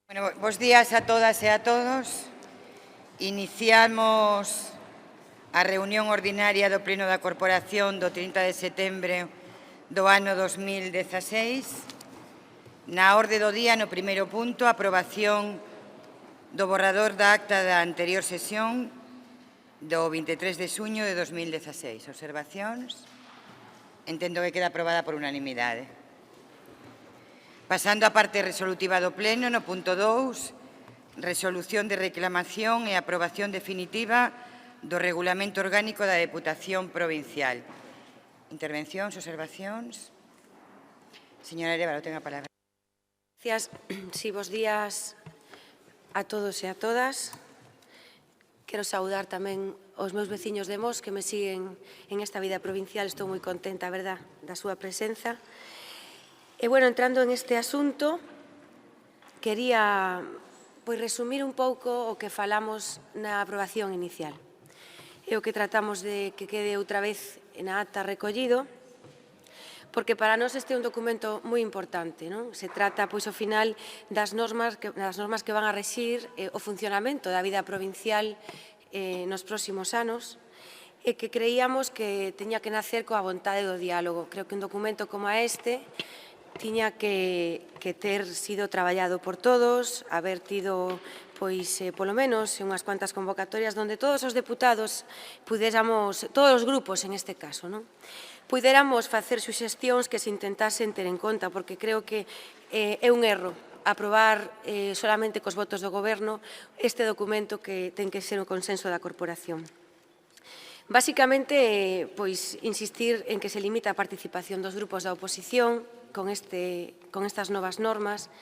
Bueno, bos días a todas e a todos. Iniciamos a reunión ordinaria do Pleno da Corporación do 30 de setembro do ano 2016. Na orde do día, no primeiro punto, a aprobación do borrador da acta da anterior sesión do 23 de xuño de 2016. Observacións? Entendo que queda aprobada por unanimidade. Pasando á parte resolutiva do Pleno, no punto 2, resolución de reclamación e aprobación definitiva do Regulamento Orgánico da Deputación Provincial. Intervencións, observacións? Señora Arévalo, ten a palabra. Gracias. Sí, bos días a todos e a todas. Quero saudar tamén os meus veciños de Mos que me siguen en esta vida provincial. Estou moi contenta, a verdad, da súa presenza. E, bueno, entrando en este asunto, quería resumir un pouco o que falamos na aprobación inicial. E o que tratamos de que quede outra vez na acta recollido, porque para nós este é un documento moi importante, non? Se trata, pois, ao final, das normas que van a rexir o funcionamento da vida provincial nos próximos anos, e que creíamos que teña que nacer coa vontade do diálogo. Creo que un documento como este tiña que ter sido traballado por todos, haber tido, pois, polo menos, unhas cuantas convocatorias onde todos os deputados pudéramos, todos os grupos en este caso, non? Pudéramos facer suxestións que se intentasen ter en conta, porque creo que é un erro aprobar solamente cos votos do Goberno este documento que ten que ser o consenso da corporación. Básicamente, pois, insistir en que se limita a participación dos grupos da oposición con estas novas normas,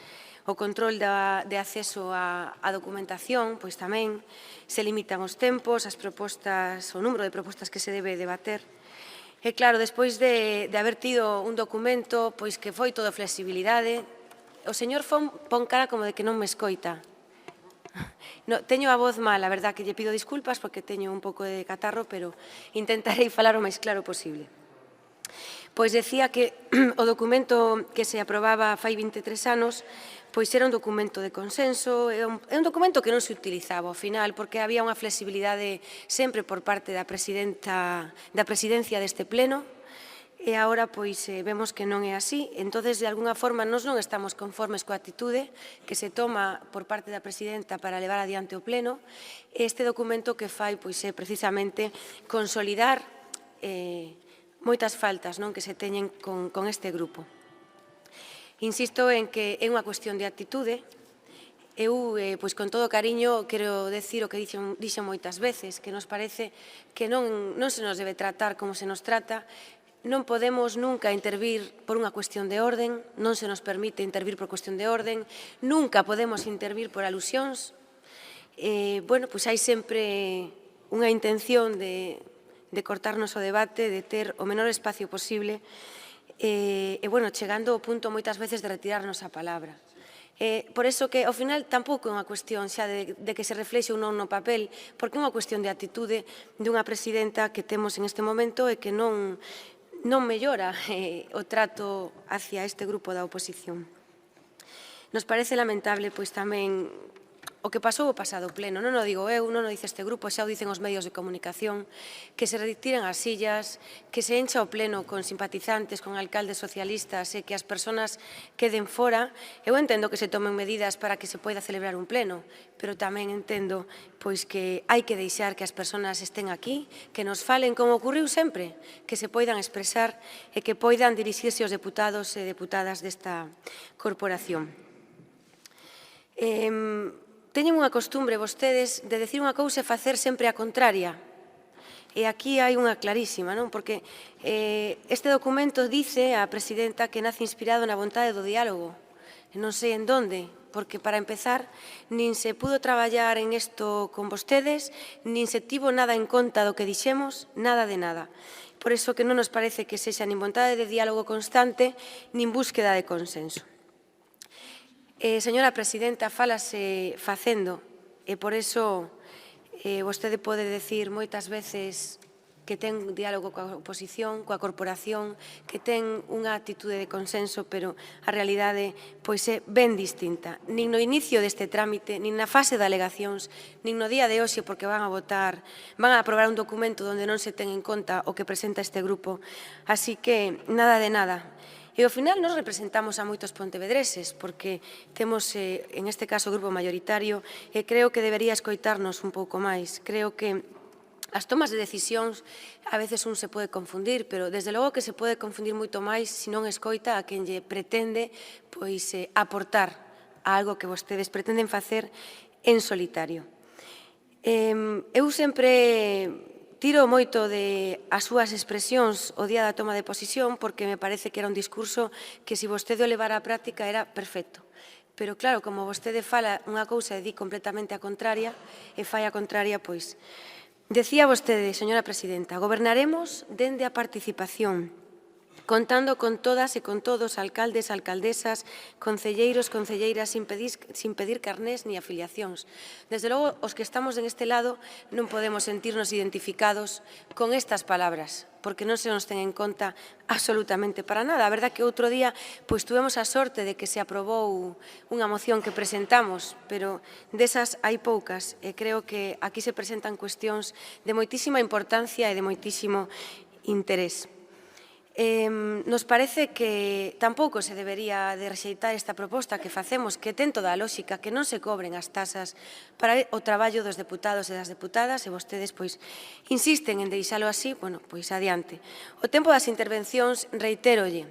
o control de acceso á documentación, pois tamén se limitan os tempos, as propostas, o número de propostas que se debe debater. E claro, despois de haber tido un documento pois que foi todo flexibilidade, o señor pon cara como de que non me escoita. No, teño a voz mal, a verdad que lle pido disculpas porque teño un pouco de catarro, pero intentarei falar o máis claro posible. Pois decía que o documento que se aprobaba fai 23 anos pois era un documento de consenso, é un documento que non se utilizaba ao final porque había unha flexibilidade sempre por parte da presidencia deste pleno, e agora pois vemos que non é así. Entonces, de alguna forma, nós non estamos conformes coa actitude que se toma por parte da presidenta para levar adiante o pleno. Este documento que fai pois é precisamente consolidar moitas faltas que se teñen con este grupo. Insisto en que é unha cuestión de actitude. Eu, pois, con todo cariño, quero decir o que dixen moitas veces, que nos parece que non se nos debe tratar como se nos trata. Non podemos nunca intervir por unha cuestión de orden, non se nos permite intervir por cuestión de orden, nunca podemos intervir por alusións. Bueno, pois hai sempre unha intención de cortarnos o debate, de ter o menor espacio posible, bueno, chegando ao punto moitas veces de retirarnos a palabra. Por eso que, ao final, tampouco é unha cuestión xa de que se reflexe ou non no papel, porque é unha cuestión de actitude dunha presidenta que temos en este momento e que non mellora o trato hacia este grupo da oposición. Nos parece lamentable, pois, tamén o que pasou o pasado pleno, non o digo eu, non o dice este grupo, xa o dicen os medios de comunicación, que se retiren as sillas, que se encha o pleno con simpatizantes, con alcaldes socialistas e que as persoas queden fora. Eu entendo que se tomen medidas para que se poida celebrar un pleno, pero tamén entendo pois que hai que deixar que as persoas estén aquí, que nos falen como ocurriu sempre, que se poidan expresar e que poidan dirixirse aos deputados e deputadas desta corporación. Teñen unha costumbre vostedes de decir unha cousa e facer sempre a contraria. E aquí hai unha clarísima, non? Porque este documento dice a presidenta que nace inspirado na vontade do diálogo. Non sei en donde, porque para empezar nin se pudo traballar en isto con vostedes, nin se tivo nada en conta do que dixemos, nada de nada. Por iso que non nos parece que sexa nin vontade de diálogo constante, nin búsqueda de consenso. Señora presidenta, fálase facendo, e por iso vostede pode decir moitas veces que ten diálogo coa oposición, coa corporación, que ten unha actitude de consenso, pero a realidade pois é ben distinta. Nin no inicio deste trámite, nin na fase de alegacións, nin no día de hoxe, porque van a aprobar un documento onde non se ten en conta o que presenta este grupo. Así que, nada de nada. E ao final nos representamos a moitos pontevedreses, porque temos, en este caso, o grupo maioritario, e creo que debería escoitarnos un pouco máis. Creo que as tomas de decisións a veces un se pode confundir, pero desde logo que se pode confundir moito máis se non escoita a quen lle pretende pois aportar a algo que vostedes pretenden facer en solitario. Eu sempre tiro moito de as súas expresións o día da toma de posición porque me parece que era un discurso que se vostede o levara á práctica era perfecto. Pero claro, como vostede fala unha cousa e di completamente a contraria e fai a contraria, pois... Decía vostede, señora presidenta, gobernaremos dende a participación, contando con todas e con todos, alcaldes, alcaldesas, concelleiros, concelleiras, sin pedir carnés ni afiliacións. Desde logo, os que estamos en este lado non podemos sentirnos identificados con estas palabras, porque non se nos ten en conta absolutamente para nada. A verdade que outro día pois tuvemos a sorte de que se aprobou unha moción que presentamos, pero desas hai poucas, e creo que aquí se presentan cuestións de moitísima importancia e de moitísimo interés. Nos parece que tampouco se debería de rexeitar esta proposta que facemos, que ten toda a lógica, que non se cobren as tasas para o traballo dos deputados e das deputadas, e vostedes pois insisten en deixalo así, bueno, pois adiante. O tempo das intervencións, reitérolle,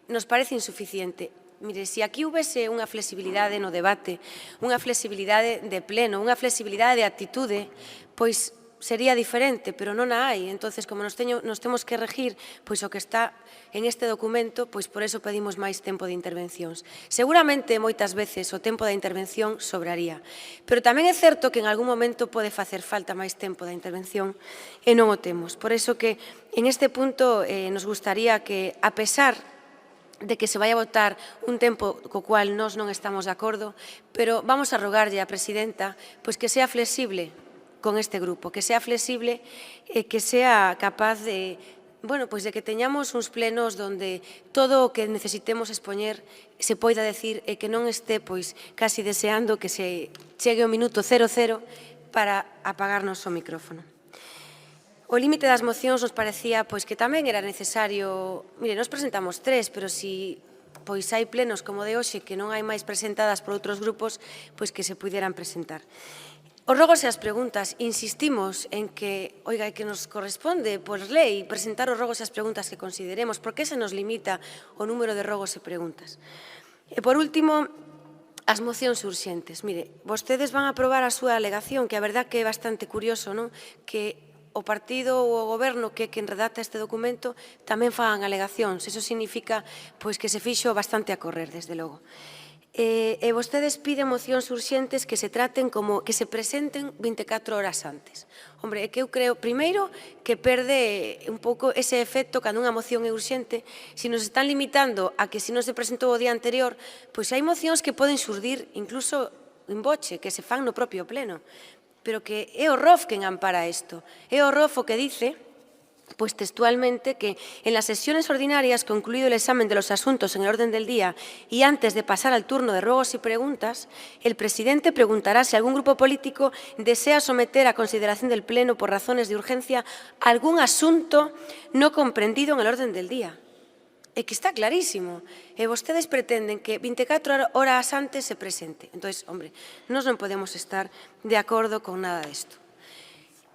nos parece insuficiente. Mire, se aquí houvese unha flexibilidade no debate, unha flexibilidade de pleno, unha flexibilidade de actitude, pois sería diferente, pero non a hai. Entonces, como nos temos que regir pois o que está en este documento, pois por eso pedimos máis tempo de intervencións. Seguramente, moitas veces, o tempo da intervención sobraría. Pero tamén é certo que en algún momento pode facer falta máis tempo da intervención e non o temos. Por eso que, en este punto, nos gustaría que, a pesar de que se vai a votar un tempo co cual nós non estamos de acordo, pero vamos a rogarlle á presidenta pois que sea flexible con este grupo, que sea flexible e que sea capaz de, bueno, pois de que teñamos uns plenos donde todo o que necesitemos expoñer se poida decir e que non este pois casi deseando que se chegue o minuto 00 para apagarnos o micrófono. O límite das mocións nos parecía pois que tamén era necesario, mire, nos presentamos 3, pero si pois hai plenos como de hoxe que non hai máis presentadas por outros grupos, pois que se puderan presentar. Os rogos e as preguntas, insistimos en que, oiga, que nos corresponde por lei presentar os rogos e as preguntas que consideremos. Por que se nos limita o número de rogos e preguntas? E, por último, as mocións urxentes. Mire, vostedes van a aprobar a súa alegación, que a verdad que é bastante curioso, non? Que o partido ou o goberno que redacta este documento tamén fagan alegacións. Eso significa pois que se fixo bastante a correr, desde logo. E vostedes piden mocións urxentes que se traten como que se presenten 24 horas antes. Hombre, é que eu creo, primeiro, que perde un pouco ese efecto cando unha moción é urxente. Se nos están limitando a que se non se presentou o día anterior, pois hai mocións que poden xurdir incluso en boche, que se fan no propio pleno. Pero que é o ROF quen ampara isto. É o ROF o que dice, pues textualmente, que en las sesiones ordinarias, concluido el examen de los asuntos en el orden del día y antes de pasar al turno de ruegos y preguntas, el presidente preguntará si algún grupo político desea someter a consideración del Pleno por razones de urgencia algún asunto no comprendido en el orden del día. É que está clarísimo. E vostedes pretenden que 24 horas antes se presente. Entón, hombre, nós non podemos estar de acordo con nada disto.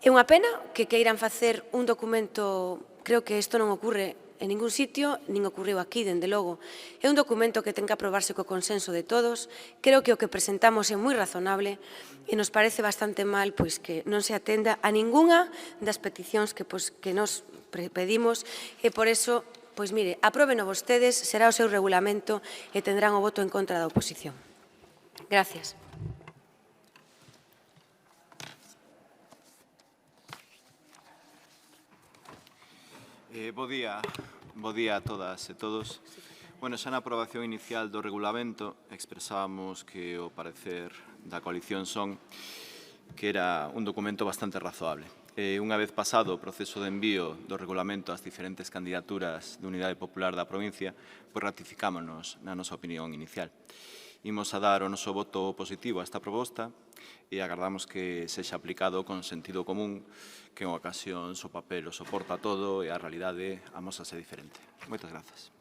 É unha pena que queiran facer un documento, creo que isto non ocorre en ningún sitio, nin ocorreu aquí, dende logo. É un documento que ten que aprobarse co consenso de todos. Creo que o que presentamos é moi razonable e nos parece bastante mal pois que non se atenda a ningunha das peticións que nos pedimos e por eso, pois mire, apróbeno vostedes, será o seu regulamento e tendrán o voto en contra da oposición. Gracias. Bo día a todas e todos. Bueno, xa na aprobación inicial do regulamento expresábamos que o parecer da coalición son que era un documento bastante razoable. Unha vez pasado o proceso de envío do regulamento ás diferentes candidaturas de Unidade Popular da provincia, pois ratificámonos na nosa opinión inicial. Imos a dar o noso voto positivo a esta proposta e agardamos que sexa aplicado con sentido común, que en ocasión o papel o soporta todo e a realidade amósase diferente. Moitas grazas.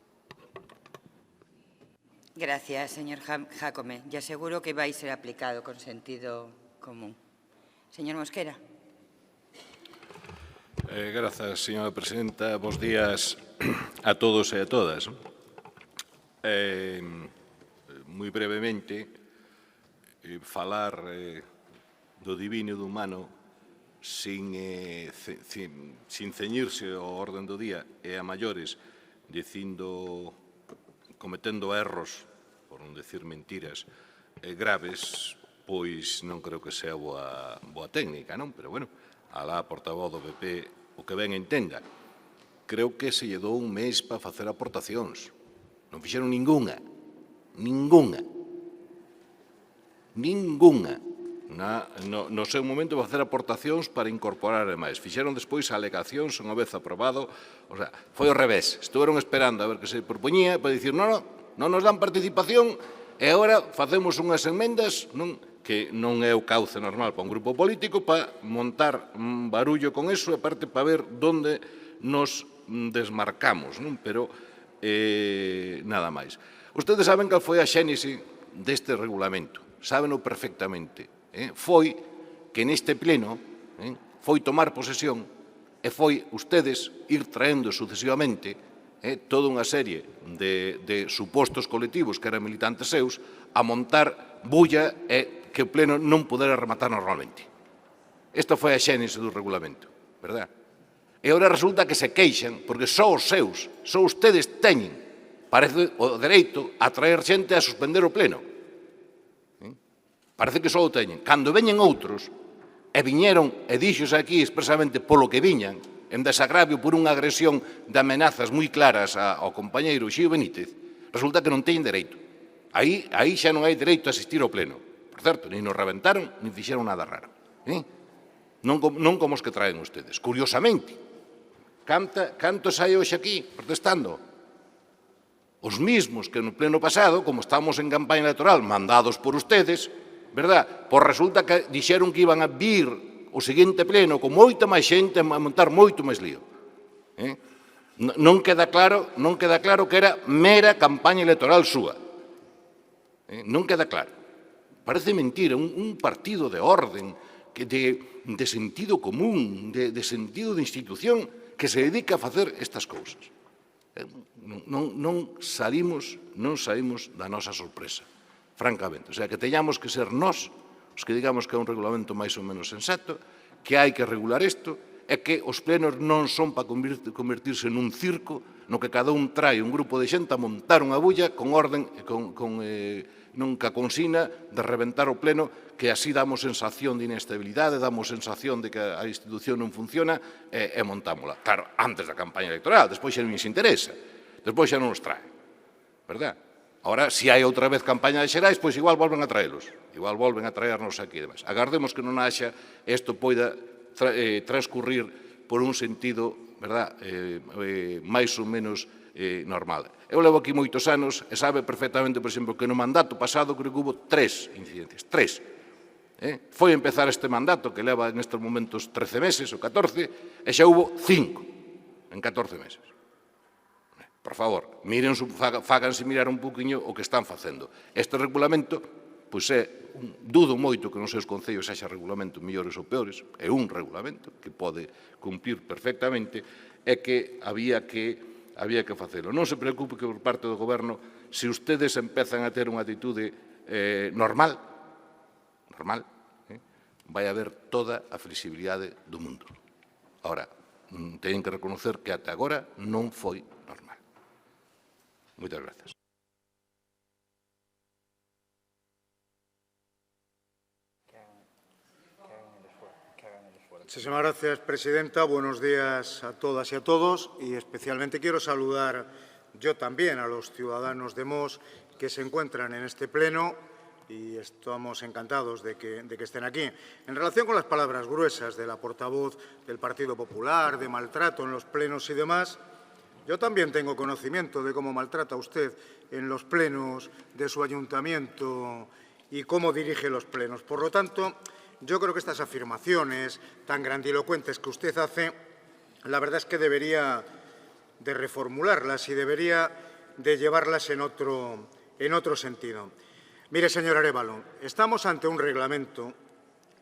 Gracias, señor Jácome. Y aseguro que va a ser aplicado con sentido común. Señor Mosquera. Grazas, señora presidenta. Bos días a todos e a todas. Moi brevemente, falar do divino e do humano sin ceñirse ao orden do día e a maiores, cometendo erros, por non decir mentiras, graves, pois non creo que sea boa técnica, non? Pero, bueno, alá a portavoz do PP o que ben entenda. Creo que se lle dou un mes para facer aportacións. Non fixeron ningunha. Ningunha. Ningunha. No seu momento para facer aportacións para incorporar máis. Fixeron despois alegacións unha vez aprobado. O sea, foi ao revés. Estuveron esperando a ver que se propoñía para dicir non nos dan participación e agora facemos unhas enmendas que non é o cauce normal para un grupo político para montar un barullo con eso e aparte para ver onde nos desmarcamos, non? Pero nada máis. Ustedes saben cal foi a xénese deste regulamento, sábeno perfectamente. Foi que neste pleno foi tomar posesión e foi ustedes ir traendo sucesivamente toda unha serie de supostos colectivos que eran militantes seus a montar bulla e que o pleno non pudera rematar normalmente. Esta foi a xénese do regulamento, verdad? E agora resulta que se queixan porque só os seus, só ustedes teñen, parece, o dereito a traer xente a suspender o pleno. Parece que só o teñen. Cando veñen outros, e viñeron, e dixos aquí expresamente polo que viñan, en desagravio por unha agresión de amenazas moi claras ao compañeiro Xío Benítez, resulta que non teñen dereito. Aí xa non hai dereito a asistir ao pleno. Por certo, nin nos rebentaron, nin fixeron nada raro. Non como os que traen ustedes. Curiosamente, cantos hai hoxe aquí protestando? Os mismos que no pleno pasado, como estamos en campaña electoral, mandados por ustedes, verdad? Pois resulta que dixeron que iban a vir o seguinte pleno con moita máis xente a montar moito máis lío. Non queda claro que era mera campaña electoral súa. Non queda claro. Parece mentira, un partido de orden, de sentido común, de sentido de institución, que se dedica a facer estas cousas. Non saímos da nosa sorpresa, francamente. O sea, que teñamos que ser nós os que digamos que é un regulamento máis ou menos sensato, que hai que regular isto, e que os plenos non son para convertirse nun circo no que cada un trae un grupo de xente a montar unha bulla con orden e nunca consigna de reventar o pleno, que así damos sensación de inestabilidade, damos sensación de que a institución non funciona e montámola. Claro, antes da campaña electoral, despois xa non nos interesa, despois xa non nos trae, verdad? Ahora, se hai outra vez campaña de xerais, pois igual volven a traelos, igual volven a traernos aquí e demais. Agardemos que non haxa, isto poida transcurrir por un sentido, verdad, máis ou menos normal. Eu levo aquí moitos anos e sabe perfectamente, por exemplo, que no mandato pasado creo que hubo 3 incidencias, 3. Foi empezar este mandato, que leva en estes momentos 13 meses ou 14, e xa hubo 5 en 14 meses. Por favor, fáganse mirar un poquinho o que están facendo. Este regulamento, pois dudo moito que nos seus concellos haxa regulamentos mellores ou peores, é un regulamento que pode cumplir perfectamente e que había que facelo. Non se preocupe que por parte do Goberno, se ustedes empezan a ter unha atitude normal, vai haber toda a flexibilidade do mundo. Ahora, teñen que reconocer que ata agora non foi normal. Moitas grazas. Muchísimas gracias, presidenta. Buenos días a todas y a todos. Y especialmente quiero saludar yo también a los ciudadanos de Mos que se encuentran en este pleno y estamos encantados de que estén aquí. En relación con las palabras gruesas de la portavoz del Partido Popular, de maltrato en los plenos y demás, yo también tengo conocimiento de cómo maltrata usted en los plenos de su ayuntamiento y cómo dirige los plenos. Por lo tanto, yo creo que estas afirmaciones tan grandilocuentes que usted hace, la verdad es que debería de reformularlas y debería de llevarlas en otro sentido. Mire, señor Arévalo, estamos ante un reglamento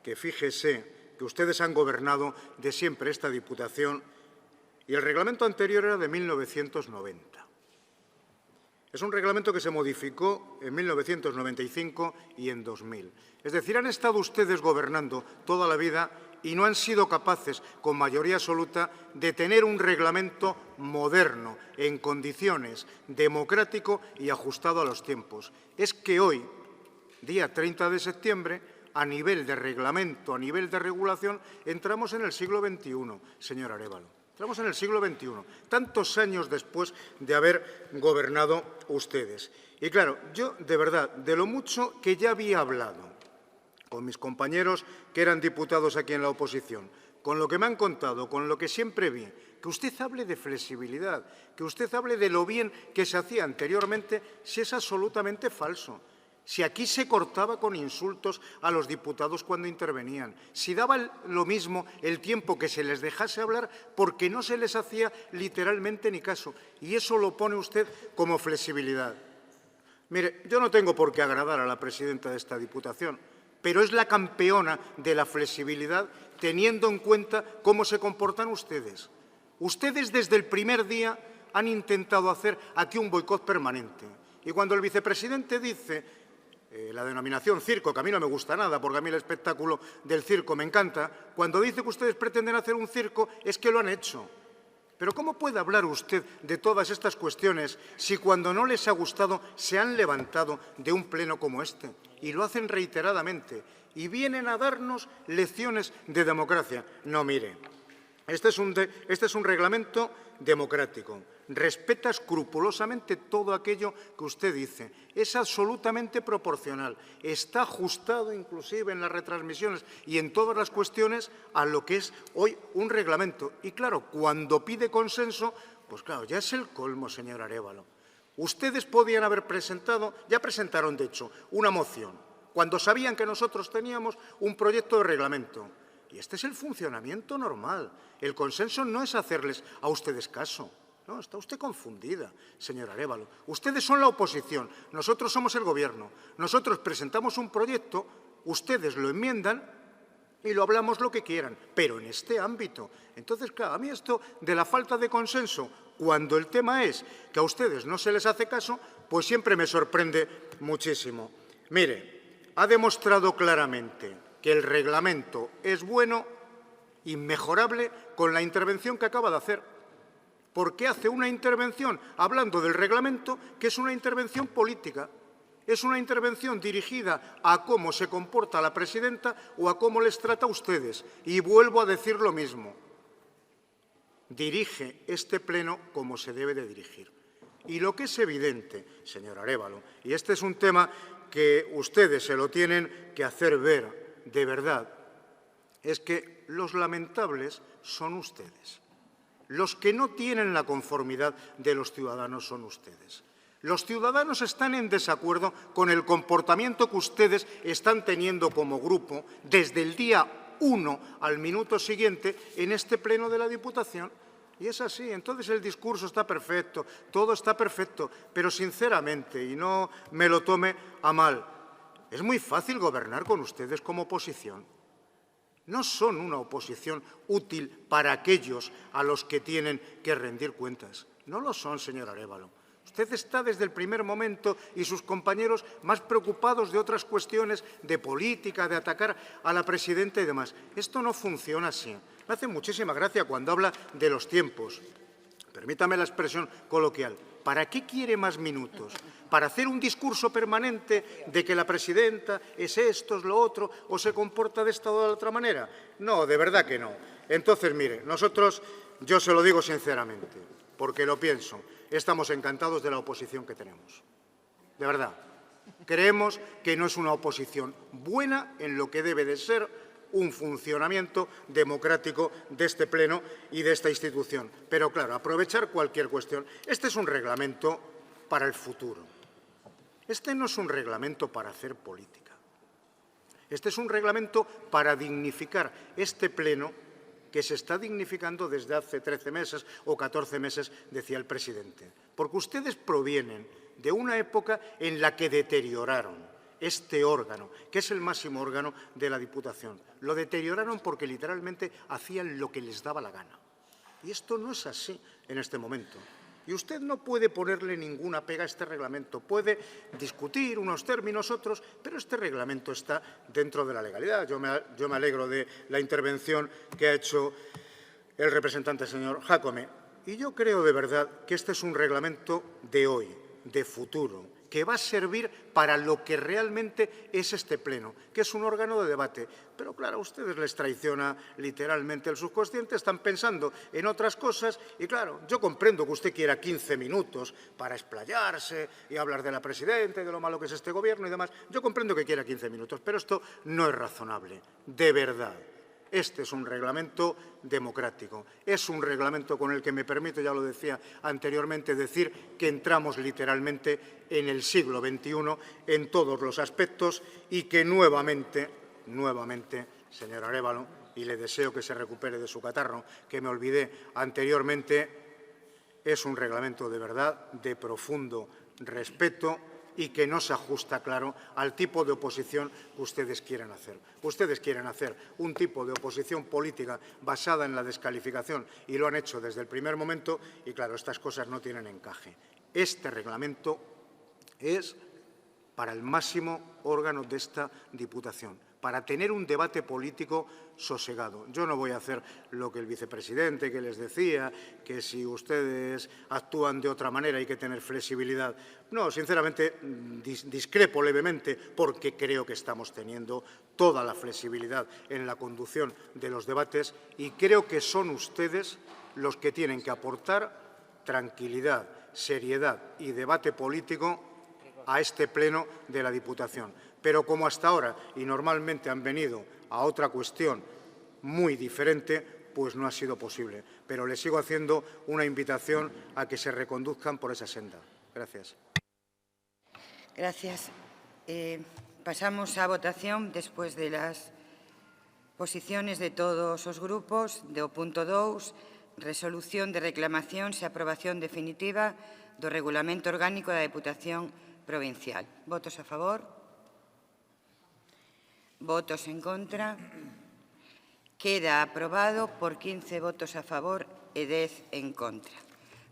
que, fíjese, que ustedes han gobernado de siempre esta Diputación y el reglamento anterior era de 1990. Es un reglamento que se modificó en 1995 y en 2000. Es decir, han estado ustedes gobernando toda la vida y no han sido capaces, con mayoría absoluta, de tener un reglamento moderno, en condiciones, democrático y ajustado a los tiempos. Es que hoy, día 30 de septiembre, a nivel de reglamento, a nivel de regulación, entramos en el siglo XXI, señor Arévalo. Entramos en el siglo XXI, tantos años después de haber gobernado ustedes. Y claro, yo, de verdad, de lo mucho que ya había hablado con mis compañeros que eran diputados aquí en la oposición, con lo que me han contado, con lo que siempre vi, que usted hable de flexibilidad, que usted hable de lo bien que se hacía anteriormente, si es absolutamente falso. Si aquí se cortaba con insultos a los diputados cuando intervenían, si daba lo mismo el tiempo que se les dejase hablar porque no se les hacía literalmente ni caso. Y eso lo pone usted como flexibilidad. Mire, yo no tengo por qué agradar a la presidenta de esta Diputación, pero es la campeona de la flexibilidad teniendo en cuenta cómo se comportan ustedes. Ustedes desde el primer día han intentado hacer aquí un boicot permanente. Y cuando el vicepresidente dice la denominación circo, que a mí no me gusta nada, porque a mí el espectáculo del circo me encanta, cuando dice que ustedes pretenden hacer un circo, es que lo han hecho. Pero ¿cómo puede hablar usted de todas estas cuestiones si cuando no les ha gustado se han levantado de un pleno como este? Y lo hacen reiteradamente. Y vienen a darnos lecciones de democracia. No, mire, este es un reglamento democrático. Respeta escrupulosamente todo aquello que usted dice. Es absolutamente proporcional. Está ajustado inclusive en las retransmisiones y en todas las cuestiones a lo que es hoy un reglamento. Y claro, cuando pide consenso, pues claro, ya es el colmo, señor Arévalo. Ustedes podían haber presentado, ya presentaron de hecho, una moción, cuando sabían que nosotros teníamos un proyecto de reglamento. Y este es el funcionamiento normal. El consenso no es hacerles a ustedes caso. No, está usted confundida, señor Arévalo. Ustedes son la oposición, nosotros somos el Gobierno. Nosotros presentamos un proyecto, ustedes lo enmiendan y lo hablamos lo que quieran, pero en este ámbito. Entonces, claro, a mí esto de la falta de consenso, cuando el tema es que a ustedes no se les hace caso, pues siempre me sorprende muchísimo. Mire, ha demostrado claramente que el reglamento es bueno, inmejorable, con la intervención que acaba de hacer. Porque hace una intervención hablando del reglamento que es una intervención política. Es una intervención dirigida a cómo se comporta la presidenta o a cómo les trata a ustedes. Y vuelvo a decir lo mismo. Dirige este pleno como se debe de dirigir. Y lo que es evidente, señor Arévalo, y este es un tema que ustedes se lo tienen que hacer ver de verdad, es que los lamentables son ustedes. Los que no tienen la conformidad de los ciudadanos son ustedes. Los ciudadanos están en desacuerdo con el comportamiento que ustedes están teniendo como grupo desde el día 1 al minuto siguiente en este pleno de la Diputación. Y es así. Entonces el discurso está perfecto, todo está perfecto, pero sinceramente, y no me lo tome a mal, es muy fácil gobernar con ustedes como oposición. No son una oposición útil para aquellos a los que tienen que rendir cuentas. No lo son, señor Arévalo. Usted está desde el primer momento y sus compañeros más preocupados de otras cuestiones de política, de atacar a la presidenta y demás. Esto no funciona así. Me hace muchísima gracia cuando habla de los tiempos. Permítame la expresión coloquial. ¿Para qué quiere más minutos? ¿Para hacer un discurso permanente de que la presidenta es esto, es lo otro, o se comporta de esta o de la otra manera? No, de verdad que no. Entonces, mire, nosotros, yo se lo digo sinceramente, porque lo pienso, estamos encantados de la oposición que tenemos. De verdad. Creemos que no es una oposición buena en lo que debe de ser un funcionamiento democrático de este Pleno y de esta institución. Pero, claro, aprovechar cualquier cuestión. Este es un reglamento para el futuro. Este no es un reglamento para hacer política. Este es un reglamento para dignificar este Pleno que se está dignificando desde hace 13 meses o 14 meses, decía el presidente. Porque ustedes provienen de una época en la que deterioraron este órgano, que es el máximo órgano de la Diputación. Lo deterioraron porque literalmente hacían lo que les daba la gana. Y esto no es así en este momento. Y usted no puede ponerle ninguna pega a este reglamento. Puede discutir unos términos, otros, pero este reglamento está dentro de la legalidad. Yo me alegro de la intervención que ha hecho el representante señor Jácome. Y yo creo de verdad que este es un reglamento de hoy, de futuro, que va a servir para lo que realmente es este Pleno, que es un órgano de debate. Pero claro, a ustedes les traiciona literalmente el subconsciente, están pensando en otras cosas y claro, yo comprendo que usted quiera 15 minutos para explayarse y hablar de la presidenta y de lo malo que es este gobierno y demás. Yo comprendo que quiera 15 minutos, pero esto no es razonable, de verdad. Este es un reglamento democrático. Es un reglamento con el que me permito, ya lo decía anteriormente, decir que entramos literalmente en el siglo XXI en todos los aspectos y que nuevamente, señor Arévalo, y le deseo que se recupere de su catarro, que me olvidé anteriormente, es un reglamento de verdad de profundo respeto y que no se ajusta, claro, al tipo de oposición que ustedes quieren hacer. Ustedes quieren hacer un tipo de oposición política basada en la descalificación y lo han hecho desde el primer momento y, claro, estas cosas no tienen encaje. Este reglamento es para el máximo órgano de esta Diputación, para tener un debate político sosegado. Yo no voy a hacer lo que el vicepresidente que les decía, que si ustedes actúan de otra manera hay que tener flexibilidad. No, sinceramente, discrepo levemente porque creo que estamos teniendo toda la flexibilidad en la conducción de los debates y creo que son ustedes los que tienen que aportar tranquilidad, seriedad y debate político a este Pleno de la Diputación. Pero como hasta ahora, y normalmente han venido a otra cuestión muy diferente, pues no ha sido posible. Pero les sigo haciendo una invitación a que se reconduzcan por esa senda. Gracias. Gracias. Pasamos a votación despois de las posiciones de todos os grupos do punto 2, resolución de reclamacións e aprobación definitiva do Regulamento Orgánico da Deputación Provincial. Votos a favor? Votos en contra. Queda aprobado por 15 votos a favor e 10 en contra.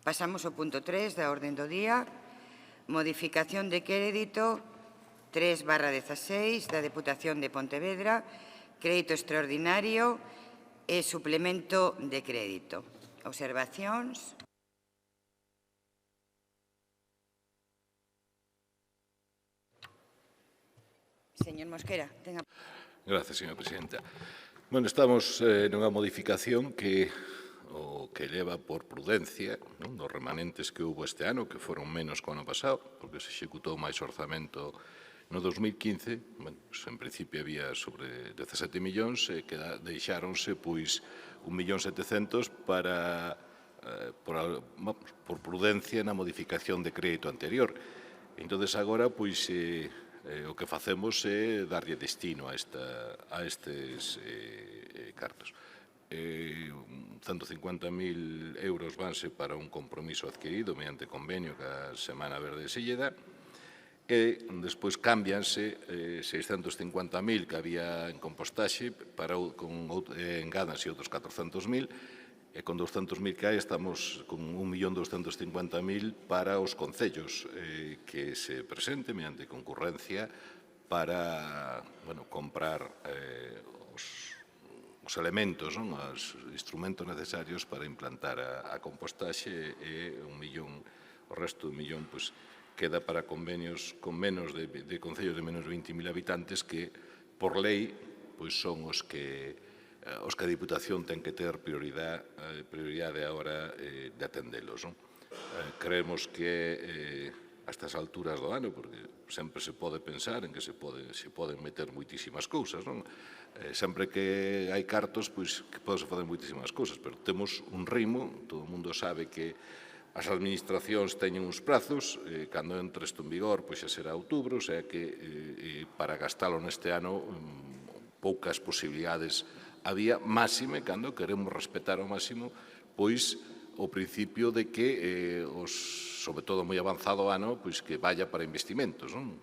Pasamos ao punto 3 da orden do día. Modificación de crédito 3/16 da Deputación de Pontevedra, crédito extraordinario e suplemento de crédito. Observacións? Señor Mosquera, tenga... Gracias, señora presidenta. Bueno, estamos nunha modificación que leva por prudencia, non, dos remanentes que houve este ano, que foron menos que o ano pasado, porque se executou máis orzamento no 2015, bueno, pues, en principio había sobre 17 millóns e deixáronse pois 1.700.000 para por prudencia na modificación de crédito anterior. Entón, agora, pois, o que facemos é darlle destino a estes cartos. 150.000 euros vanse para un compromiso adquirido mediante convenio ca Semana Verde de Silleda e despois cámbianse 650.000 que había en compostaxe con engadanse outros 400.000 e con 200.000 que hai estamos con 1.250.000 para os concellos que se presente mediante concurrencia para comprar os elementos, os instrumentos necesarios para implantar a compostaxe e o resto do 1.000.000 queda para convenios con menos de concellos de menos de 20.000 habitantes que por lei son os que a Diputación ten que ter prioridade agora de atendelos. Creemos que é a estas alturas do ano, porque sempre se pode pensar en que se poden meter moitísimas cousas, non? Sempre que hai cartos, pois que poden facer moitísimas cousas, pero temos un ritmo, todo o mundo sabe que as administracións teñen uns prazos, cando entre isto en vigor, pois xa será outubro, o sea que para gastalo neste ano poucas posibilidades había, máxime cando queremos respetar ao máximo pois o principio de que sobre todo moi avanzado ano, pois que vaya para investimentos, non?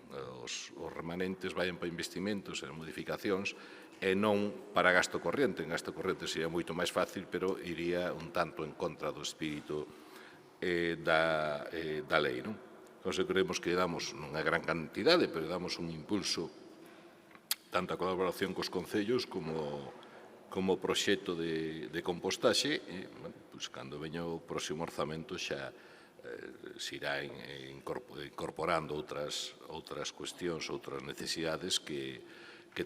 Os remanentes vayan para investimentos e modificacións e non para gasto corriente. En gasto corriente sería moito máis fácil, pero iría un tanto en contra do espírito da lei, non? Entón, creemos que damos unha gran cantidade, pero damos un impulso tanto a colaboración cos concellos como proxecto de compostaxe, e, pois, cando veña o próximo orzamento xa se irá incorporando outras cuestións, outras necesidades que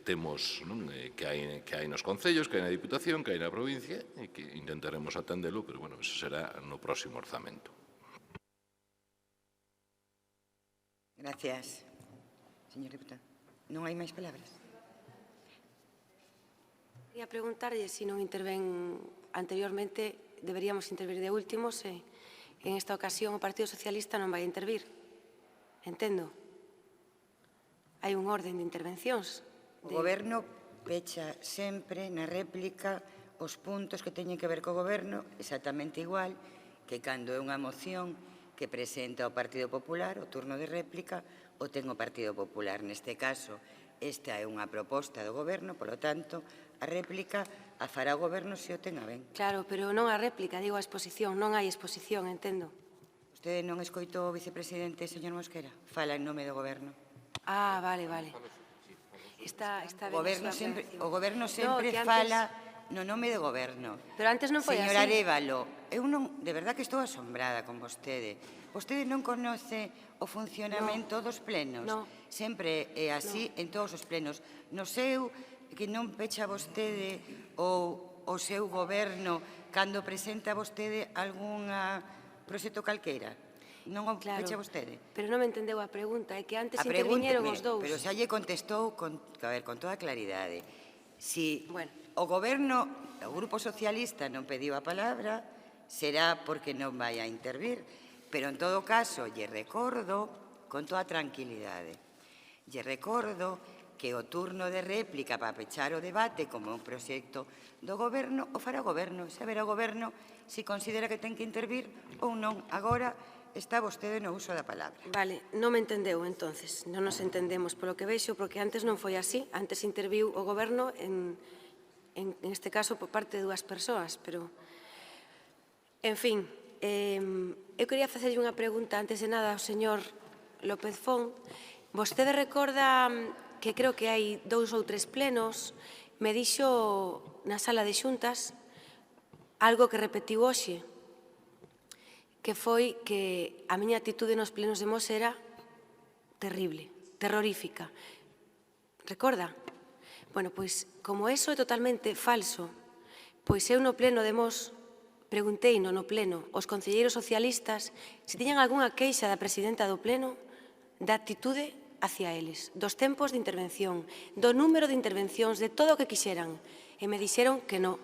temos, que hai nos concellos, que hai na Diputación, que hai na provincia, e que intentaremos atendelo, pero, bueno, eso será no próximo orzamento. Gracias, señor diputado. Non hai máis palabras? Quería preguntarlle se non intervén anteriormente, deberíamos intervir de últimos, e en esta ocasión o Partido Socialista non vai intervir. Entendo. Hai un orden de intervencións. O Goberno pecha sempre na réplica os puntos que teñen que ver co Goberno exactamente igual que cando é unha moción que presenta o Partido Popular, o turno de réplica o ten o Partido Popular. Neste caso, esta é unha proposta do Goberno, polo tanto, a réplica a fará o Goberno se o ten a ben. Claro, pero non a réplica, digo a exposición. Non hai exposición, entendo. Usted non escoitou o vicepresidente, señor Mosquera? Fala en nome do Goberno. Ah, vale, vale. Está O ben Goberno sempre que antes... fala no nome do Goberno. Pero antes non foi Señor así. Arévalo, eu non, de verdad que estou asombrada con vostede. Vostede non conoce o funcionamento dos plenos. No. Sempre é así en todos os plenos. No seu, que non pecha vostede ou o seu Goberno cando presenta vostede algún proxecto calqueira. Non o pecha vostede. Pero non me entendeu a pregunta, é que antes A pregunta, interviñeron os dous. pero xa lle contestou con toda claridade. Si Bueno. o Goberno, o Grupo Socialista non pediu a palabra, será porque non vai a intervir. Pero, en todo caso, lle recordo, con toda tranquilidade, lle recordo que o turno de réplica para pechar o debate como un proxecto do Goberno o fará o Goberno. Saberá o Goberno se considera que ten que intervir ou non. Agora está vostede no uso da palabra. Vale, non me entendeu, entonces. Non nos entendemos polo que vexo, porque antes non foi así. Antes interviu o Goberno, en este caso, por parte de dúas persoas, pero... En fin, eu quería facerlle unha pregunta antes de nada ao señor López Fon. Vostede recorda que creo que hai 2 ou 3 plenos, me dixo na sala de xuntas algo que repetiu hoxe, que foi que a miña actitude nos plenos de Mos era terrible, terrorífica. Recorda? Bueno, pois, como eso é totalmente falso, pois eu no pleno de Mos preguntei no pleno aos concelleiros socialistas se tiñan algunha queixa da presidenta do pleno da actitude hacia eles, dos tempos de intervención, do número de intervencións, de todo o que quixeran. E me dixeron que non.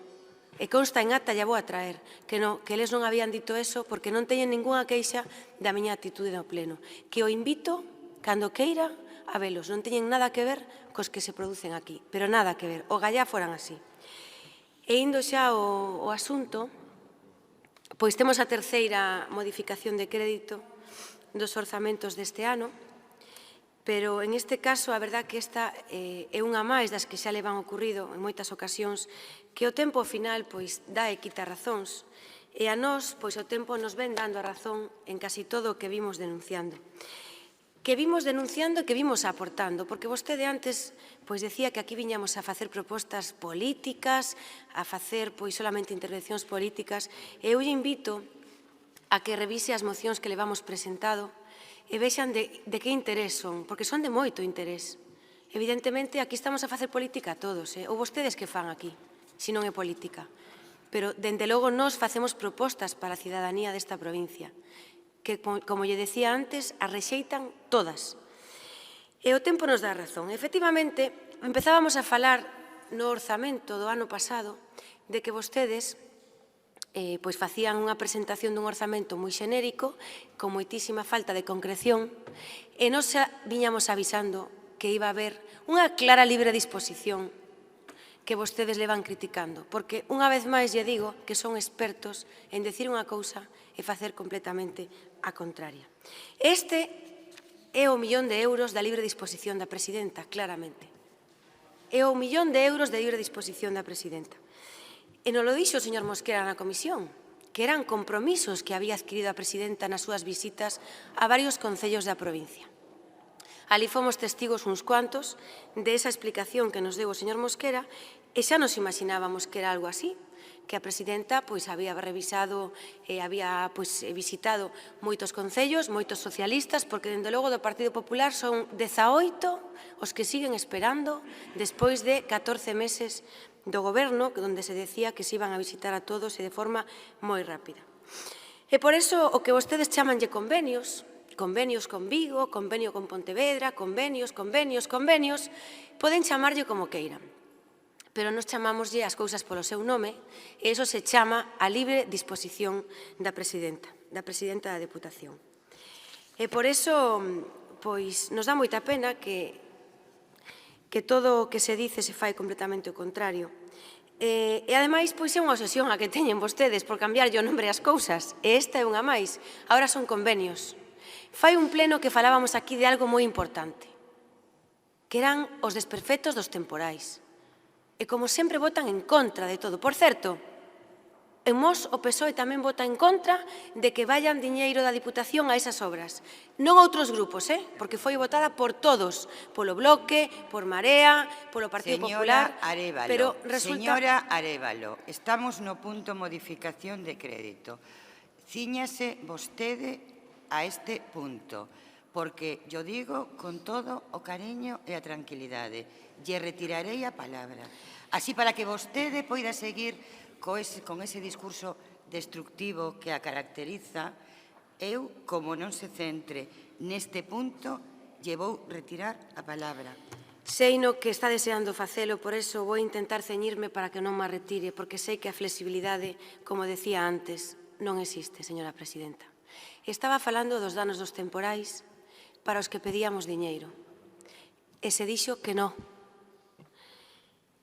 E consta en acta, ya vou a traer, que eles non habían dito eso porque non teñen ningunha queixa da miña actitude no pleno. Que o invito, cando queira, a velos. Non teñen nada que ver cos que se producen aquí, pero nada que ver. O gallá foran así. E indo xa ao asunto, pois temos a terceira modificación de crédito dos orzamentos deste ano, pero en este caso a verdad que esta é unha máis das que xa le van ocurrido en moitas ocasións, que o tempo final pois dá e quita razóns, e a nós pois o tempo nos ven dando a razón en casi todo o que vimos denunciando. Que vimos denunciando e que vimos aportando, porque vostede antes pois decía que aquí viñamos a facer propostas políticas, a facer pois solamente intervencións políticas, e eu lle invito a que revise as mocións que le vamos presentado e vexan de que interés son, porque son de moito interés. Evidentemente, aquí estamos a facer política todos, ou vostedes que fan aquí, se non é política. Pero, dende logo, nós facemos propostas para a cidadanía desta provincia. que, como lle decía antes, as rexeitan todas. E o tempo nos dá razón. Efectivamente, empezábamos a falar no orzamento do ano pasado de que vostedes pois facían unha presentación dun orzamento moi xenérico, con moitísima falta de concreción, e nos viñamos avisando que iba a haber unha clara libre disposición que vostedes le van criticando, porque unha vez máis lle digo que son expertos en decir unha cousa e facer completamente a contraria. Este é o 1.000.000 de euros da libre disposición da presidenta, claramente. É o 1.000.000 de euros de libre disposición da presidenta. E non lo dixo o señor Mosquera na comisión, que eran compromisos que había adquirido a presidenta nas súas visitas a varios concellos da provincia. Ali fomos testigos uns cuantos de esa explicación que nos deu o señor Mosquera e xa nos imaginábamos que era algo así, que a presidenta había revisado e había visitado moitos concellos, moitos socialistas, porque, dende logo, do Partido Popular son 18 os que siguen esperando despois de 14 meses do goberno, onde se decía que se iban a visitar a todos e de forma moi rápida. E por iso o que vostedes chamanlle convenios, convenios con Vigo, convenio con Pontevedra, convenios, poden chamarlle como queiran. Pero nos chamámoslle as cousas polo seu nome, e iso se chama a libre disposición da presidenta da Deputación. E por iso, nos dá moita pena que todo o que se dice se fai completamente o contrario. E, ademais, é unha obsesión a que teñen vostedes por cambiarlle o nombre ás cousas, e esta é unha máis. Agora son convenios. Fai un pleno que falábamos aquí de algo moi importante, que eran os desperfectos dos temporais. E, como sempre, votan en contra de todo. Por certo, en Mos o PSOE tamén vota en contra de que vayan diñeiro da Diputación a esas obras. Non outros grupos, porque foi votada por todos, polo Bloque, por Marea, polo Partido Popular. Señora Arévalo, estamos no punto modificación de crédito. Cíñase vostede a este punto, porque yo digo con todo o cariño e a tranquilidade, lle retirarei a palabra. Así, para que vostede poida seguir con ese discurso destructivo que a caracteriza, eu, como non se centre neste punto, lle vou retirar a palabra. Sei no que está deseando facelo, por iso vou intentar ceñirme para que non me retire, porque sei que a flexibilidade, como decía antes, non existe, señora presidenta. Estaba falando dos danos dos temporais para os que pedíamos diñeiro. E se dixo que non.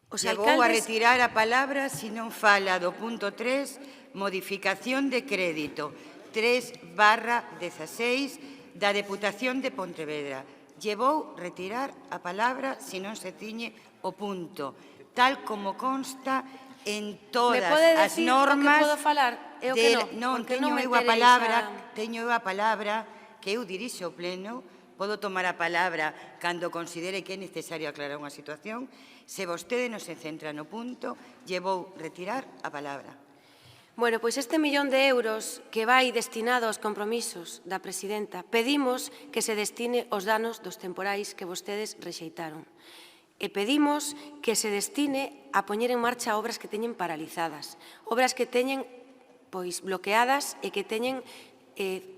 Vou a retirar a palabra se non fala do punto 3, modificación de crédito 3/16 da Deputación de Pontevedra. Lle vou retirar a palabra se non se ciñe o punto, tal como consta en todas as normas. Me pode decir o que podo falar e o que non? Non, teño eu a palabra que eu dirixo o pleno. Podo tomar a palabra cando considere que é necesario aclarar unha situación. Se vostede non se centra no punto, lle vou retirar a palabra. Bueno, pois este 1.000.000 de euros que vai destinado aos compromisos da presidenta, pedimos que se destine aos danos dos temporais que vostedes rexeitaron. E pedimos que se destine a poñer en marcha obras que teñen paralizadas, obras que teñen bloqueadas e que teñen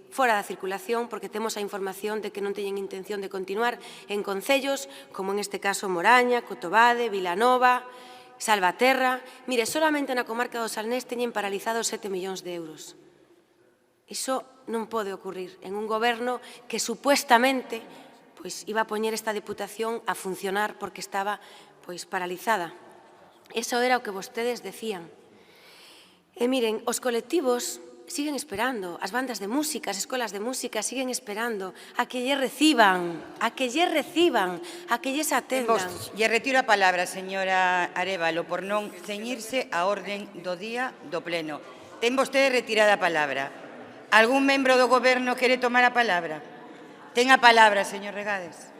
fora da circulación, porque temos a información de que non teñen intención de continuar en concellos, como en este caso Moraña, Cotobade, Vilanova, Salvaterra. Mire, solamente na comarca do Salnés teñen paralizados 7 millóns de euros. Iso non pode ocurrir en un goberno que supuestamente iba a poñer esta Deputación a funcionar porque estaba paralizada. Eso era o que vostedes decían. E miren, os colectivos siguen esperando, as bandas de música, as escolas de música siguen esperando a que lle reciban, a que lles atendan. Lle retiro a palabra, señora Arévalo, por non ceñirse a orden do día do pleno. Ten vostede retirada a palabra. Algún membro do goberno quere tomar a palabra? Ten a palabra, señor Regades.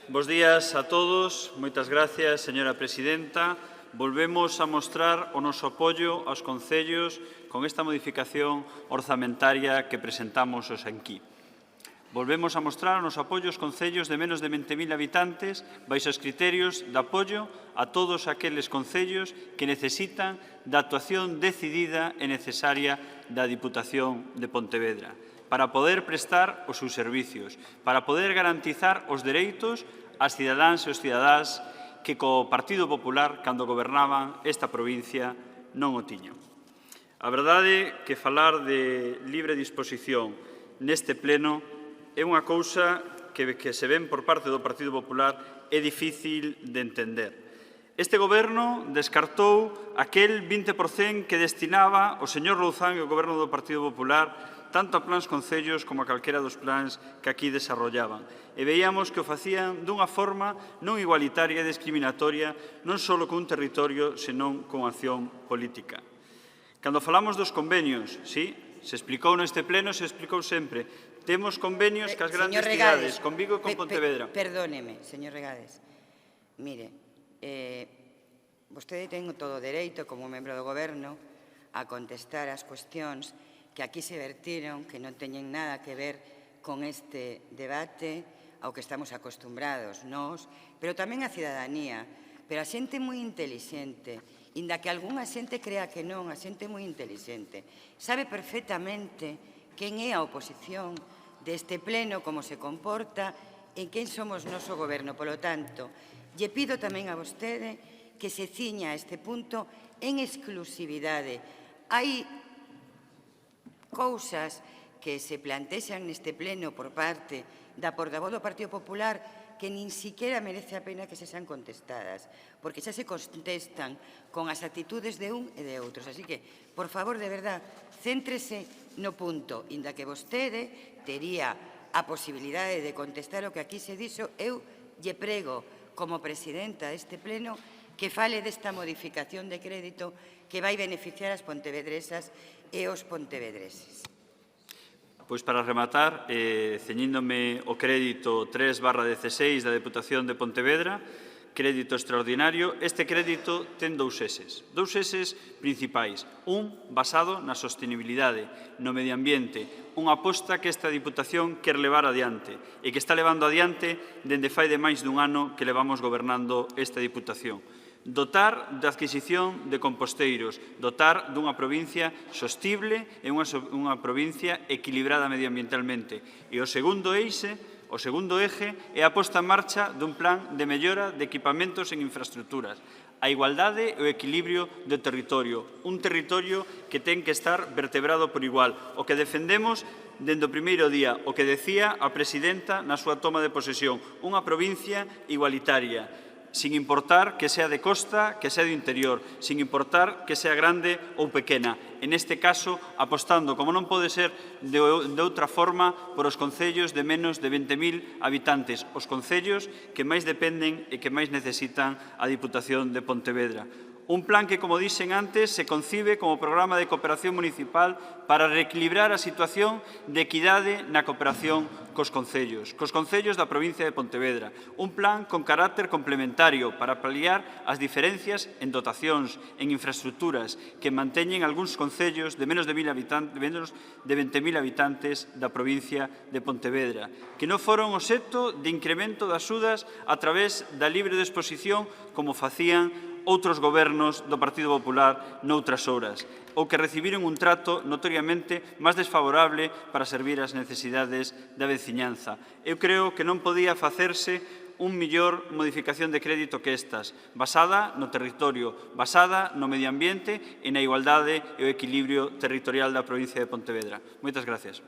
Bos días a todos. Moitas gracias, señora presidenta. Volvemos a mostrar o noso apoio aos concellos con esta modificación orzamentaria que presentamos hoxe aquí. Volvemos a mostrar o noso apoio aos concellos de menos de 20.000 habitantes baixo os criterios de apoio a todos aqueles concellos que necesitan da actuación decidida e necesaria da Diputación de Pontevedra para poder prestar os seus servicios, para poder garantizar os dereitos ás cidadáns e os cidadáns que co Partido Popular, cando gobernaban esta provincia, non o tiñan. A verdade é que falar de libre disposición neste pleno é unha cousa que se ven por parte do Partido Popular é difícil de entender. Este goberno descartou aquel 20% que destinaba o señor Louzán e o goberno do Partido Popular tanto a plans concellos como a calquera dos plans que aquí desarrollaban. E veíamos que o facían dunha forma non igualitaria e discriminatoria non só con un territorio, senón con acción política. Cando falamos dos convenios, sí, se explicou neste pleno, se explicou sempre. Temos convenios que as grandes cidades, con Vigo e con Pontevedra. Perdóneme, señor Regades. Mire, vostede ten todo o dereito, como membro do Goberno, a contestar as cuestións que aquí se vertiron, que non teñen nada que ver con este debate ao que estamos acostumbrados nós, pero tamén a cidadanía. Pero a xente moi intelixente, inda que algunha xente crea que non, a xente moi intelixente, sabe perfectamente quen é a oposición deste pleno, como se comporta e quen somos noso goberno. Polo tanto, lle pido tamén a vostede que se ciña a este punto en exclusividade. Hai cousas que se plantexan neste pleno por parte da portavoz do Partido Popular que nin siquiera merece a pena que se sean contestadas, porque xa se contestan con as actitudes de un e de outros. Así que, por favor, de verdad, céntrese no punto, inda que vostede tería a posibilidade de contestar o que aquí se dixo. Eu lle prego, como presidenta deste pleno, que fale desta modificación de crédito que vai beneficiar as pontevedresas e os pontevedreses. Pois para rematar, ceñíndome o crédito 3/16 da Deputación de Pontevedra, crédito extraordinario, este crédito ten dous eses principais. Un, basado na sostenibilidade, no medio ambiente, unha aposta que esta Diputación quer levar adiante e que está levando adiante dende fai de máis dun ano que levamos gobernando esta Diputación. Dotar de adquisición de composteiros, dotar dunha provincia sostible e unha provincia equilibrada medioambientalmente. E o segundo eje é a posta en marcha dun plan de mellora de equipamentos en infraestructuras, a igualdade e o equilibrio do territorio, un territorio que ten que estar vertebrado por igual. O que defendemos dende o primeiro día, o que decía a presidenta na súa toma de posesión, unha provincia igualitaria, sin importar que sea de costa, que sea de interior, sin importar que sea grande ou pequena. En este caso, apostando, como non pode ser de outra forma, por os concellos de menos de 20.000 habitantes, os concellos que máis dependen e que máis necesitan a Diputación de Pontevedra. Un plan que, como dixen antes, se concibe como programa de cooperación municipal para reequilibrar a situación de equidade na cooperación cos concellos da provincia de Pontevedra. Un plan con carácter complementario para paliar as diferencias en dotacións, en infraestructuras, que manteñen algúns concellos de menos de 20.000 habitantes da provincia de Pontevedra, que non foron obxecto de incremento das axudas a través da libre disposición como facían outros gobernos do Partido Popular noutras horas, ou que recibiron un trato notoriamente máis desfavorable para servir as necesidades da veciñanza. Eu creo que non podía facerse un mellor modificación de crédito que estas, basada no territorio, basada no medio ambiente e na igualdade e o equilibrio territorial da provincia de Pontevedra. Moitas gracias.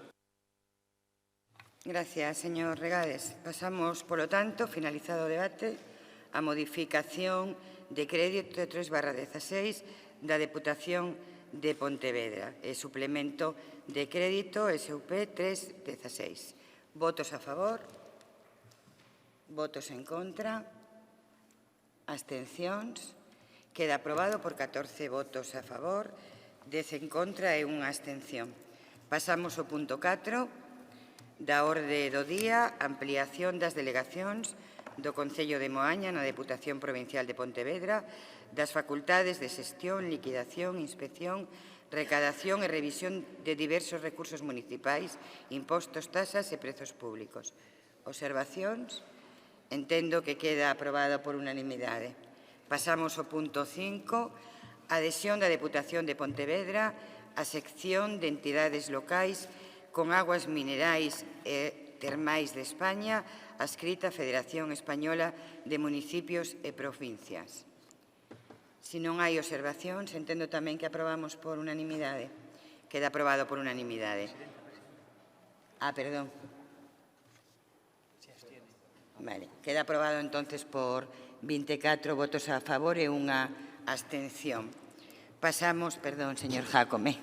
Gracias, señor Regades. Pasamos, polo tanto, finalizado o debate, a modificación de crédito 3/16 da Deputación de Pontevedra e suplemento de crédito SUP 3/16. Votos a favor, votos en contra, abstencións. Queda aprobado por 14 votos a favor, 10 en contra e unha abstención. Pasamos ao punto 4 da orde do día, ampliación das delegacións do Concello de Moaña na Deputación Provincial de Pontevedra, das facultades de xestión, liquidación, inspección, recadación e revisión de diversos recursos municipais, impostos, tasas e prezos públicos. Observacións? Entendo que queda aprobado por unanimidade. Pasamos ao punto 5, adhesión da Deputación de Pontevedra á sección de entidades locais con aguas minerais e termais de España, adscrita á Federación Española de Municipios e Provincias. Se non hai observacións, entendo tamén que aprobamos por unanimidade. Queda aprobado por unanimidade. Perdón. Vale. Queda aprobado entonces por 24 votos a favor e unha abstención. Pasamos, perdón, señor Jácome.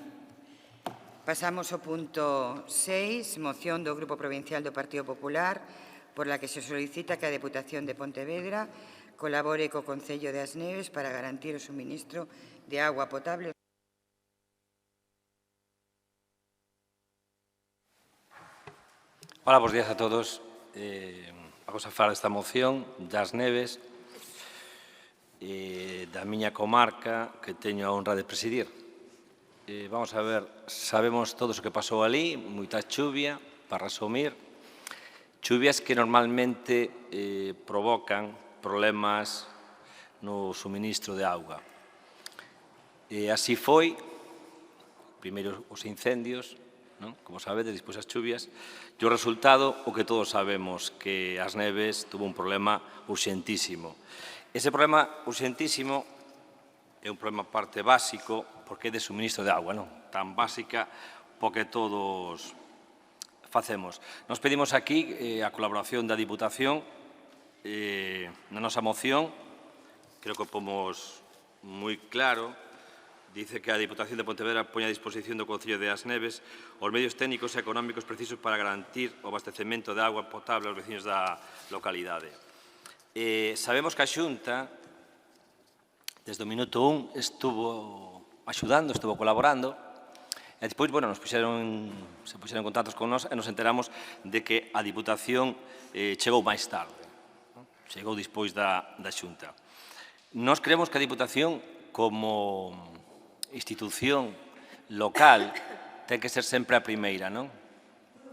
Pasamos ao punto 6, moción do Grupo Provincial do Partido Popular, por la que se solicita que a Deputación de Pontevedra colabore co Concello de As Neves para garantir o suministro de agua potable. Hola, bos días a todos. Vamos a falar desta moción das Neves da miña comarca que teño a honra de presidir. Vamos a ver, sabemos todos o que pasou ali, moita chuvia, para resumir, chuvias que normalmente provocan problemas no suministro de auga. Así foi, primeiro os incendios, non? Como sabedes, despois as chuvias, e o resultado, o que todos sabemos, que As Neves tuvo un problema urxentísimo. Ese problema urxentísimo é un problema parte básico, porque é de suministro de auga, non? Tan básica, porque todos facemos. Nos pedimos aquí a colaboración da Diputación na nosa moción, creo que o pomos moi claro, dice que a Diputación de Pontevedra poña a disposición do Concello de As Neves os medios técnicos e económicos precisos para garantir o abastecemento de auga potable aos veciños da localidade. Sabemos que a Xunta, desde o minuto 1, estuvo axudando, estuvo colaborando, e despois, bueno, se puxeron en contactos con nós e nos enteramos de que a Diputación chegou máis tarde, chegou despois da Xunta. Nós creemos que a Diputación, como institución local, ten que ser sempre a primeira, non?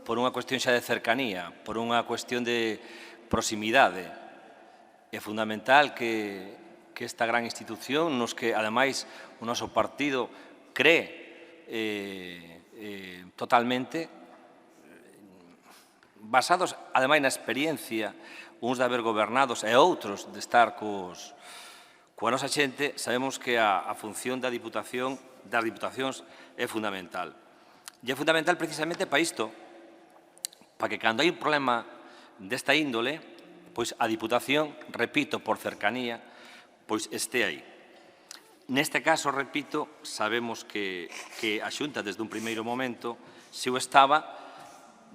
Por unha cuestión xa de cercanía, por unha cuestión de proximidade. É fundamental que esta gran institución, nos que, ademais, o noso partido cree totalmente, basados, ademais, na experiencia, uns de haber gobernados e outros de estar coa nosa xente, sabemos que a función da Diputación, das Diputacións, é fundamental. E é fundamental precisamente para isto, para que cando hai un problema desta índole, pois a Diputación, repito, por cercanía, pois este aí. Neste caso, repito, sabemos que a Xunta, desde un primeiro momento, se o estaba,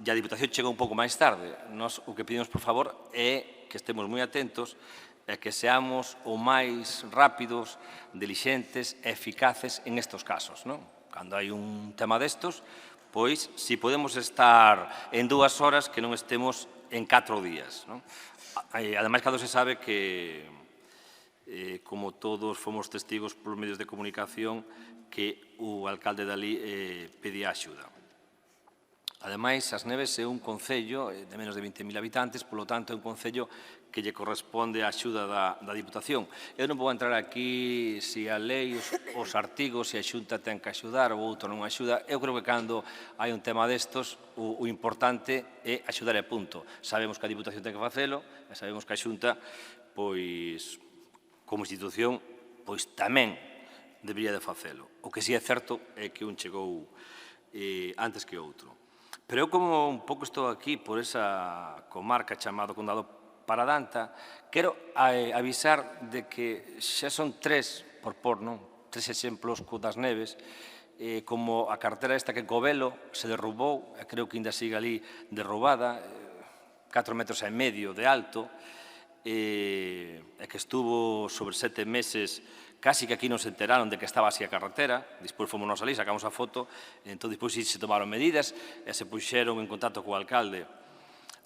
e a Diputación chegou un pouco máis tarde. Nós o que pedimos, por favor, é que estemos moi atentos e que seamos o máis rápidos, dilixentes e eficaces en estes casos, non? Cando hai un tema destos, pois, si podemos estar en 2 horas, que non estemos en 4 días, non? Ademais, cando se sabe que, como todos fomos testigos polos medios de comunicación, que o alcalde dali pedía axuda. Ademais, As Neves é un concello de menos de 20.000 habitantes, polo tanto, é un concello que lle corresponde a axuda da Diputación. Eu non vou entrar aquí se a lei, os artigos, se a Xunta ten que axudar ou outro non axuda. Eu creo que cando hai un tema destos, o importante é axudar e punto. Sabemos que a Diputación ten que facelo, e sabemos que a Xunta, pois, como institución, pois tamén debería de facelo. O que si é certo é que un chegou antes que outro. Pero eu, como un pouco estou aquí por esa comarca chamado Condado Paradanta, quero avisar de que xa son 3, por non? 3 exemplos co das Neves, como a carretera esta que en Covelo se derrubou, creo que ainda sigue ali derrubada, 4,5 metros de alto, e que estuvo sobre 7 meses, casi que aquí non se enteraron de que estaba así a carretera, despois fomos nós ali, sacamos a foto, entón despois se tomaron medidas e se puxeron en contacto co alcalde.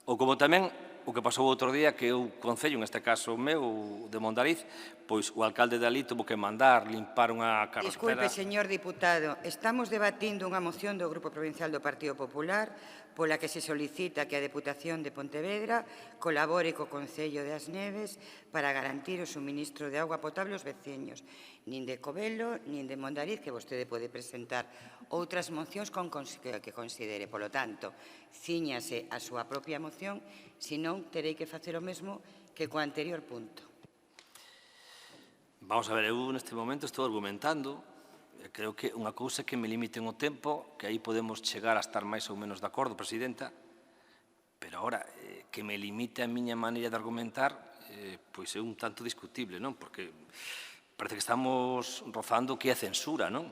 Ou como tamén o que pasou outro día que o Concello, neste caso o meu, de Mondariz, pois o alcalde de ali tuvo que mandar limpar unha carretera. Disculpe, señor diputado, estamos debatindo unha moción do Grupo Provincial do Partido Popular pola que se solicita que a Deputación de Pontevedra colabore co Concello de As Neves para garantir o suministro de auga potable aos veciños, nin de Covelo, nin de Mondariz, que vostede pode presentar outras mocións que considere. Polo tanto, cíñase a súa propia moción, senón terei que facer o mesmo que co anterior punto. Vamos a ver, eu neste momento estou argumentando, creo que unha cousa que me limite o tempo, que aí podemos chegar a estar máis ou menos de acordo, Presidenta, pero agora, que me limite a miña maneira de argumentar, pois é un tanto discutible, non? Porque parece que estamos rozando que é censura, non?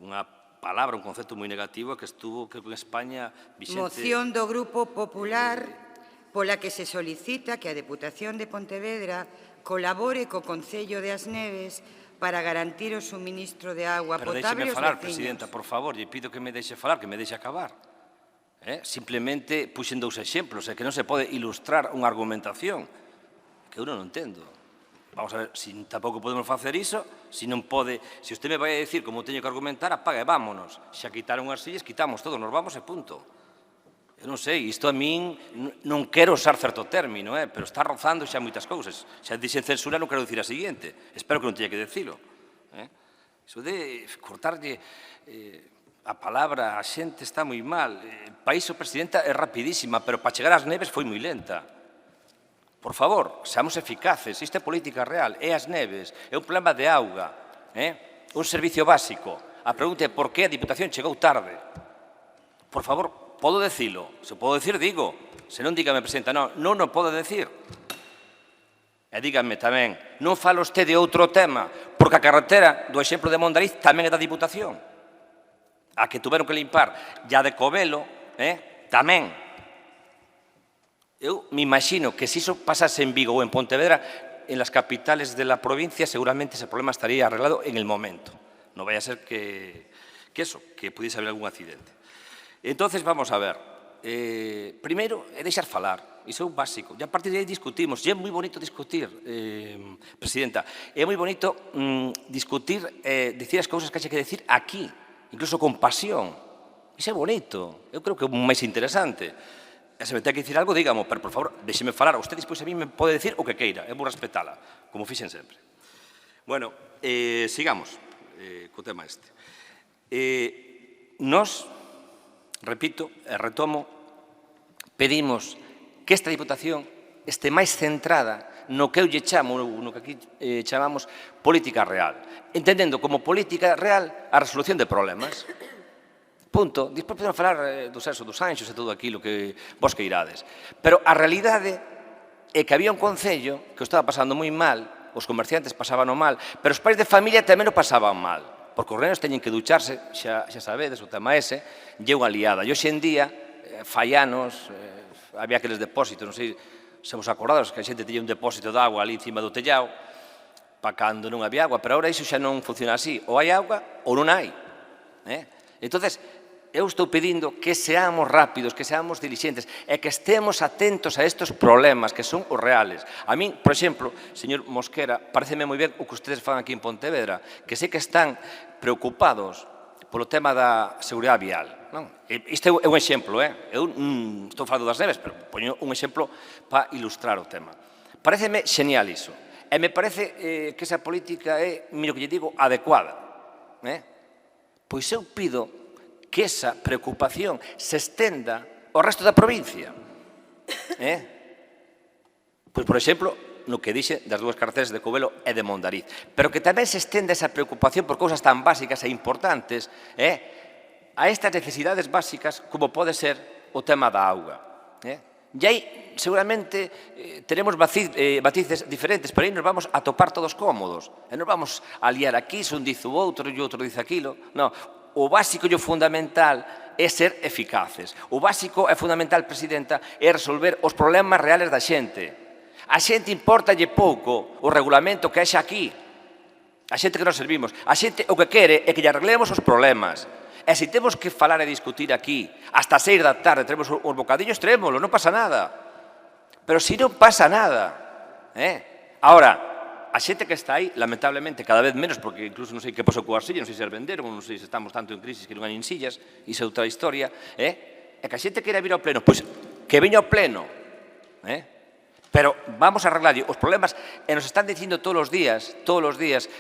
Unha palabra, un concepto moi negativo que estuvo, creo que en España, vixente... Moción do Grupo Popular pola que se solicita que a Deputación de Pontevedra colabore co Concello de As Neves para garantir o suministro de agua Pero potable déixeme aos falar, veciños. Presidenta, por favor, lle pido que me deixe falar, que me deixe acabar. Simplemente puxen dous exemplos, que non se pode ilustrar unha argumentación, que eu non entendo. Vamos a ver, se tampouco podemos facer iso, se non pode, se usted me vai a decir como teño que argumentar, apaga e vámonos. Xa quitaron as sillas, quitamos todo, nos vamos e punto. Eu non sei, isto a min non quero usar certo término, pero está rozando xa moitas cousas. Xa dixen censura, non quero dicir a seguinte. Espero que non teña que dicilo. Iso de cortarlle a palabra a xente está moi mal. O país, o Presidenta, é rapidísima, pero para chegar ás Neves foi moi lenta. Por favor, seamos eficaces. Isto é política real. É As Neves. É un problema de auga. Un servicio básico. A pregunta é por que a Diputación chegou tarde. Por favor, podo decilo. Se podo decir, digo. Se non, dígame, Presidenta, non o podo decir. E dígame tamén, non fala usted de outro tema, porque a carretera do exemplo de Mondariz tamén é da Diputación. A que tuveron que limpar, ya de Covelo, tamén. Eu me imagino que se iso pasase en Vigo ou en Pontevedra, en las capitales de la provincia, seguramente ese problema estaría arreglado en el momento. Non vai a ser que pudiese haber algún accidente. Entonces, vamos a ver. Primeiro, é deixar falar. Iso é un básico. E a partir de aí discutimos. E é moi bonito discutir, Presidenta. É moi bonito discutir, dicir as cousas que hai que decir aquí, incluso con pasión. Iso é bonito. Eu creo que é o máis interesante. E se me ten que dicir algo, dígamo, pero, por favor, deixeme falar. Usted, despois, a mí me pode decir o que queira. Eu vou respetala, como fixen sempre. Bueno, sigamos co tema este. Nos, repito e retomo, pedimos que esta Diputación este máis centrada no que eu lle chamo, no que aquí chamamos política real, entendendo como política real a resolución de problemas. Punto. Despois podemos falar do Celso dos Anxos e todo aquilo que vos que irades. Pero a realidade é que había un concello que o estaba pasando moi mal, os comerciantes pasaban mal, pero os pais de familia tamén o pasaban mal. Porque os nenos teñen que ducharse, xa sabedes, o tema ese, e unha liada. E hoxe en día, fai anos, había aqueles depósitos, non sei se vos acordados, que a xente tiña un depósito de agua ali encima do tellao, para cando non había agua, pero agora iso xa non funciona así. Ou hai agua ou non hai. Entonces, eu estou pedindo que seamos rápidos, que seamos dilixentes e que estemos atentos a estes problemas que son os reales. A min, por exemplo, señor Mosquera, pareceme moi ben o que ustedes fan aquí en Pontevedra, que sei que están preocupados polo tema da seguridade vial. Isto é un exemplo, eu estou falando das Neves, pero poño un exemplo para ilustrar o tema. Pareceme xenial iso, e me parece que esa política é, miro que lle digo, adecuada. Pois eu pido que esa preocupación se estenda ao resto da provincia. Pois, por exemplo, no que dixe das dúas carreteras de Covelo e de Mondariz. Pero que tamén se estenda esa preocupación por cousas tan básicas e importantes a estas necesidades básicas como pode ser o tema da auga. E aí, seguramente, teremos matices diferentes, pero aí nos vamos a topar todos cómodos. E nos vamos a liar aquí, se un dice o outro e o outro dice aquilo. Non. O básico e o fundamental é ser eficaces. O básico e fundamental, Presidenta, é resolver os problemas reales da xente. A xente importalle pouco o regulamento que haxa aquí. A xente que nos servimos. A xente o que quere é que lle arreglemos os problemas. E se temos que falar e discutir aquí hasta 6 da tarde, teremos os bocadillos, trémolo, non pasa nada. Pero si non pasa nada. Ahora, a xente que está aí, lamentablemente, cada vez menos, porque incluso non sei que pasou coa silla, non sei se as venderon, non sei se estamos tanto en crisis que non hai nin sillas, iso é outra historia, e que a xente queira vir ao pleno, pois que veña ao pleno, pero vamos a arreglar os problemas, e nos están dicindo todos os días,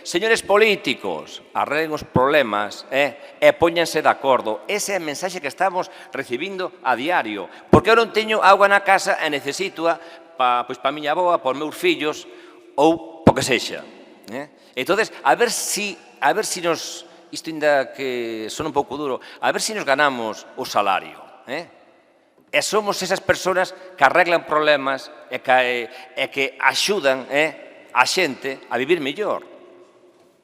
señores políticos, arreglen os problemas e póñanse de acordo. Ese é o mensaxe que estamos recibindo a diario, porque eu non teño auga na casa e necesito para a miña avoa, para os meus fillos, ou po que sexa. Entón, a ver si nos, isto ainda que son un pouco duro, a ver si nos ganamos o salario, e somos esas persoas que arreglan problemas e que axudan a xente a vivir mellor.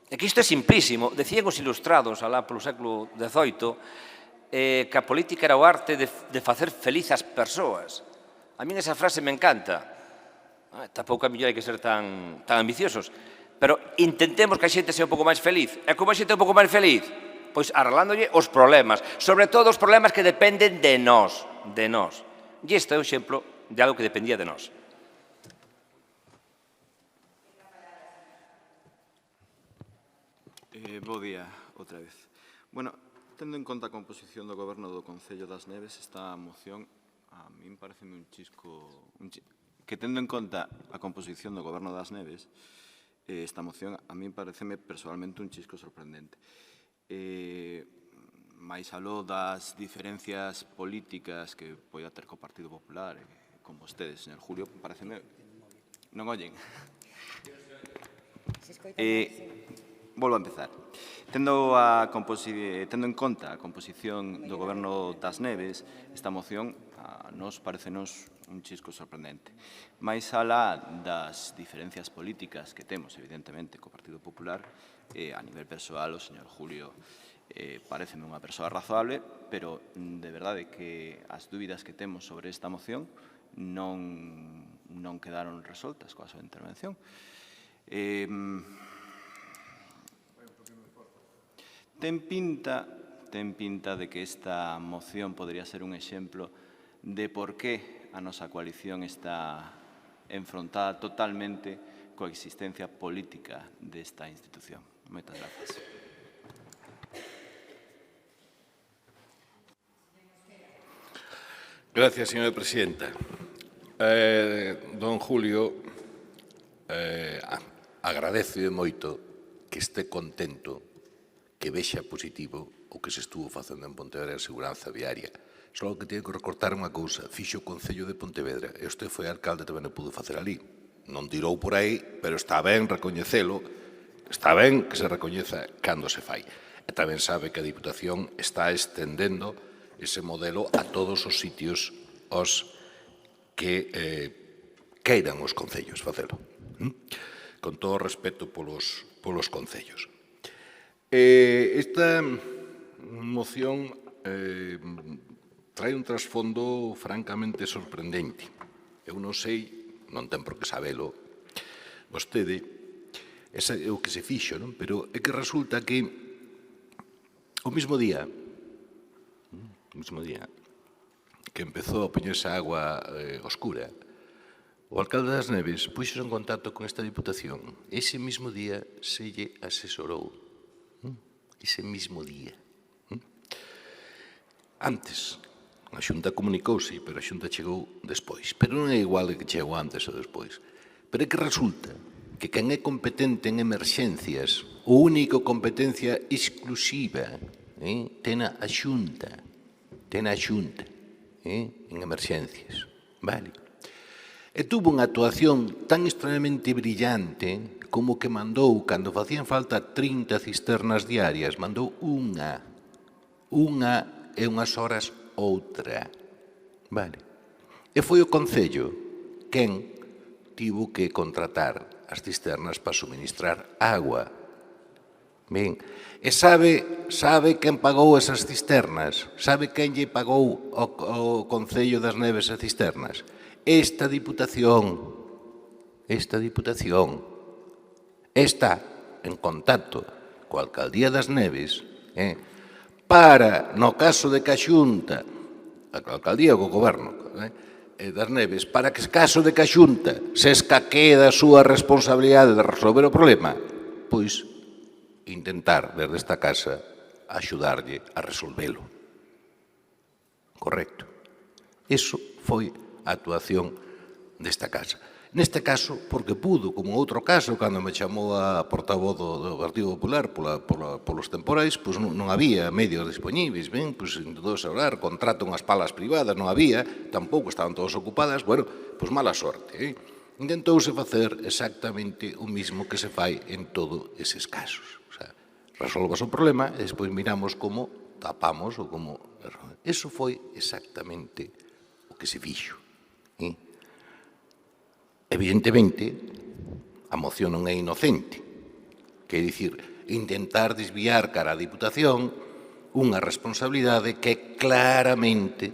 É que isto é simplísimo. Decían os ilustrados, alá polo século XVIII, que a política era o arte de facer feliz as persoas. A mí esa frase me encanta. Tampouco a mellor hai que ser tan ambiciosos, pero intentemos que a xente sea un pouco máis feliz. E como a xente é un pouco máis feliz? Pois arreglándolle os problemas, sobre todo os problemas que dependen de nós. E este é un exemplo de algo que dependía de nós. Bo día, outra vez. Bueno, tendo en conta a composición do Goberno do Concello das Neves, esta moción a min pareceme un chisco... Que tendo en conta a composición do Goberno das Neves, esta moción a min pareceme personalmente un chisco sorprendente. Mais aló das diferencias políticas que poida ter co Partido Popular e con vostedes, señor Julio, pareceme... Non ollen. Volvo a empezar. Tendo en conta a composición do Goberno das Neves, esta moción a nos parecenos un chisco sorprendente. Mais alá das diferencias políticas que temos, evidentemente, co Partido Popular, a nivel persoal, o señor Julio pareceme unha persoa razoable, pero de verdade que as dúbidas que temos sobre esta moción non quedaron resoltas coa súa intervención. Ten pinta de que esta moción podría ser un exemplo de por que a nosa coalición está enfrontada totalmente coa existencia política desta institución. Moitas grazas. Gracias, señora presidenta. Don Julio, agradezo moito que este contento, que vexa positivo o que se estuvo facendo en Pontevedra de seguranza viaria. Só que teño que recortar unha cousa. Fixo o Concello de Pontevedra e usted foi alcalde tamén o pudo facer ali. Non tirou por aí, pero está ben recoñecelo, está ben que se recoñeza cando se fai. E tamén sabe que a Diputación está estendendo ese modelo a todos os sitios os que queiran os concellos facelo. Con todo o respeto polos concellos. Esta moción trae un trasfondo francamente sorprendente. Eu non sei, non ten por que sabelo, vostede, é o que se fixo, non? Pero é que resulta que o mismo día que empezou a poñerse agua oscura, o alcalde das Neves puxo en contacto con esta Diputación. Ese mismo día se lle asesorou. Ese mismo día. Antes, a Xunta comunicouse, pero a Xunta chegou despois. Pero non é igual que chegou antes ou despois. Pero é que resulta que quen é competente en emerxencias, o único competencia exclusiva, ten a Xunta. En emerxencias. Vale. E tuvo unha actuación tan extrañamente brillante como que mandou, cando facían falta 30 cisternas diarias, mandou unha e unhas horas outra. Vale. E foi o Concello quen tivo que contratar as cisternas para suministrar agua. Ben, e sabe quen pagou esas cisternas? Sabe quen lle pagou ao Concello das Neves as cisternas? Esta Diputación está en contacto coa Alcaldía das Neves para, no caso de que a Xunta, a Alcaldía ou o Goberno, das Neves, para que, caso de que a Xunta se escaquee da súa responsabilidade de resolver o problema, pois intentar, desde esta casa, axudarlle a resolvelo. Correcto. Iso foi a actuación desta casa. Neste caso, porque pudo, como outro caso, cando me chamou a portavoz do Partido Popular polos temporais, pois non había medios dispoñíveis, ben, pois intentouse hablar, contrato unhas palas privadas, non había, tampouco estaban todas ocupadas, bueno, pois mala sorte, Intentouse facer exactamente o mismo que se fai en todos eses casos. O sea, resolvas o problema e despois miramos como tapamos ou como... Eso foi exactamente o que se fixo. Evidentemente, a moción non é inocente. Quer dicir, intentar desviar cara á Diputación unha responsabilidade que é claramente,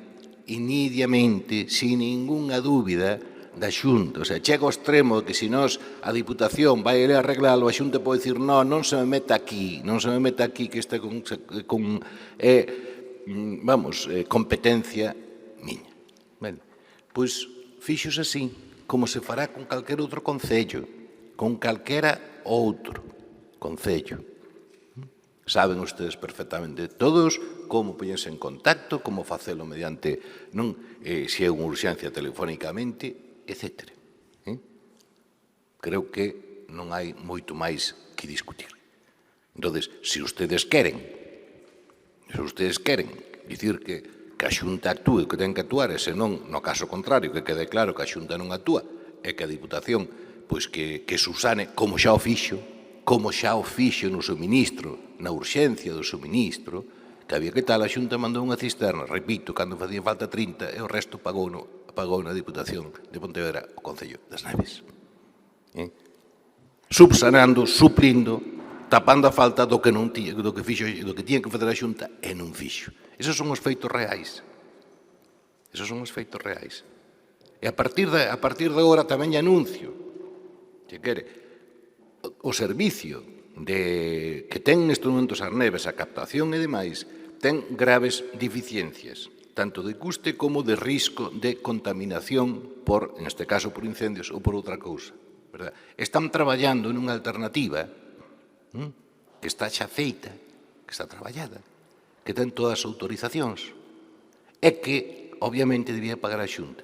e nitidamente, sin ningunha dúbida, da Xunta. O sea, chega ao extremo que se nós a Diputación vai a arreglalo, a Xunta pode dicir non se me meta aquí, non se me meta aquí que esta competencia miña. Ben, pois fixos así, como se fará con calquer outro concello, con calquera outro concello. Saben ustedes perfectamente todos como poñerse en contacto, como facelo mediante, se é unha urxencia telefónicamente, etc. Creo que non hai moito máis que discutir. Entón, se ustedes queren dicir que a Xunta actúe, que ten que actuar, e senón, no caso contrario, que quede claro que a Xunta non actúa, e que a Diputación pois que subsane, como xa o fixo no suministro, na urxencia do suministro, que había que tal, a Xunta mandou unha cisterna, repito, cando facía falta 30, e o resto pagou na Diputación de Pontevedra o Concello das Neves. Subsanando, suplindo, tapando a falta do que tiña que facer a Xunta e non fixo. Esos son os feitos reais. E a partir de agora tamén lle anuncio, se quere, o servicio que ten nestes momentos as Neves, a captación e demais, ten graves deficiencias, tanto de custe como de risco de contaminación neste caso por incendios ou por outra cousa. Están traballando nunha alternativa que está xa feita, que está traballada, que ten todas as autorizacións, e que, obviamente, debía pagar a Xunta.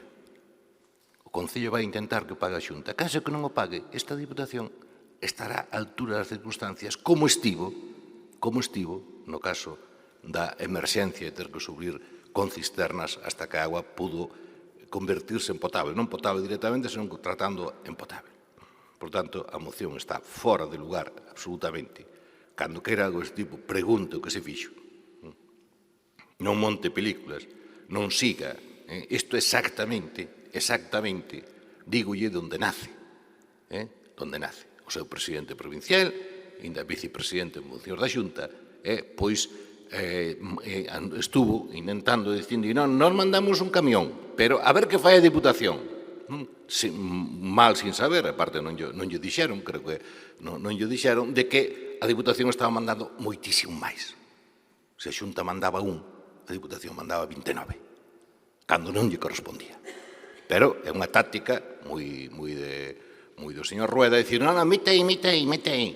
O Concello vai intentar que pague a Xunta. Caso que non o pague, esta Diputación estará á altura das circunstancias como estivo no caso da emerxencia de ter que subir con cisternas hasta que a agua pudo convertirse en potable. Non potable directamente, senón tratando en potable. Por tanto, a moción está fora de lugar, absolutamente. Cando queira algo deste tipo, pregunte o que se fixo. Non monte películas, non siga. Isto exactamente, dígolle onde nace. O seu presidente provincial, ainda vicepresidente en funcións da Xunta, pois estuvo intentando dicindo, non, nós mandamos un camión, pero a ver que fai a Diputación. Mal sin saber, aparte non lle dixeron, creo que non lle dixeron, de que a Diputación estaba mandando moitísimo máis. Se a Xunta mandaba a Diputación mandaba 29, cando non lle correspondía. Pero é unha táctica moi do señor Rueda, dicir, non, mete aí.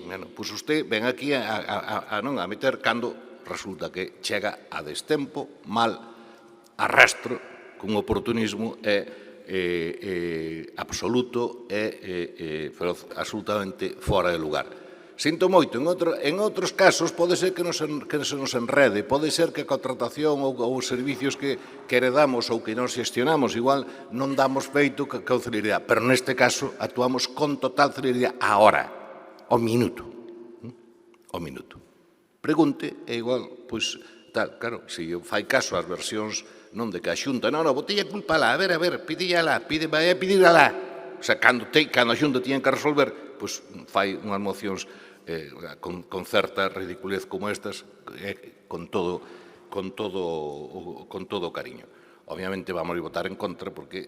Bueno, pois usted ven aquí a meter cando resulta que chega a destempo, mal, arrastro, cun oportunismo absoluto e absolutamente fora de lugar. Sinto moito, en outros casos pode ser que se nos enrede, pode ser que a contratación ou os servicios que heredamos ou que nos xestionamos, igual non damos feito con celeridade, pero neste caso actuamos con total celeridade agora, ao minuto. Pregunte, e igual, pois, tal, claro, se fai caso ás versións non de que a Xunta, non, botei a culpa lá, a ver, pidilla lá, vai a pedir lá. O sea, cando a Xunta tiña que resolver, pois fai unhas mocións con certa ridiculez como estas, con todo o cariño. Obviamente vamos a votar en contra porque,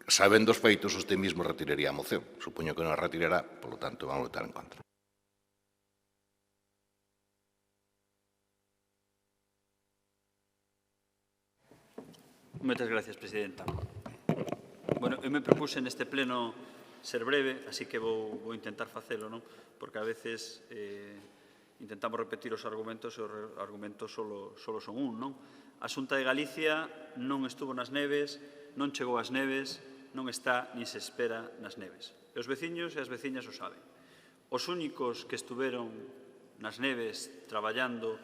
sabendo os feitos, usted mismo retiraría a moción. Supoño que non a retirará, por lo tanto, vamos a votar en contra. Moitas gracias, presidenta. Bueno, eu me propuse neste pleno ser breve, así que vou intentar facelo, non? Porque a veces intentamos repetir os argumentos e os argumentos solo son un, non? A Xunta de Galicia non estuvo nas neves, non chegou ás neves, non está nin se espera nas neves. E os veciños e as veciñas o saben. Os únicos que estuveron nas neves traballando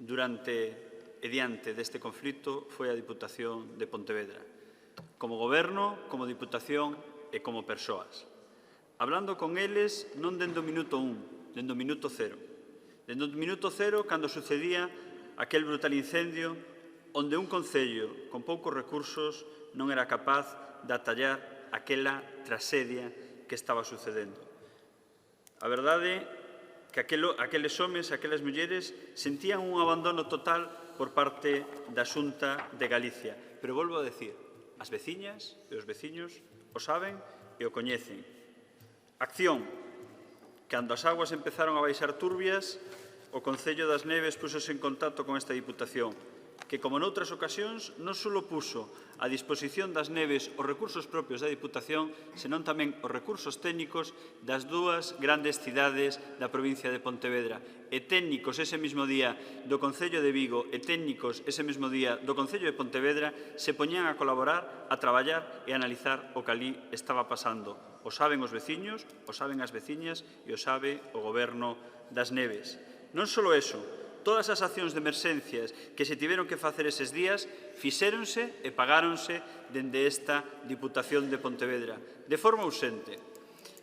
durante e diante deste conflito foi a Diputación de Pontevedra, como goberno, como Diputación e como persoas. Hablando con eles non dende o minuto 1, dende o minuto 0. Dende o minuto 0, cando sucedía aquel brutal incendio onde un concello con poucos recursos non era capaz de atallar aquela tragedia que estaba sucedendo. A verdade é que aqueles homes e aquelas mulleres sentían un abandono total por parte da Xunta de Galicia. Pero volvo a decir, as veciñas e os veciños o saben e o coñecen. Acción. Cando as aguas empezaron a baixar turbias, o Concello das Neves púxose en contacto con esta Diputación, que, como noutras ocasións, non só puxo a disposición das Neves os recursos propios da Diputación, senón tamén os recursos técnicos das dúas grandes cidades da provincia de Pontevedra. E técnicos ese mesmo día do Concello de Vigo e técnicos ese mesmo día do Concello de Pontevedra se poñían a colaborar, a traballar e a analizar o que ali estaba pasando. O saben os veciños, o saben as veciñas e o sabe o Goberno das Neves. Non só eso, todas as accións de emerxencias que se tiveron que facer eses días fixéronse e pagáronse dende esta Diputación de Pontevedra, de forma ausente.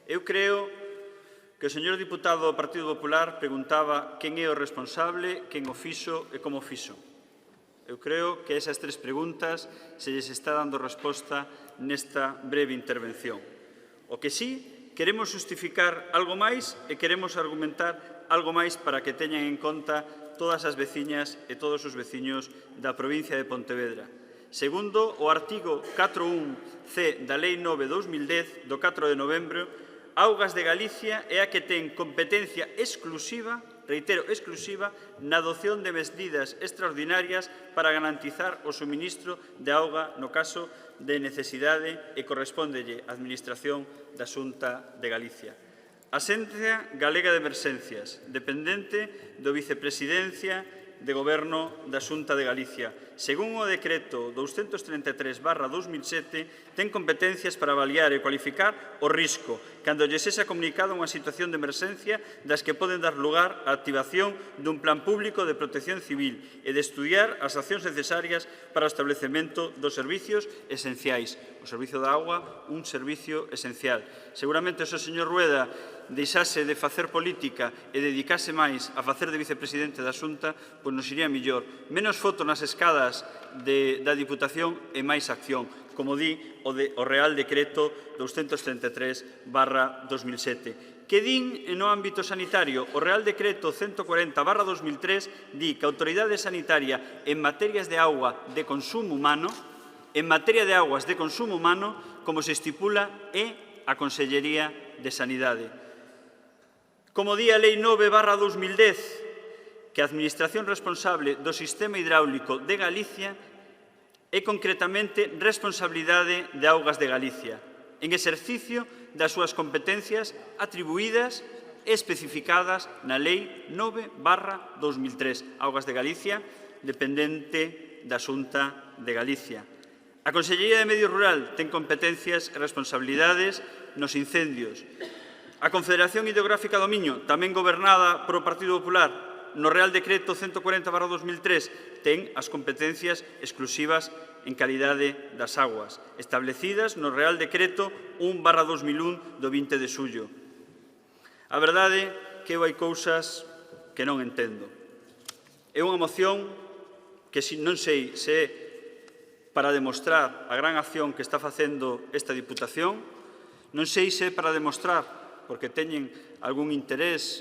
Eu creo que o señor diputado do Partido Popular preguntaba quen é o responsable, quen o fixo e como fixo. Eu creo que esas tres preguntas se lles está dando resposta nesta breve intervención. O que sí, queremos justificar algo máis e queremos argumentar algo máis para que teñan en conta todas as veciñas e todos os veciños da provincia de Pontevedra. Segundo, o artigo 4.1c da Lei 9/2010 do 4 de novembro, Augas de Galicia é a que ten competencia exclusiva, reitero, exclusiva, na adopción de medidas extraordinarias para garantizar o suministro de auga no caso de necesidade e correspóndelle á Administración da Xunta de Galicia. A Axencia Galega de Emerxencias, dependente do Vicepresidencia de Goberno da Xunta de Galicia. Según o decreto 233/2007, ten competencias para avaliar e cualificar o risco cando lles sexa comunicada unha situación de emerxencia das que poden dar lugar á activación dun plan público de protección civil e de estudiar as accións necesarias para o establecemento dos servicios esenciais. O servicio da auga, un servicio esencial. Seguramente se o señor Rueda deixase de facer política e dedicase máis a facer de vicepresidente da Xunta, pois nos iría mellor. Menos foto nas escadas da Diputación e máis acción, como di o Real Decreto 233/2007. Que din no ámbito sanitario? O Real Decreto 140/2003 di que a autoridade sanitaria en materias de auga de consumo humano, como se estipula, é a Consellería de Sanidade. Como di a Lei 9/2010, que a Administración responsable do sistema hidráulico de Galicia é concretamente responsabilidade de Augas de Galicia, en exercicio das súas competencias atribuídas e especificadas na Lei 9/2003. Augas de Galicia, dependente da Xunta de Galicia. A Consellería de Medio Rural ten competencias e responsabilidades nos incendios. A Confederación Hidrográfica do Miño, tamén gobernada polo Partido Popular, no Real Decreto 140/2003, ten as competencias exclusivas en calidade das aguas, establecidas no Real Decreto 1/2001 do 20 de xullo. A verdade é que eu hai cousas que non entendo. É unha moción que non sei se é para demostrar a gran acción que está facendo esta Diputación, non sei se é para demostrar porque teñen algún interés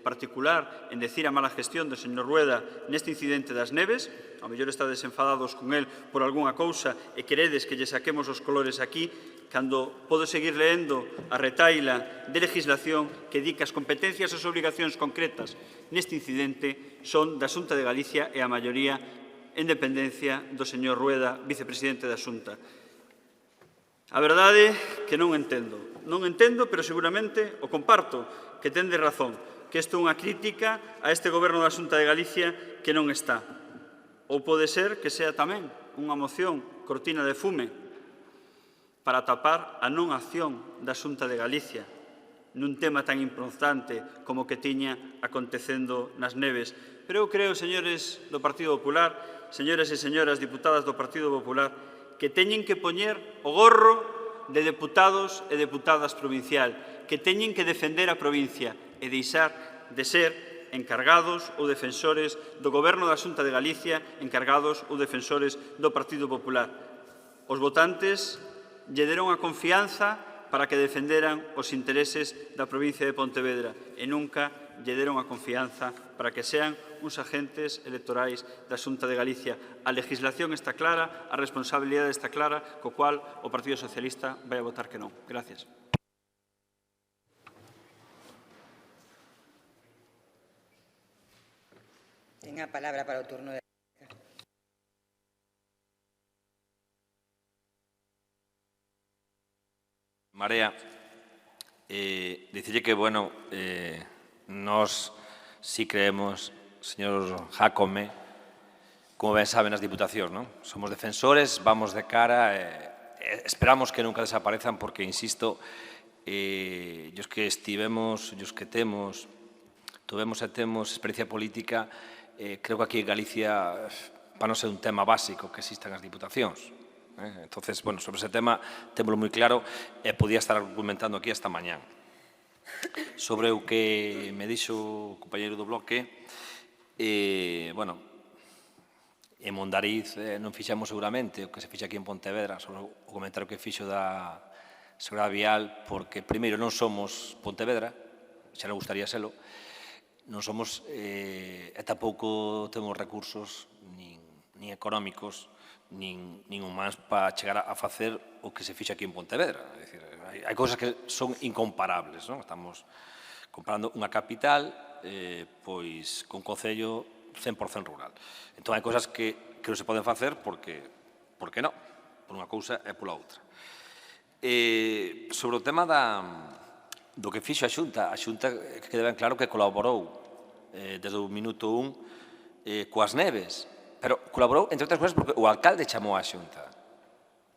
particular en decir a mala gestión do señor Rueda neste incidente das neves, ao mellor estades enfadados con el por algunha cousa e queredes que lle saquemos os colores aquí, cando podo seguir leendo a retaila de legislación que di que as competencias e as obrigacións concretas neste incidente son da Xunta de Galicia e a maioría en dependencia do señor Rueda, vicepresidente da Xunta. A verdade é que non entendo. Non entendo, pero seguramente o comparto, que ten de razón, que isto é unha crítica a este Goberno da Xunta de Galicia que non está. Ou pode ser que sea tamén unha moción cortina de fume para tapar a non acción da Xunta de Galicia nun tema tan importante como que tiña acontecendo nas neves. Pero eu creo, señores do Partido Popular, señores e señoras diputadas do Partido Popular, que teñen que poñer o gorro de deputados e deputadas provincial, que teñen que defender a provincia e deixar de ser encargados ou defensores do Goberno da Xunta de Galicia, encargados ou defensores do Partido Popular. Os votantes lle deron a confianza para que defenderan os intereses da provincia de Pontevedra e nunca lle deron a confianza para que sean uns agentes electorais da Xunta de Galicia. A legislación está clara, a responsabilidade está clara, co cual o Partido Socialista vai a votar que non. Gracias. Ten a palabra para o turno de... Marea, dicirlle que, bueno, nós sí creemos, señor Jácome, como ben saben as diputacións, non? Somos defensores, vamos de cara, esperamos que nunca desaparezan porque, insisto, os que estivemos, os que temos, tuvemos e temos experiencia política, creo que aquí en Galicia para non ser un tema básico que existan as diputacións. Entonces, bueno, sobre ese tema témolo moi claro e podía estar argumentando aquí esta mañán. Sobre o que me dixo o compañeiro do bloque, bueno, en Mondariz non fixemos seguramente o que se fixa aquí en Pontevedra sobre o comentario que fixo da Seguridade Vial, porque, primeiro, non somos Pontevedra, xa non gustaría selo, non somos, e tampouco temos recursos nin económicos, nin humanos para chegar a facer o que se fixa aquí en Pontevedra. É dicir, hai cousas que son incomparables, non? Estamos comparando unha capital pois con concello 100% rural. Entón, hai cousas que non se poden facer porque non, por unha cousa e pola outra. Sobre o tema do que fixo a Xunta que quede ben claro que colaborou desde o minuto 1 coas neves, pero colaborou, entre outras cousas, porque o alcalde chamou a Xunta.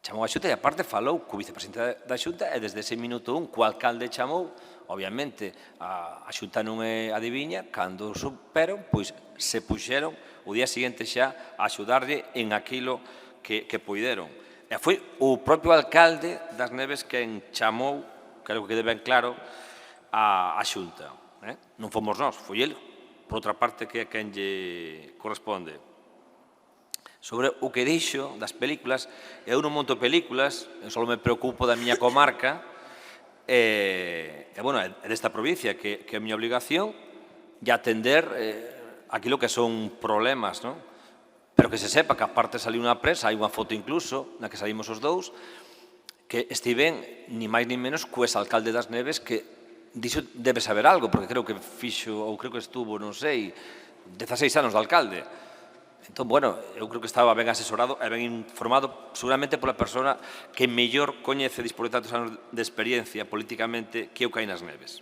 Chamou a Xunta e, aparte, falou co vicepresidente da Xunta e desde ese minuto 1 co alcalde chamou, obviamente, a Xunta non é adiviña, cando superon, pois se puxeron o día seguinte xa a axudarlle en aquilo que poideron. E foi o propio alcalde das Neves quen chamou, creo que quede ben claro, a Xunta. Non fomos nós, foi ele, por outra parte, que é quen lle corresponde. Sobre o que dixo das películas, eu non monto películas, eu só me preocupo da miña comarca e bueno, desta provincia, que é a miña obligación de atender aquilo que son problemas, non? Pero que se sepa que aparte saliu unha prensa, hai unha foto incluso, na que salimos os dous, que estiven, ni máis ni menos, co exalcalde das Neves, que dixo debe saber algo, porque creo que fixo, ou creo que estuvo, non sei, 16 anos de alcalde. Entón, bueno, eu creo que estaba ben asesorado e ben informado, seguramente pola persona que mellor coñece, dispor de tantos anos de experiencia políticamente, que eu caí nas Neves.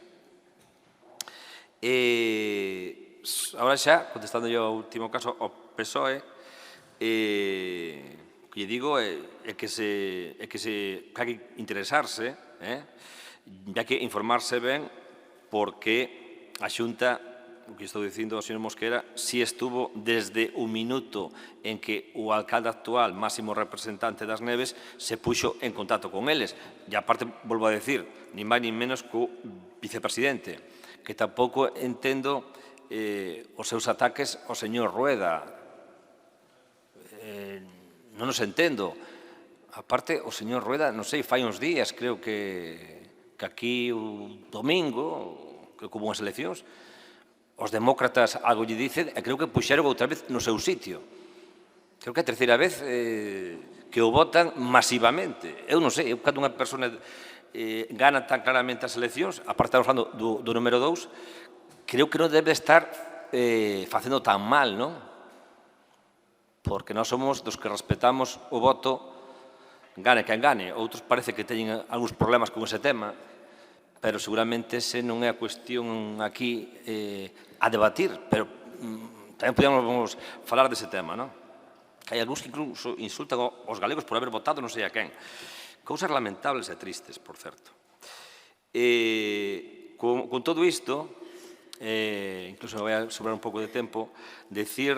Agora xa, contestando yo ao último caso, ao PSOE, o que lle digo é que hai que interesarse, hai que informarse ben, porque a Xunta, o que estou dicindo ao señor Mosquera, si estuvo desde o minuto en que o alcalde actual, máximo representante das Neves, se puxo en contacto con eles. E aparte, volvo a decir, nin máis nin menos co vicepresidente, que tampouco entendo os seus ataques ao señor Rueda. Non os entendo. Aparte, o señor Rueda, non sei, fai uns días, creo que aquí o domingo, que como as eleccións, os demócratas algo lle dicen e creo que puxeron outra vez no seu sitio. Creo que é a terceira vez que o votan masivamente. Eu non sei, cando unha persona gana tan claramente as eleccións, aparte estamos falando do número 2, creo que non debe estar facendo tan mal, non? Porque nós somos dos que respetamos o voto gane quen gane. Outros parece que teñen algúns problemas con ese tema, pero seguramente ese non é a cuestión aquí a debatir, pero tamén podemos falar dese tema, non? Que hai algúns que incluso insultan aos galegos por haber votado non sei a quen. Cousas lamentables e tristes, por certo. Con todo isto, incluso me vai a sobrar un pouco de tempo, decir,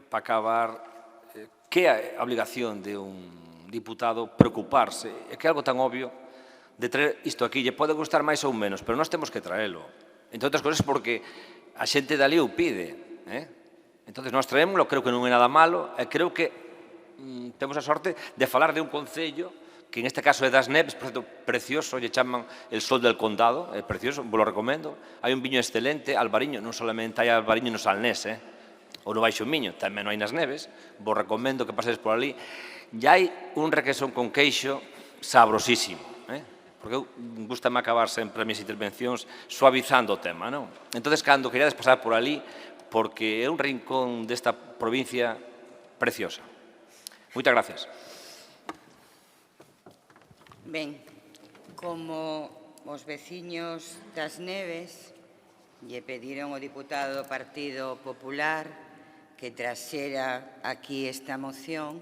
para acabar, que é a obligación de un diputado preocuparse, é que é algo tan obvio de traer isto aquí, lle pode gustar máis ou menos, pero nós temos que traelo. Entre outras cousas porque a xente dali o pide. Entón, nós traémoslo, creo que non é nada malo, e creo que temos a sorte de falar de un concello que en este caso é das Neves, por certo, precioso, lle chaman el sol del condado, é precioso, vos lo recomendo. Hai un viño excelente, Albariño, non solamente hai Albariño no Salnés, ou no Baixo Miño, tamén hai nas Neves, vos recomendo que pasedes por ali. E hai un requesón con queixo sabrosísimo, porque eu gustame acabar sempre as minhas intervencións suavizando o tema, non? Entón, cando queríades pasar por ali, porque é un rincón desta provincia preciosa. Moitas gracias. Ben, como os veciños das Neves lle pediron ao diputado do Partido Popular que traxera aquí esta moción,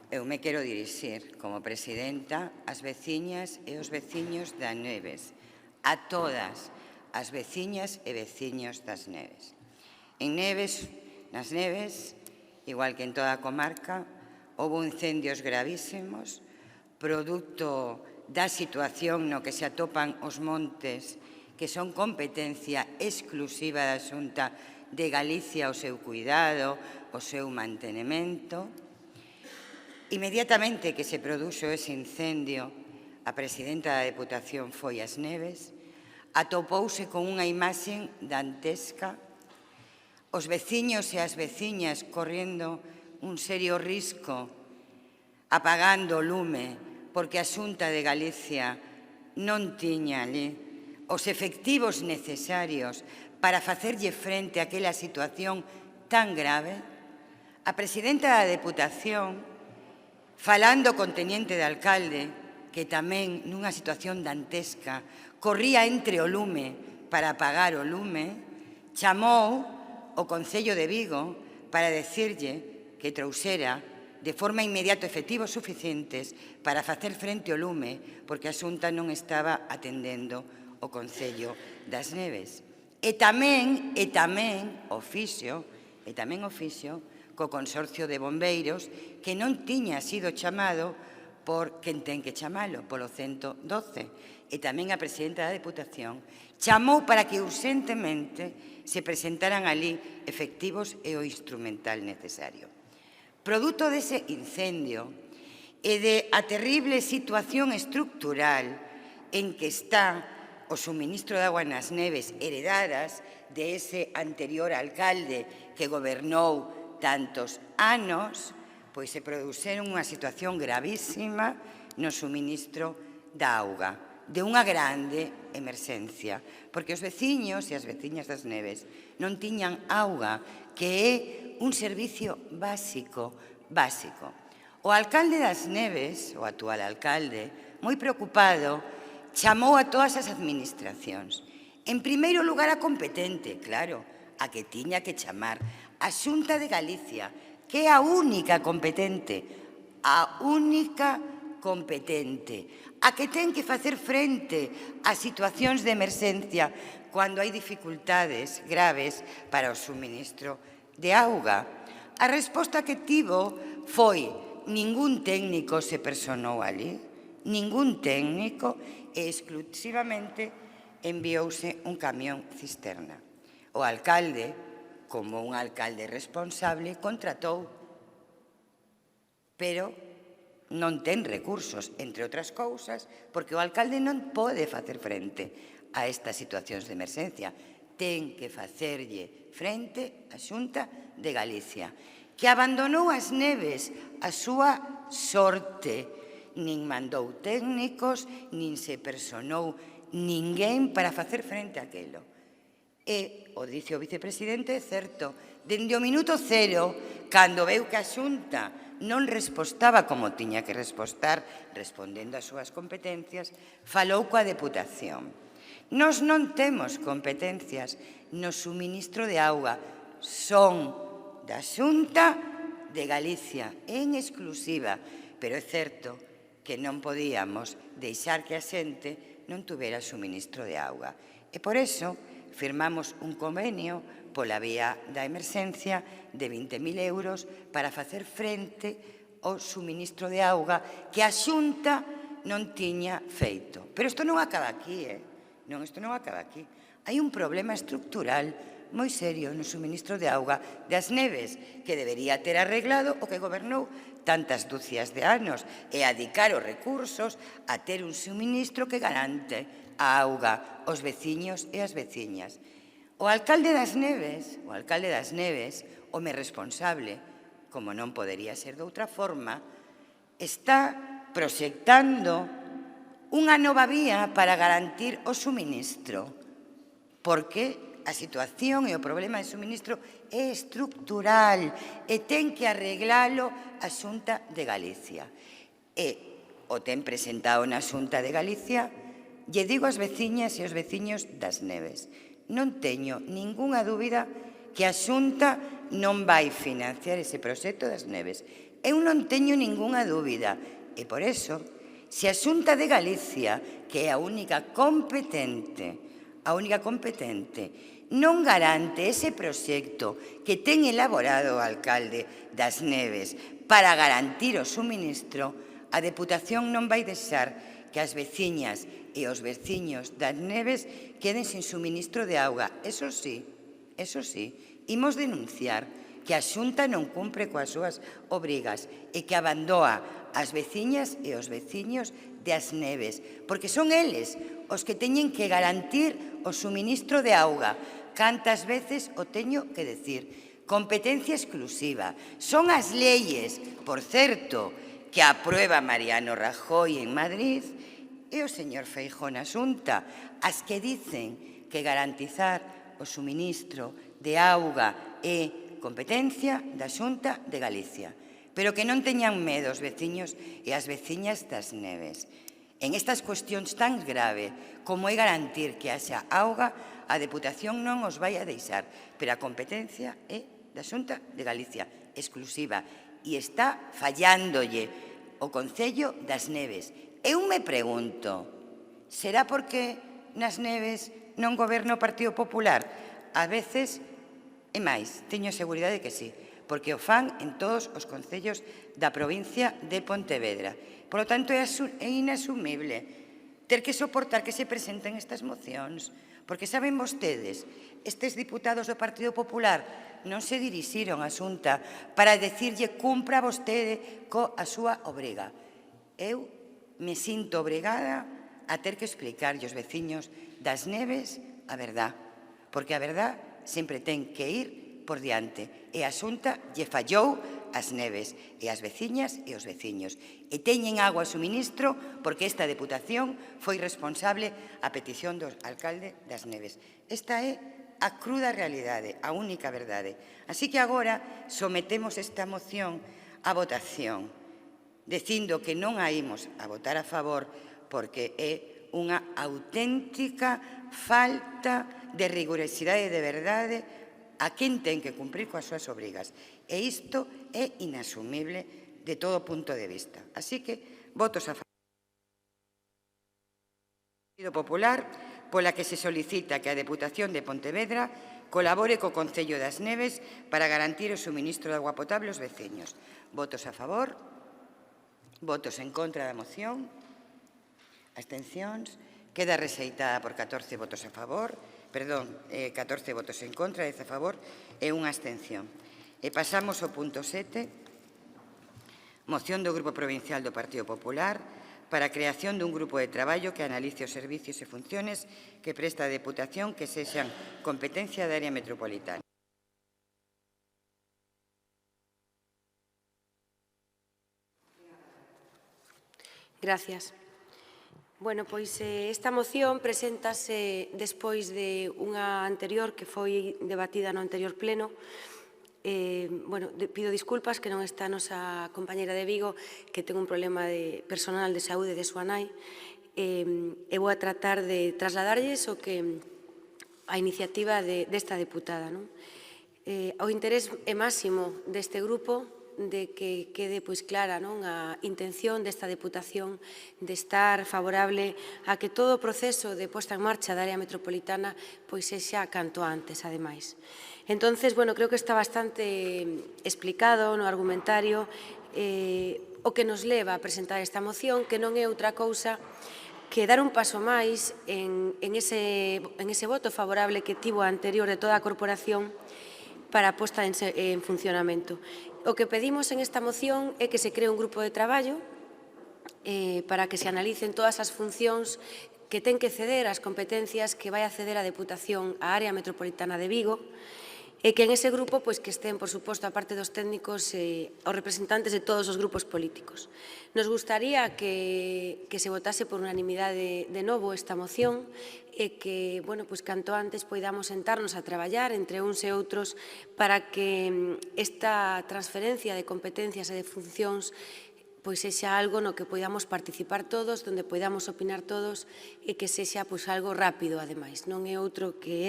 eu me quero dirixir como presidenta ás veciñas e os veciños das Neves, a todas as veciñas e veciños das Neves. En Neves, nas Neves, igual que en toda a comarca, houve incendios gravísimos, produto da situación no que se atopan os montes, que son competencia exclusiva da Xunta de Galicia, o seu cuidado, o seu mantenimento. Inmediatamente que se produxo ese incendio, a presidenta da Deputación foi ás Neves, atopouse con unha imaxe dantesca, os veciños e as veciñas correndo un serio risco, apagando o lume, porque a Xunta de Galicia non tiña ali os efectivos necesarios para facerlle frente a aquela situación tan grave. A presidenta da Deputación, falando con teniente de alcalde, que tamén nunha situación dantesca corría entre o lume para apagar o lume, chamou o Concello de Vigo para decirlle que trouxera de forma inmediata efectivos suficientes para facer frente ao lume, porque a Xunta non estaba atendendo o Concello das Neves. E tamén o fixo co Consorcio de Bombeiros, que non tiña sido chamado por quen ten que chamalo, polo 112. E tamén a presidenta da Deputación chamou para que urxentemente se presentaran ali efectivos e o instrumental necesario. Produto dese incendio e de a terrible situación estructural en que está o suministro de agua nas Neves heredadas de ese anterior alcalde que gobernou tantos anos, pois se produxeron unha situación gravísima no suministro da auga, de unha grande emerxencia, porque os veciños e as veciñas das Neves non tiñan auga, que é un servicio básico. O alcalde das Neves, o actual alcalde, moi preocupado, chamou a todas as administracións. En primeiro lugar a competente, claro, a que tiña que chamar, a Xunta de Galicia, que é a única competente, a que ten que facer frente a situacións de emerxencia cando hai dificultades graves para o suministro de auga. A resposta que tivo foi: ningún técnico se personou ali, ningún técnico, e exclusivamente enviouse un camión cisterna. O alcalde, como un alcalde responsable, contratou, pero non ten recursos, entre outras cousas, porque o alcalde non pode facer frente a estas situacións de emerxencia. Ten que facerlle frente a Xunta de Galicia, que abandonou as Neves a súa sorte. Nin mandou técnicos, nin se personou ninguén para facer frente a aquilo. E, o dice o vicepresidente, é certo, dende o minuto cero, cando veu que a Xunta non respostaba como tiña que respostar, respondendo ás súas competencias, falou coa Deputación. Nós non temos competencias no suministro de auga, son da Xunta de Galicia, en exclusiva, pero é certo que non podíamos deixar que a xente non tuvera suministro de auga. E por eso firmamos un convenio pola vía da emerxencia de 20.000 euros para facer frente ao suministro de auga que a Xunta non tiña feito. Pero isto non acaba aquí, Non, isto non acaba aquí. Hai un problema estructural moi serio no suministro de auga das Neves que debería ter arreglado o que gobernou tantas dúcias de anos e adicar os recursos a ter un suministro que garante a auga aos veciños e as veciñas. O alcalde das Neves, home responsable, como non podería ser de outra forma, está proxectando unha nova vía para garantir o suministro, porque a situación e o problema de suministro é estructural e ten que arreglalo a Xunta de Galicia. E o ten presentado na Xunta de Galicia, lle digo ás veciñas e aos veciños das Neves, non teño ningunha dúbida que a Xunta non vai financiar ese proxecto das Neves. Eu non teño ningunha dúbida. E por eso, se a Xunta de Galicia, que é a única competente, non garante ese proxecto que ten elaborado o alcalde das Neves para garantir o suministro, a Deputación non vai deixar que as veciñas e os veciños das Neves queden sin suministro de auga. Eso sí, imos denunciar que a Xunta non cumpre coas súas obrigas e que abandoa as veciñas e os veciños das Neves, porque son eles os que teñen que garantir o suministro de auga. Cantas veces o teño que decir? Competencia exclusiva. Son as leyes, por certo, que aprueba Mariano Rajoy en Madrid e o señor Feijóo na Xunta, as que dicen que garantizar o suministro de auga é competencia da Xunta de Galicia, pero que non teñan medo os veciños e as veciñas das Neves. En estas cuestións tan grave como é garantir que haxa auga, a Deputación non os vai a deixar, pero a competencia é da Xunta de Galicia, exclusiva, e está fallándolle o Concello das Neves. Eu me pregunto, será porque nas Neves non goberna o Partido Popular? A veces, e máis, teño seguridade que sí, porque o fan en todos os concellos da provincia de Pontevedra. Por lo tanto, é inasumible ter que soportar que se presenten estas mocións, porque saben vostedes, estes diputados do Partido Popular non se dirixiron á Xunta para decirlle cumpra vostede coa súa obriga. Eu me sinto obrigada a ter que explicarlle aos veciños das Neves a verdad, porque a verdad sempre ten que ir por diante, e a Xunta lle fallou as Neves e as veciñas e os veciños. E teñen agua a suministro porque esta Deputación foi responsable a petición do alcalde das Neves. Esta é a cruda realidade, a única verdade. Así que agora sometemos esta moción a votación, dicindo que non a imos a votar a favor porque é unha auténtica falta de rigurosidade de verdade a quen ten que cumprir coas súas obrigas. E isto é inasumible de todo punto de vista. Así que, votos a favor do Partido Popular, pola que se solicita que a Deputación de Pontevedra colabore co Concello das Neves para garantir o suministro de agua potable aos veciños. Votos a favor, votos en contra da moción, abstencións, queda rexeitada por 14 votos a favor, 14 votos en contra, 10 a favor e unha abstención. E pasamos ao punto 7, moción do Grupo Provincial do Partido Popular para a creación dun grupo de traballo que analice os servicios e funciones que presta a Deputación que sexan competencia da área metropolitana. Gracias. Bueno, pois esta moción preséntase despois de unha anterior que foi debatida no anterior pleno Pido disculpas que non está a nosa compañeira de Vigo, que ten un problema personal de saúde de súa nai. E vou a tratar de trasladarlles a iniciativa desta deputada. O interés é máximo deste grupo de que quede clara a intención desta Deputación de estar favorable a que todo o proceso de posta en marcha da área metropolitana sexa canto antes, ademais. Entón, creo que está bastante explicado no argumentario o que nos leva a presentar esta moción, que non é outra cousa que dar un paso máis en ese voto favorable que tivo a anterior de toda a corporación para a posta en funcionamento. O que pedimos en esta moción é que se cree un grupo de traballo para que se analicen todas as funcións que ten que ceder, as competencias que vai a ceder a Deputación á área metropolitana de Vigo, e que en ese grupo que estén, por suposto, a parte dos técnicos, os representantes de todos os grupos políticos. Nos gustaría que se votase por unanimidade de novo esta moción e que, canto antes poidamos sentarnos a traballar entre uns e outros para que esta transferencia de competencias e de funcións sexa algo no que podamos participar todos, donde podamos opinar todos e que sexa algo rápido, ademais. Non é outro que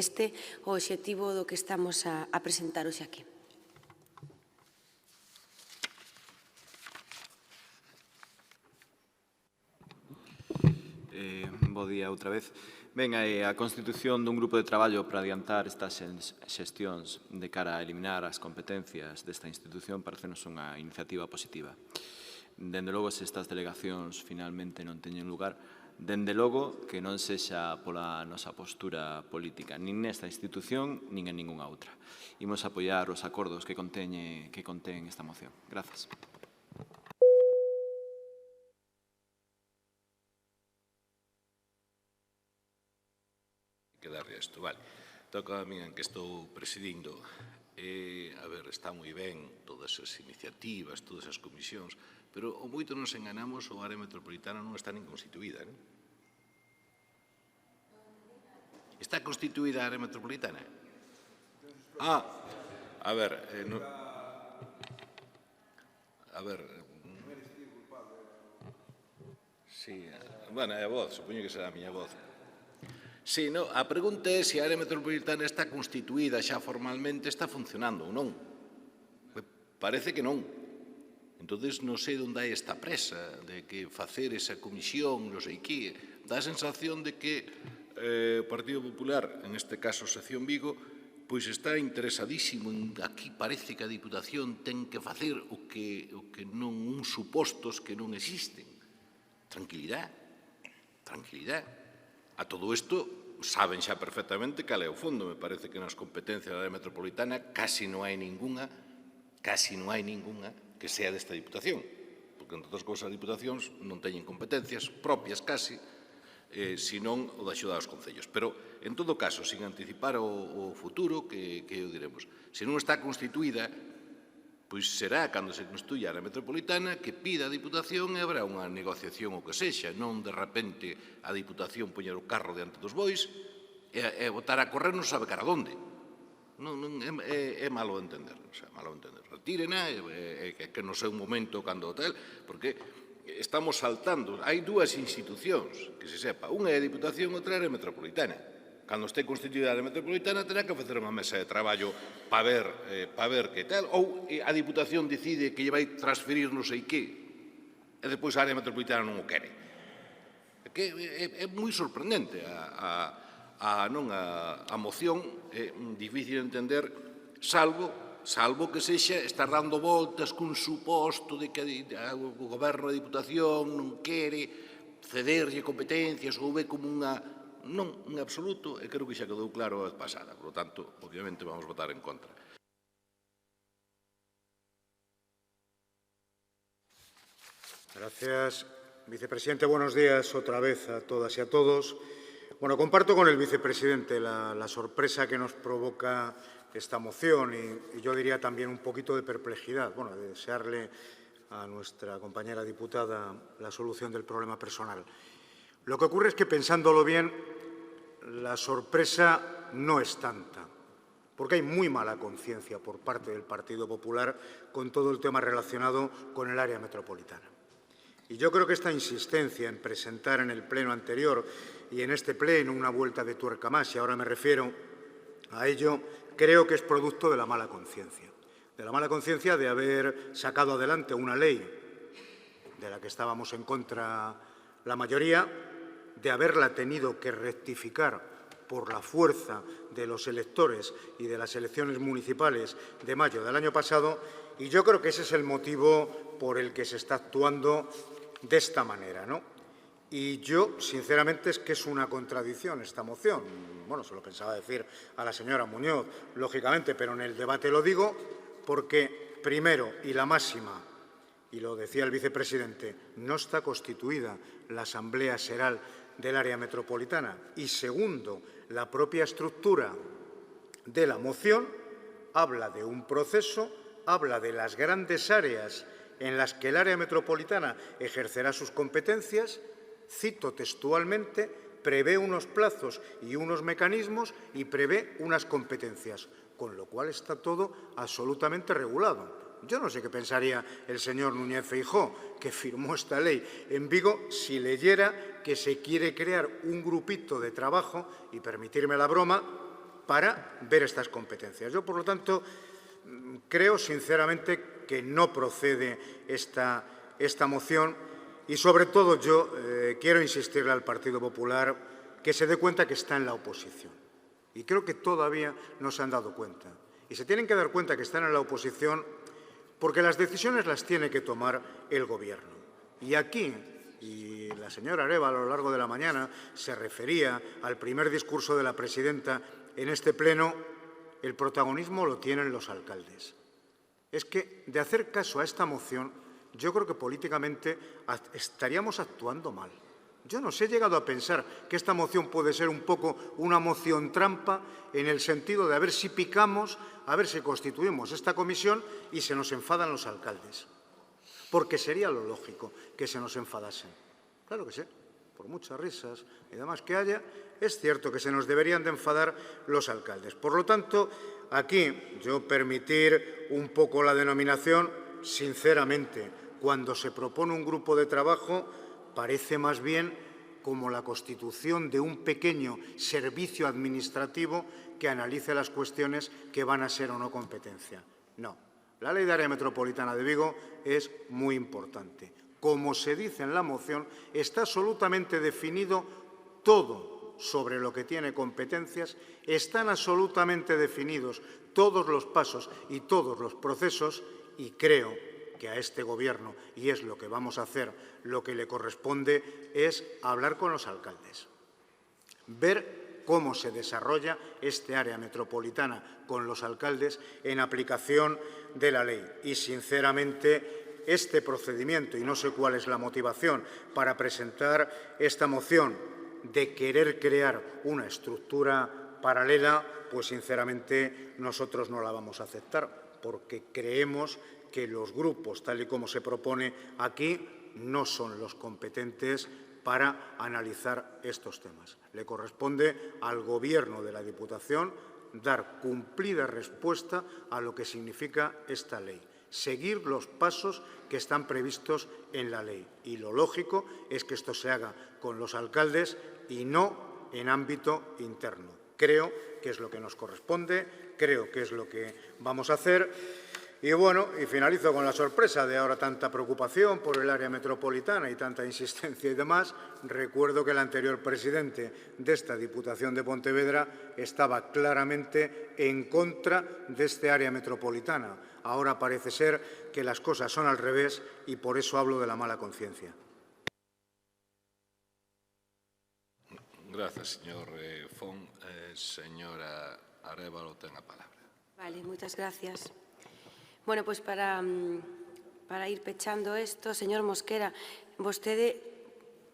o obxectivo do que estamos a presentar hoxe aquí. Bo día outra vez. Ben, a constitución dun grupo de traballo para adiantar estas xestións de cara a eliminar as competencias desta institución parecenos unha iniciativa positiva. Dende logo, se estas delegacións finalmente non teñen lugar, dende logo que non sexa pola nosa postura política, nin nesta institución, nin en ningunha outra. Imos apoiar os acordos que contén esta moción. Grazas. Quedarlle isto, vale. Toca a mí que estou presidindo. A ver, está moi ben todas as iniciativas, todas as comisións, pero o moito nos enganamos, o área metropolitana non está nin constituída, non? Está constituída a área metropolitana? A ver, sí, bueno, é a voz, supoño que será a miña voz. Sí, a pregunta é se a área metropolitana está constituída xa formalmente, está funcionando ou non. Parece que non. Entón, non sei onde hai esta presa de que facer esa comisión, non sei que. Dá a sensación de que o Partido Popular, en este caso Sección Vigo, está interesadísimo en aquí parece que a Diputación ten que facer o que non uns supostos que non existen. Tranquilidade, tranquilidade. A todo isto saben xa perfectamente cal é o fondo. Me parece que nas competencias da área metropolitana casi non hai ningunha que sea desta Diputación, porque, entre outras cousas, as Diputacións non teñen competencias propias casi, senón o da axuda aos concellos. Pero, en todo caso, sin anticipar o futuro, que o diremos, se non está constituída, pois será, cando se constituya a área metropolitana, que pida a Diputación e habrá unha negociación o que sexa, non de repente a Diputación poñer o carro diante dos bois e botar a correr non sabe cara onde. É malo entender, retírena, que non sei un momento cando tal, porque estamos saltando. Hai dúas institucións, que se sepa, unha é a Diputación, outra é a área metropolitana. Cando este constituída a área metropolitana, terá que facer unha mesa de traballo para ver que tal, ou a Diputación decide que lle vai transferir non sei que, e depois a área metropolitana non o quere. É moi sorprendente a moción, é difícil de entender, salvo que sexa estar dando voltas cun suposto de que o goberno da Diputación non quere cederlle competencias ou ve como unha... Non, en absoluto, e creo que xa quedou claro a vez pasada. Por lo tanto, obviamente, vamos votar en contra. Gracias, vicepresidente. Buenos días otra vez a todas y a todos. Bueno, comparto con el vicepresidente la sorpresa que nos provoca esta moción y yo diría también un poquito de perplejidad, bueno, de desearle a nuestra compañera diputada la solución del problema personal. Lo que ocurre es que, pensándolo bien, la sorpresa no es tanta. porque hay muy mala conciencia por parte del Partido Popular con todo el tema relacionado con el área metropolitana. Y yo creo que esta insistencia en presentar en el pleno anterior y en este pleno una vuelta de tuerca más, y ahora me refiero a ello, creo que es producto de la mala conciencia. De la mala conciencia de haber sacado adelante una ley de la que estábamos en contra la mayoría, de haberla tenido que rectificar por la fuerza de los electores y de las elecciones municipales de mayo del año pasado, y yo creo que ese es el motivo por el que se está actuando de esta manera, ¿no? Y yo, sinceramente, es que es una contradicción esta moción. Bueno, se lo pensaba decir a la señora Muñoz, lógicamente, pero en el debate lo digo porque, primero, y la máxima, y lo decía el vicepresidente, no está constituida la Asamblea Xeral del área metropolitana. Y segundo, la propia estructura de la moción habla de un proceso, habla de las grandes áreas en las que el área metropolitana ejercerá sus competencias, cito textualmente, prevé unos plazos y unos mecanismos y prevé unas competencias, con lo cual está todo absolutamente regulado. Yo no sé qué pensaría el señor Núñez Feijóo, que firmó esta ley en Vigo, si leyera que se quiere crear un grupito de trabajo, y permitirme la broma, para ver estas competencias. Yo, por lo tanto, creo sinceramente que no procede esta moción y, sobre todo, yo quiero insistirle al Partido Popular que se dé cuenta que está en la oposición. Y creo que todavía no se han dado cuenta. Y se tienen que dar cuenta que están en la oposición porque las decisiones las tiene que tomar el Gobierno. Y aquí, y la señora Arévalo a lo largo de la mañana se refería al primer discurso de la presidenta en este pleno, el protagonismo lo tienen los alcaldes. Es que, de hacer caso a esta moción, yo creo que políticamente estaríamos actuando mal. Yo no sé, he llegado a pensar que esta moción puede ser un poco una moción trampa en el sentido de a ver si picamos, a ver si constituimos esta comisión y se nos enfadan los alcaldes. Porque sería lo lógico que se nos enfadasen. Claro que sí, por muchas risas y demás que haya, es cierto que se nos deberían de enfadar los alcaldes. Por lo tanto, aquí yo permitir un poco la denominación, sinceramente, cuando se propone un grupo de trabajo, parece más bien como la constitución de un pequeño servicio administrativo que analice las cuestiones que van a ser o no competencia. No, la Ley de Área Metropolitana de Vigo es muy importante. Como se dice en la moción, está absolutamente definido todo sobre lo que tiene competencias, están absolutamente definidos todos los pasos y todos los procesos, y creo que a este Gobierno, y es lo que vamos a hacer, lo que le corresponde es hablar con los alcaldes, ver cómo se desarrolla este área metropolitana con los alcaldes en aplicación de la ley. Y, sinceramente, este procedimiento, y no sé cuál es la motivación para presentar esta moción de querer crear una estructura paralela, pues, sinceramente, nosotros no la vamos a aceptar, porque creemos que los grupos, tal y como se propone aquí, no son los competentes para analizar estos temas. Le corresponde al Gobierno de la Diputación dar cumplida respuesta a lo que significa esta ley, seguir los pasos que están previstos en la ley. Y lo lógico es que esto se haga con los alcaldes y no en ámbito interno. Creo que es lo que nos corresponde, creo que es lo que vamos a hacer. Y bueno, y finalizo con la sorpresa de ahora tanta preocupación por el área metropolitana y tanta insistencia y demás. Recuerdo que el anterior presidente de esta Diputación de Pontevedra estaba claramente en contra de este área metropolitana. Ahora parece ser que las cosas son al revés y por eso hablo de la mala conciencia. Gracias, señor Font. Señora Arévalo, ten a palabra. Vale, muchas gracias. Bueno, pois para ir pechando isto, señor Mosquera, vostede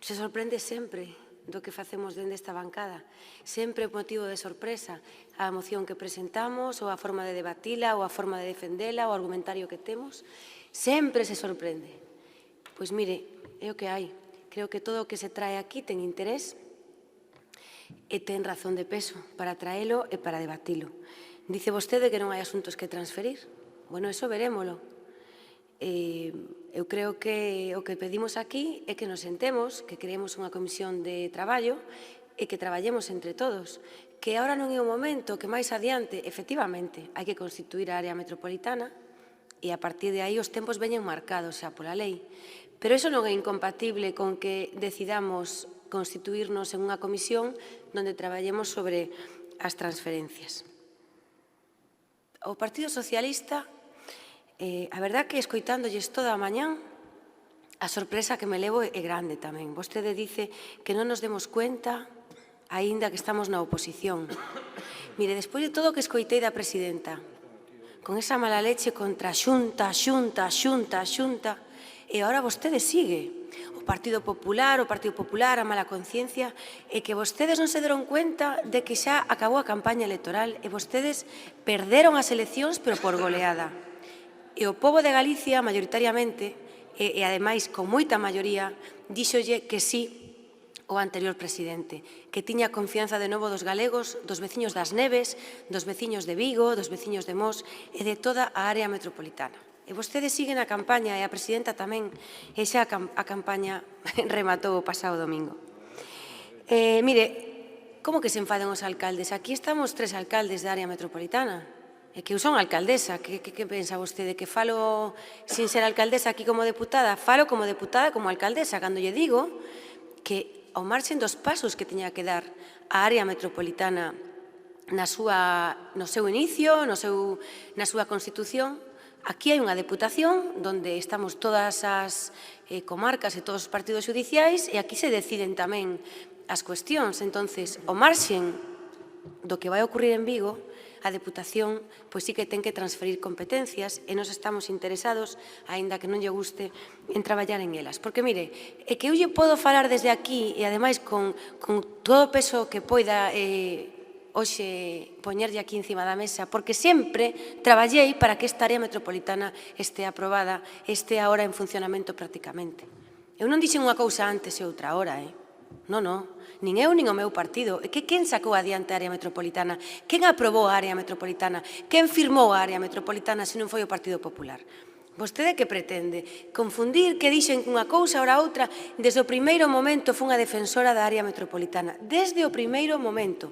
se sorprende sempre do que facemos dende esta bancada. Sempre motivo de sorpresa a moción que presentamos, ou a forma de debatila, ou a forma de defendela, ou o argumentario que temos. Sempre se sorprende. Pois mire, é o que hai. Creo que todo o que se trae aquí ten interés e ten razón de peso para traelo e para debatilo. Dice vostede que non hai asuntos que transferir. Bueno, eso verémolo. Eu creo que o que pedimos aquí é que nos sentemos, que creemos unha comisión de traballo e que traballemos entre todos. Que ahora non é o momento, que máis adiante, efectivamente, hai que constituir a área metropolitana e a partir de aí os tempos veñen marcados xa pola lei. Pero iso non é incompatible con que decidamos constituirnos en unha comisión onde traballemos sobre as transferencias. O Partido Socialista, a verdad que escoitándolles toda a mañán, a sorpresa que me levo é grande tamén. Vostede dice que non nos demos cuenta, aínda que estamos na oposición. Mire, despois de todo o que escoitei da presidenta, con esa mala leche contra a Xunta, e agora vostede sigue. O Partido Popular, a mala conciencia, e que vostedes non se deron cuenta de que xa acabou a campaña electoral e vostedes perderon as eleccións, pero por goleada. E o pobo de Galicia, maioritariamente, e ademais con moita maioría, díxolle que sí o anterior presidente, que tiña confianza de novo dos galegos, dos veciños das Neves, dos veciños de Vigo, dos veciños de Mos e de toda a área metropolitana. E vostedes siguen a campaña e a presidenta tamén, e xa a campaña rematou o pasado domingo. Mire, como que se enfaden os alcaldes? Aquí estamos 3 alcaldes da área metropolitana. É que eu son alcaldesa. Que pensa vostede? Que falo sin ser alcaldesa aquí como deputada? Falo como deputada, como alcaldesa, cando lle digo que ao marxen dos pasos que teña que dar a área metropolitana no seu inicio, na súa constitución, aquí hai unha deputación onde estamos todas as comarcas e todos os partidos judiciais e aquí se deciden tamén as cuestións. Entonces, o marxen do que vai ocurrir en Vigo, a Deputación pois sí que ten que transferir competencias e nos estamos interesados, aínda que non lle guste, en traballar en elas. Porque, mire, é que eu lle podo falar desde aquí e, ademais, con todo o peso que poida hoxe poñerlle aquí encima da mesa, porque sempre traballei para que esta área metropolitana este aprobada, este agora en funcionamento prácticamente. Eu non dixen unha cousa antes e outra ahora, non. Nin eu, nin o meu partido. É que quen sacou adiante a área metropolitana? Quen aprobou a área metropolitana? Quen firmou a área metropolitana se non foi o Partido Popular? Vostede que pretende? Confundir que dixen unha cousa ora outra? Desde o primeiro momento fui unha defensora da área metropolitana. Desde o primeiro momento.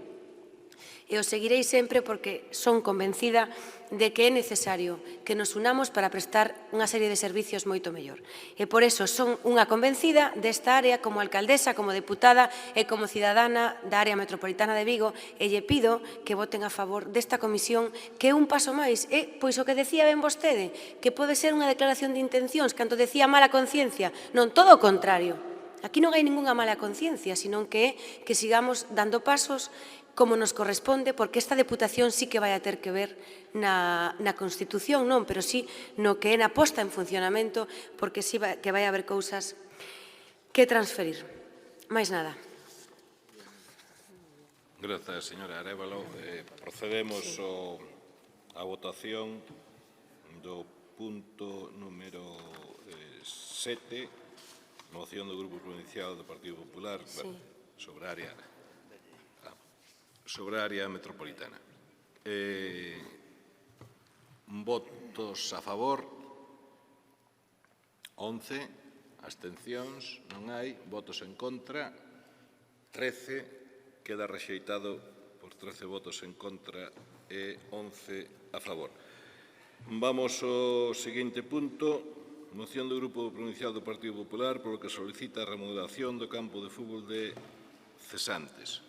E o seguirei sempre porque son convencida de que é necesario que nos unamos para prestar unha serie de servicios moito mellor. E por eso son unha convencida desta área como alcaldesa, como deputada e como cidadana da área metropolitana de Vigo e lle pido que voten a favor desta comisión que é un paso máis. Pois o que decía ben vostede, que pode ser unha declaración de intencións, canto decía mala conciencia. Non, todo o contrario. Aquí non hai ningunha mala conciencia, sino que sigamos dando pasos como nos corresponde, porque esta Deputación sí que vai a ter que ver na Constitución, non, pero sí no que é na posta en funcionamento, porque sí que vai haber cousas que transferir. Mais nada. Grazas, señora Arévalo. Procedemos á votación do punto número 7, moción do Grupo Provincial do Partido Popular sobre a área metropolitana. Votos a favor, 11, abstencións, non hai, votos en contra, 13, queda rexeitado por 13 votos en contra e 11 a favor. Vamos ao seguinte punto, moción do Grupo Provincial do Partido Popular polo que solicita a remodelación do campo de fútbol de Cesantes.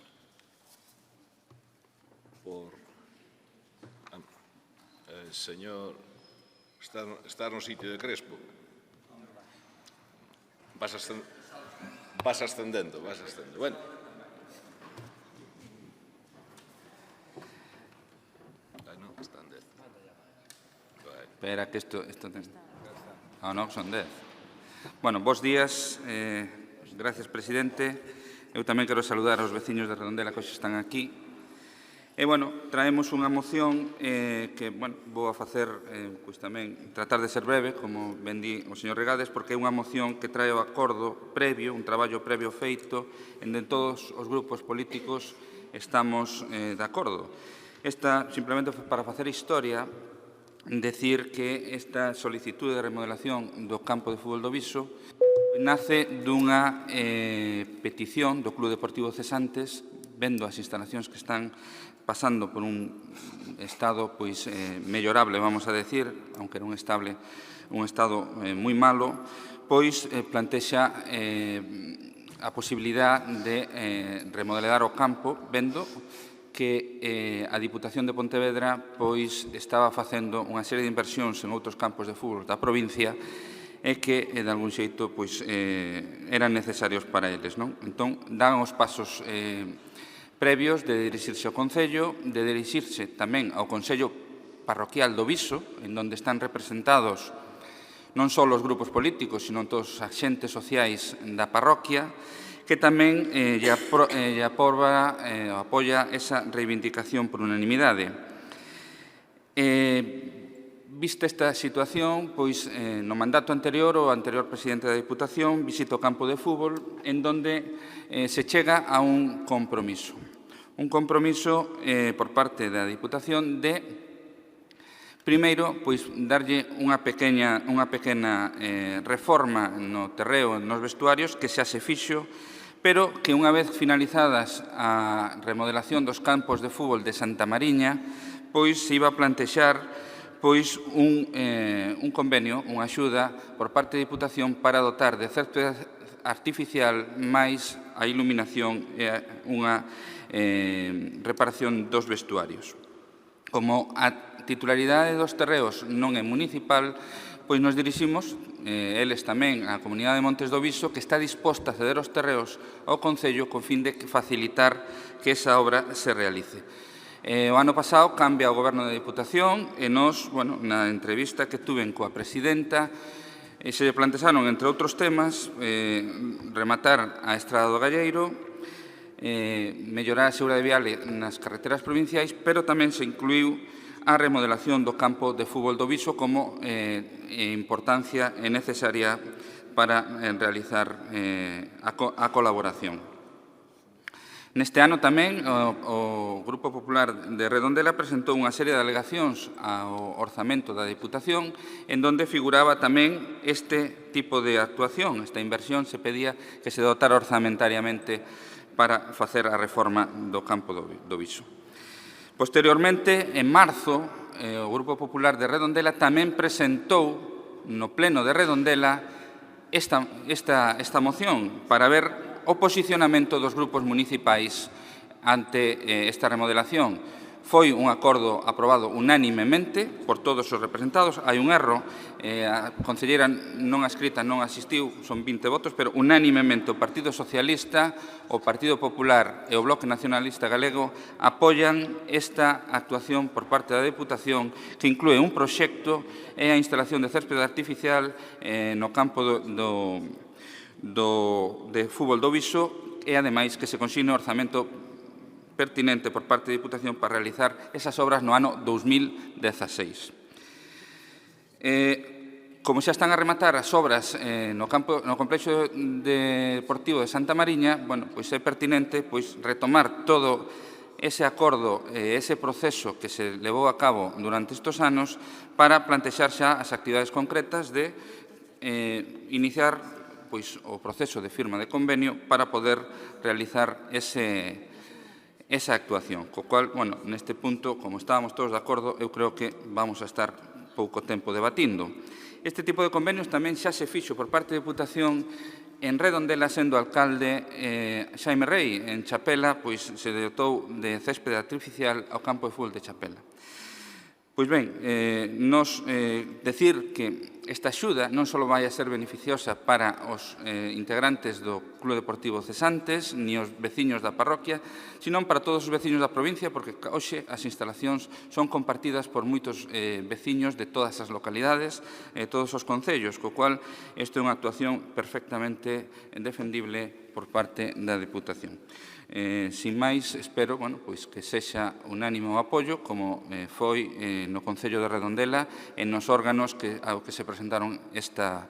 Señor, está no sitio de Crespo. Vas ascendendo. Bueno. No, están 10. Espera, que isto ten... non, son 10. Bueno, bons días. Gracias, presidente. Eu tamén quero saludar aos veciños de Redondela que hoxe están aquí. E, bueno, traemos unha moción que, bueno, vou a facer, pois tamén, tratar de ser breve, como ben di o señor Regades, porque é unha moción que trae o acordo previo, un traballo previo feito, en todos os grupos políticos estamos de acordo. Esta, simplemente para facer historia, decir que esta solicitude de remodelación do campo de fútbol do Viso nace dunha petición do Club Deportivo Cesantes, vendo as instalacións que están pasando por un estado pois mellorable, vamos a decir, aunque era un estado moi malo, pois plantexa a posibilidade de remodelar o campo, vendo que a Diputación de Pontevedra pois estaba facendo unha serie de inversións en outros campos de fútbol da provincia e que, de algún xeito, pois, eran necesarios para eles, non? Entón, dan os pasos previos de dirixirse ao Concello, de dirixirse tamén ao Consello Parroquial do Viso, en onde están representados non só os grupos políticos, sino todos os axentes sociais da parroquia, que tamén apoia esa reivindicación por unanimidade. Vista esta situación, pois no mandato anterior, o anterior presidente da Diputación visita o campo de fútbol en donde se chega a un compromiso. Un compromiso por parte da Diputación de, primeiro, pois darlle unha pequena reforma no terreo, nos vestuarios, que xa se fixo, pero que unha vez finalizadas a remodelación dos campos de fútbol de Santa Mariña, pois se iba a plantexar pois un convenio, unha axuda por parte da Diputación para dotar de césped artificial máis a iluminación e unha reparación dos vestuarios. Como a titularidade dos terreos non é municipal, pois nos diriximos, eles tamén, a Comunidade de Montes do Viso, que está disposta a ceder os terreos ao Concello con fin de facilitar que esa obra se realice. O ano pasado cambia o Goberno da Diputación e nos, na entrevista que tuven coa presidenta, se lle plantearon, entre outros temas, rematar a Estrada do Galleiro, mellorar a seguridade vial nas carreteras provinciais, pero tamén se incluiu a remodelación do campo de fútbol do Viso como importancia necesaria para realizar a colaboración. Neste ano tamén o Grupo Popular de Redondela presentou unha serie de alegacións ao orzamento da Diputación en donde figuraba tamén este tipo de actuación. Esta inversión se pedía que se dotara orzamentariamente para facer a reforma do campo do Viso. Posteriormente, en marzo, o Grupo Popular de Redondela tamén presentou no pleno de Redondela esta moción para ver o posicionamento dos grupos municipais ante esta remodelación. Foi un acordo aprobado unánimemente por todos os representados. Hai un erro, a concelleira non adscrita non asistiu, son 20 votos, pero unánimemente o Partido Socialista, o Partido Popular e o Bloque Nacionalista Galego apoian esta actuación por parte da Deputación que inclúe un proxecto e a instalación de césped artificial no campo de fútbol do Viso e, ademais, que se consigne o orzamento pertinente por parte da Diputación para realizar esas obras no ano 2016. Como xa están a rematar as obras no complexo deportivo de Santa Mariña, pois é pertinente retomar todo ese acordo, ese proceso que se levou a cabo durante estes anos para plantexar xa as actividades concretas de iniciar o proceso de firma de convenio para poder realizar esa actuación. Co cual, neste punto, como estábamos todos de acordo, eu creo que vamos a estar pouco tempo debatindo. Este tipo de convenios tamén xa se fixo por parte da Diputación en Redondela, sendo alcalde Xaime Rei. En Chapela, pois se dotou de céspede artificial ao campo de fútbol de Chapela. Pois ben, nos decir que esta axuda non só vai a ser beneficiosa para os integrantes do Club Deportivo Cesantes, ni os veciños da parroquia, sino para todos os veciños da provincia, porque hoxe as instalacións son compartidas por moitos veciños de todas as localidades, todos os concellos, co cual isto é unha actuación perfectamente defendible por parte da Deputación. Sin máis, espero que sexa unánime o apoio, como foi no Concello de Redondela e nos órganos ao que se presentaron esta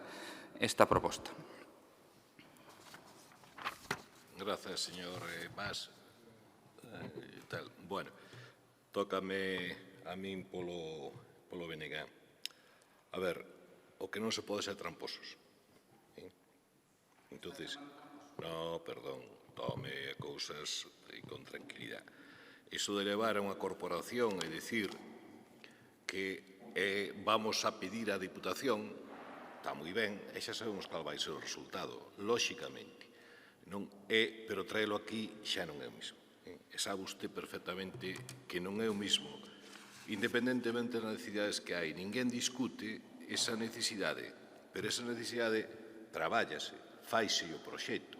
proposta. Grazas, señor Mas. Bueno, tócame a min polo BNG. A ver, o que non se pode ser tramposos. Entonces, no, perdón, tome cousas con tranquilidade. Iso de levar a unha corporación e dicir que vamos a pedir á Diputación, está moi ben, e xa sabemos cal vai ser o resultado, lóxicamente. Pero traelo aquí xa non é o mismo. E sabe usted perfectamente que non é o mismo. Independentemente das necesidades que hai, ninguén discute esa necesidade, pero esa necesidade trabállase, faise o proxecto,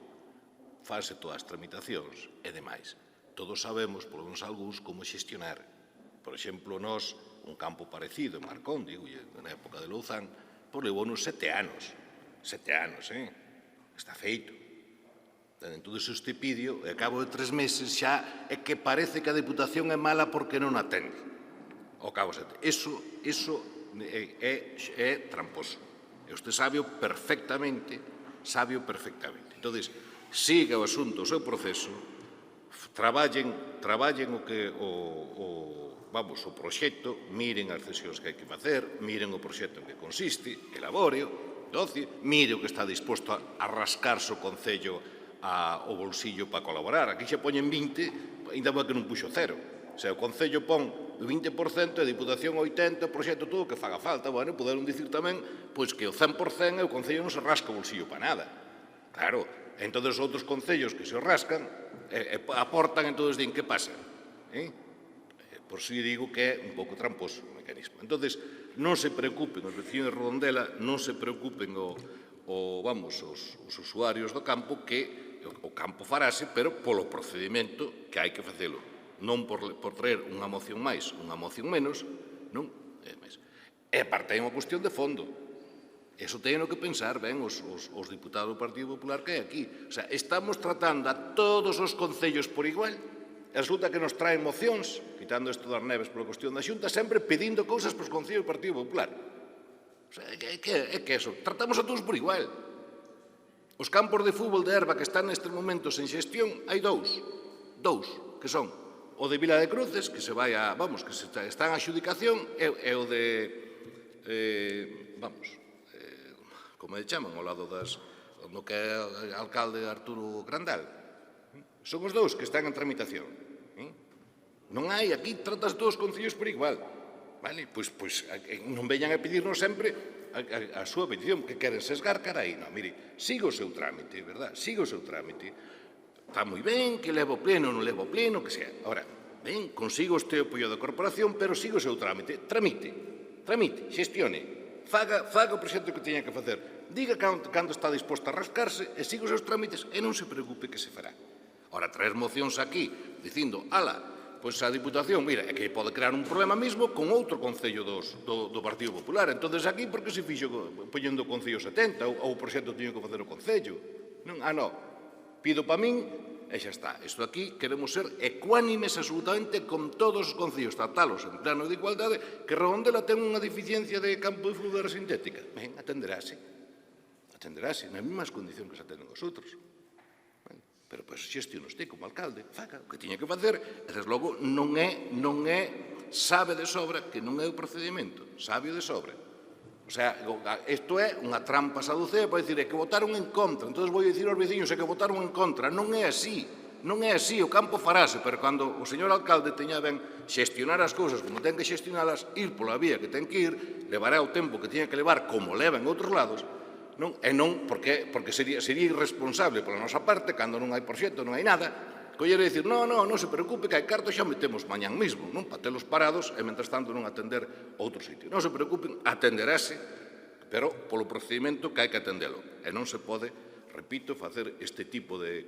fase todas as tramitacións e demais. Todos sabemos, polo menos algúns, como xestionar. Por exemplo, nós, un campo parecido, en Marcón, digo, na época de Louzán, levou-nos 7 anos. 7 anos, está feito. Entón, este pidio, e a cabo de 3 meses, xa é que parece que a Deputación é mala porque non atende. Ao cabo de 7. Iso é tramposo. E usted sabio perfectamente. Entón, siga o asunto, o seu proceso, traballen o proxecto, miren as cesións que hai que facer, miren o proxecto en que consiste, elabóreo, mire o que está disposto a rascarse o Concello ao bolsillo para colaborar. Aquí xa poñen 20, ainda que non puxo 0. Se o Concello pon o 20%, a Diputación 80%, o proxecto todo que faga falta. Bueno, poderon dicir tamén que o 100% o Concello non se rasca o bolsillo para nada. Claro, entón os outros concellos que se o rascan aportan, entón din que pasa. Por si digo que é un pouco tramposo o mecanismo. Entón, non se preocupen os veciños de Redondela, non se preocupen os usuarios do campo, que o campo farase, pero polo procedimento que hai que facelo. Non por traer unha moción máis, unha moción menos, non é máis. E aparte hai unha cuestión de fondo. Eso teñen que pensar ben os diputados do Partido Popular que hai aquí. O sea, estamos tratando a todos os concellos por igual. Resulta que nos traen mocións, quitando isto das Neves pola cuestión da Xunta, sempre pedindo cousas para os concellos do Partido Popular. O sea, é que eso, tratamos a todos por igual. Os campos de fútbol de herba que están nestes momentos en xestión, hai dous, que son o de Vila de Cruces, que se vai a, que está en adxudicación, e o de, como lle chaman, ao lado no que é alcalde Arturo Grandal. Son os dous que están en tramitación. Non hai, aquí tratas todos os concellos por igual. Vale, pois non veñan a pedirnos sempre a súa petición, que queren sesgar, carai. Non, mire, siga o seu trámite, verdad? Siga o seu trámite. Está moi ben que levo pleno, non levo pleno, que sea. Ahora, ben, consigo este apoio da corporación, pero siga o seu trámite. Tramite, xestione. Faga o proxecto que teña que facer. Diga cando está disposto a rascarse e siga os seus trámites e non se preocupe que se fará. Ora, traer mocións aquí dicindo, pois a Diputación, mira, é que pode crear un problema mesmo con outro concello do Partido Popular. Entón, aquí, por que se fixo poñendo o Concello 70 ou o proxecto teño que facer o Concello? Non, pido para min e xa está. Isto aquí queremos ser ecuánimes absolutamente con todos os concellos, tratalos en plano de igualdade, que Redondela ten unha deficiencia de campo de fútbol sintética. Ben, atenderase, nas mesmas condicións que se atenden os outros. Pero pois xestiona usted como alcalde, faga o que tiña que facer, e desde logo non é, sabe de sobra que non é o procedimento, sabe de sobra. O sea, isto é unha trampa saducea para dicir que votaron en contra, entón vou dicir aos veciños que votaron en contra, non é así, o campo farase, pero cando o señor alcalde teña ben xestionar as cousas como ten que xestionalas, ir pola vía que ten que ir, levará o tempo que tiña que levar como leva en outros lados, porque sería irresponsable pola nosa parte, cando non hai proxecto, non hai nada, coller e dicir, non se preocupe, que hai cartos xa metemos mañán mismo, para telos parados e, mentras tanto, non atender outro sitio. Non se preocupen, atenderase, pero polo procedimento que hai que atendelo. E non se pode, repito, facer este tipo de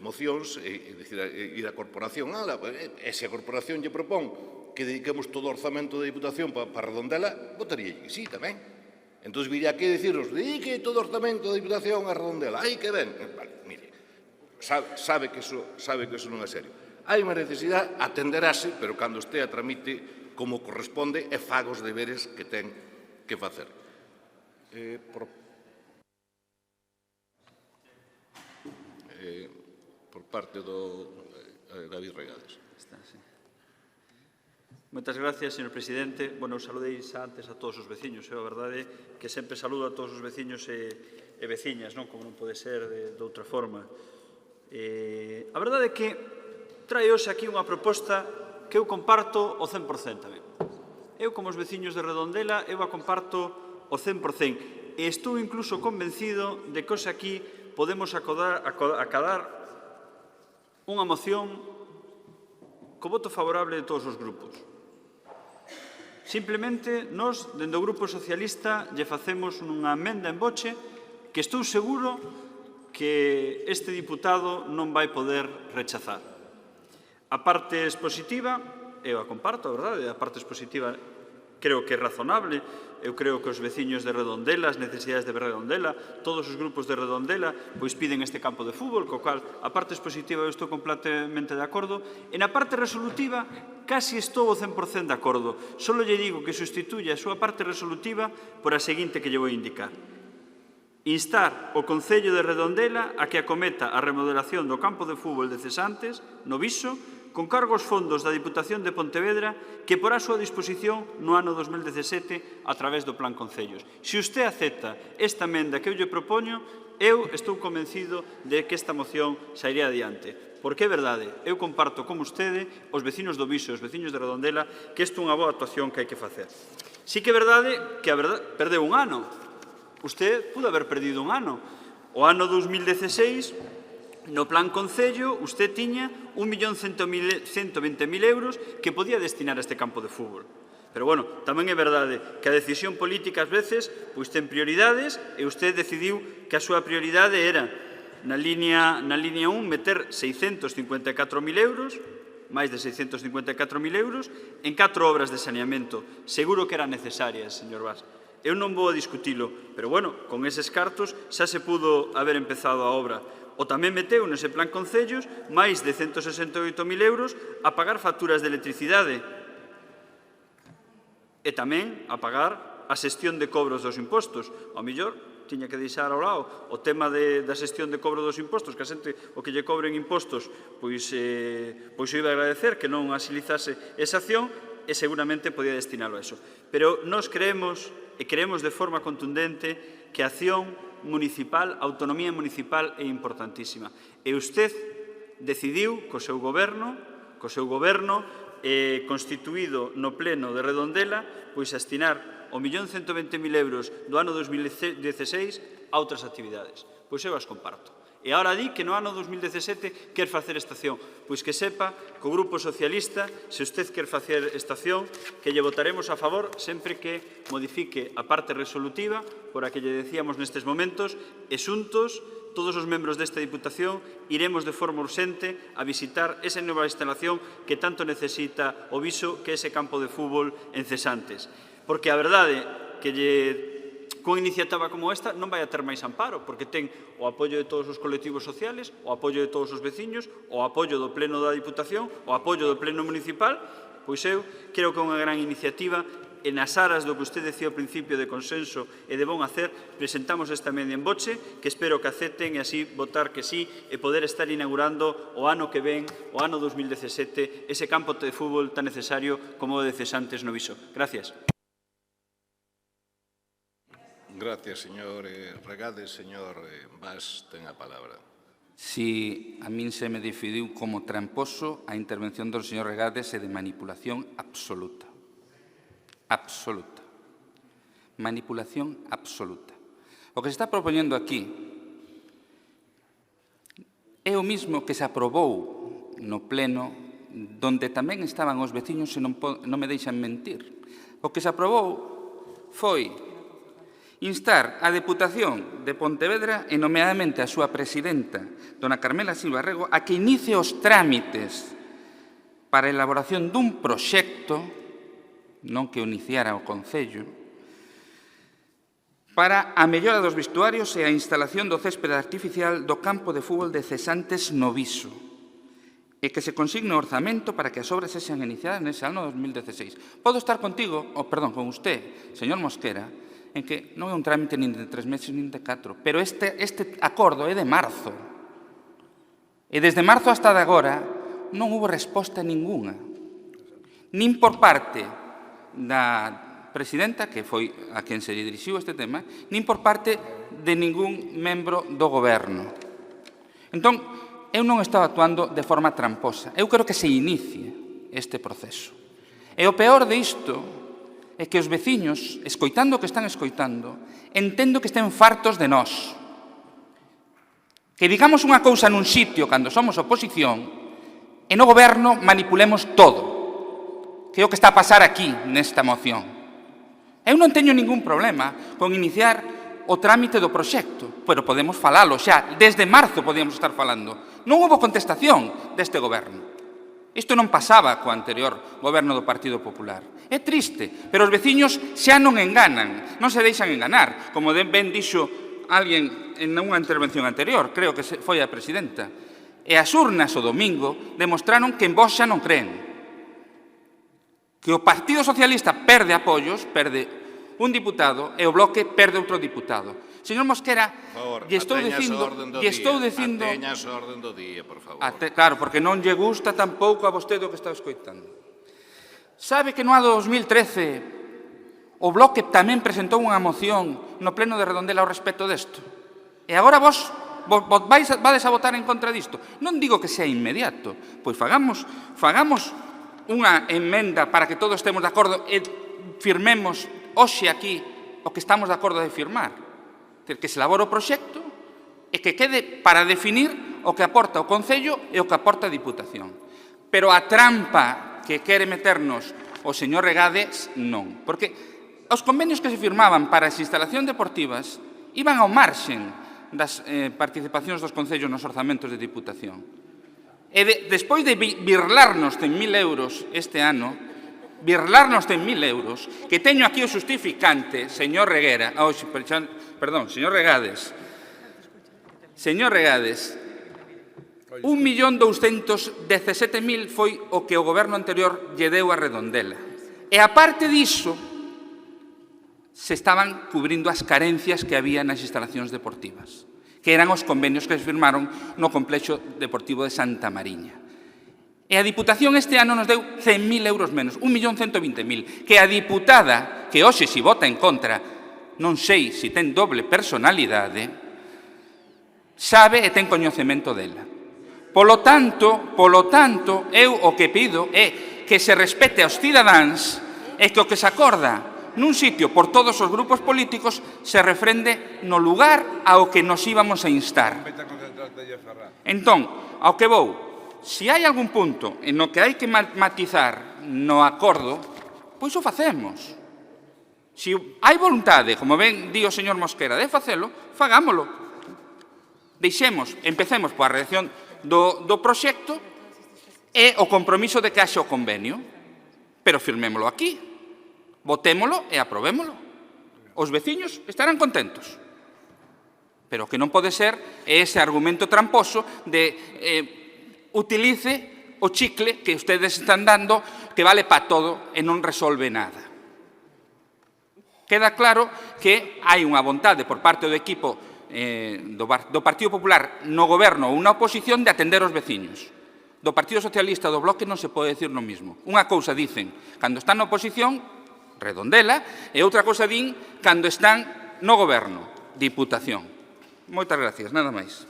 mocións, ir á corporación, e se a corporación lle propón que dediquemos todo o orzamento da Diputación para Redondela, votaría que sí, tamén. Entón, viría aquí a diciros, que todo orzamento da Diputación é Redondela. Ai, que ben. Vale, mire, sabe que iso non é serio. Hai unha necesidade, atenderase, pero cando este a tramite como corresponde e faga os deberes que ten que facer. Por parte do David Regades. Moitas gracias, señor presidente. Bueno, saludei antes a todos os veciños. A verdade é que sempre saludo a todos os veciños e veciñas, non? Como non pode ser de outra forma. A verdade é que trae hoxe aquí unha proposta que eu comparto o 100% tamén. Eu, como os veciños de Redondela, eu a comparto o 100%. E estou incluso convencido de que hoxe aquí podemos acadar unha moción co voto favorable de todos os grupos. Simplemente, nós, dende o Grupo Socialista, lle facemos unha emenda en boche que estou seguro que este diputado non vai poder rechazar. A parte expositiva, eu a comparto, a verdade, a parte expositiva creo que é razonable. Eu creo que os veciños de Redondela, as necesidades de Redondela, todos os grupos de Redondela, pois piden este campo de fútbol, co cal a parte expositiva eu estou completamente de acordo. E na parte resolutiva, casi estou o 100% de acordo. Só lle digo que sustituya a súa parte resolutiva por a seguinte que lle vou indicar. Instar o Concello de Redondela a que acometa a remodelación do campo de fútbol de Cesantes, no Viso, con cargo aos fondos da Diputación de Pontevedra que porá a súa disposición no ano 2017 a través do Plan Concellos. Se usted acepta esta emenda que eu lle propoño, eu estou convencido de que esta moción sairía adiante. Porque é verdade, eu comparto como vostede, os vecinos do Viso, os veciños de Redondela, que isto é unha boa actuación que hai que facer. Sí que é verdade que perdeu un ano. Usted pudo haber perdido un ano. O ano 2016... No Plan Concello, usted tiña 1.120.000 euros que podía destinar a este campo de fútbol. Pero, bueno, tamén é verdade que a decisión política, ás veces, pois ten prioridades e usted decidiu que a súa prioridade era, na línea 1, meter 654.000 euros, máis de 654.000 euros, en 4 obras de saneamento. Seguro que eran necesarias, señor Vaz. Eu non vou a discutilo, pero, bueno, con eses cartos xa se pudo haber empezado a obra. O tamén meteu nese Plan Concellos máis de 168.000 euros a pagar facturas de electricidade e tamén a pagar a xestión de cobros dos impostos. Ao mellor, tiña que deixar ao lado o tema da xestión de cobro dos impostos, que a xente o que lle cobren impostos, pois o iba a agradecer que non asilizase esa acción e seguramente podía destinalo a eso. Pero nós creemos, e creemos de forma contundente, que a acción municipal, a autonomía municipal é importantísima. E usted decidiu co seu goberno constituído no pleno de Redondela, pois destinar 1.120.000 euros do ano 2016 a outras actividades. Pois eu as comparto. E agora di que no ano 2017 quer facer esta acción. Pois que sepa que o Grupo Socialista, se usted quer facer esta acción, que lle votaremos a favor sempre que modifique a parte resolutiva por a que lle decíamos nestes momentos e xuntos todos os membros desta Diputación iremos de forma urxente a visitar esa nova instalación que tanto necesita o Viso, que é ese campo de fútbol en Cesantes. Porque a verdade que cunha iniciativa como esta non vai a ter máis amparo, porque ten o apoio de todos os colectivos sociales, o apoio de todos os veciños, o apoio do Pleno da Diputación, o apoio do Pleno Municipal. Pois eu creo que é unha gran iniciativa e nas aras do que usted decía ao principio de consenso e de bon hacer, presentamos esta emenda en boche, que espero que acepten e así votar que sí e poder estar inaugurando o ano que ven, o ano 2017, ese campo de fútbol tan necesario como o de Cesantes no Viso. Gracias. Gracias, señor Regades. Señor Vaz, ten a palabra. Si a min se me decidiu como tramposo, a intervención do señor Regades é de manipulación absoluta. Absoluta. Manipulación absoluta. O que se está propoñendo aquí é o mismo que se aprobou no pleno, donde tamén estaban os veciños, se non me deixan mentir. O que se aprobou foi instar a Deputación de Pontevedra e nomeadamente a súa presidenta, dona Carmela Silva Rego, a que inicie os trámites para a elaboración dun proxecto, non que o iniciara o Concello, para a mellora dos vestuarios e a instalación do céspede artificial do campo de fútbol de Cesantes no Viso, e que se consigne o orzamento para que as obras sexan iniciadas nese ano 2016. Podo estar con usted, señor Mosquera, en que non é un trámite nin de 3 meses nin de 4, pero este acordo é de marzo. E desde marzo hasta de agora non hubo resposta ninguna, nin por parte da presidenta, que foi a quen se dirixiu este tema, nin por parte de ningún membro do goberno. Entón, eu non estou actuando de forma tramposa. Eu quero que se inicie este proceso. E o peor de isto é que os veciños, escoitando o que están escoitando, entendo que estén fartos de nós. Que digamos unha cousa nun sitio cando somos oposición e no goberno manipulemos todo, que é o que está a pasar aquí nesta moción. Eu non teño ningún problema con iniciar o trámite do proxecto, pero podemos falalo xa. Desde marzo podíamos estar falando. Non houve contestación deste goberno. Isto non pasaba co anterior goberno do Partido Popular. É triste, pero os veciños xa non enganan, non se deixan enganar. Como ben dixo alguén en unha intervención anterior, creo que foi a presidenta. E as urnas o domingo demostraron que en vos xa non creen. Que o Partido Socialista perde apoios, perde un diputado, e o Bloque perde outro diputado. Señor Mosquera, lle estou dicindo... Ateñas o orden do día, por favor. Claro, porque non lle gusta tampouco a vostede o que está escoitando. Sabe que no ano 2013 o Bloque tamén presentou unha moción no pleno de Redondela ao respecto desto. E agora vades a votar en contra disto. Non digo que sea inmediato, pois fagamos unha emenda para que todos estemos de acordo e firmemos hoxe aquí o que estamos de acordo de firmar. Que se elabore o proxecto e que quede para definir o que aporta o Concello e o que aporta a Diputación. Pero a trampa que quere meternos o señor Regades, non. Porque os convenios que se firmaban para as instalacións deportivas iban ao marxen das participacións dos Concellos nos orzamentos de Diputación. E despois de birlarnos 100.000 euros este ano, que teño aquí o justificante, señor Reguera, señor Regades, 1.217.000 foi o que o goberno anterior lle deu a Redondela. E aparte diso, se estaban cubrindo as carencias que había nas instalacións deportivas, que eran os convenios que se firmaron no complexo deportivo de Santa Mariña. E a Diputación este ano nos deu 100.000 euros menos, 1.120.000, que a diputada, que hoxe se vota en contra, non sei se ten doble personalidade, sabe e ten coñecemento dela. Polo tanto, eu o que pido é que se respete aos cidadáns e que o que se acorda nun sitio por todos os grupos políticos se refrende no lugar ao que nos íbamos a instar. Entón, ao que vou, se hai algún punto en no que hai que matizar no acordo, pois o facemos. Se hai voluntade, como ben di o señor Mosquera, de facelo, fagámolo. Empecemos poa redacción do proxecto e o compromiso de que haxe o convenio, pero firmémolo aquí, votémolo e aprobémolo. Os veciños estarán contentos. Pero o que non pode ser é ese argumento tramposo de utilice o chicle que ustedes están dando, que vale para todo e non resolve nada. Queda claro que hai unha vontade por parte do equipo do Partido Popular no goberno ou na oposición de atender os veciños. Do Partido Socialista do Bloque non se pode decir no mismo. Unha cousa dicen cando están na oposición, Redondela, e outra cousa din cando están no goberno, Diputación. Moitas gracias, nada máis.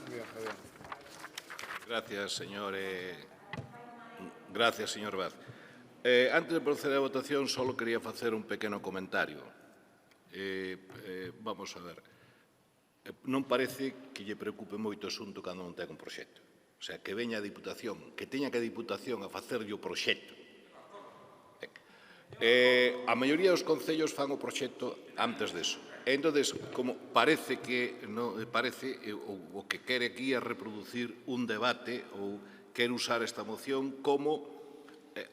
Gracias, señor Vaz. Antes de proceder á votación, só quería facer un pequeno comentario. Vamos a ver. Non parece que lle preocupe moito o asunto cando non ten un proxecto. O sea, que veña a Diputación, que teña que a Diputación a facerlle o proxecto. A maioría dos concellos fan o proxecto antes deso. Entón, como parece que o que quere aquí é reproducir un debate ou quere usar esta moción como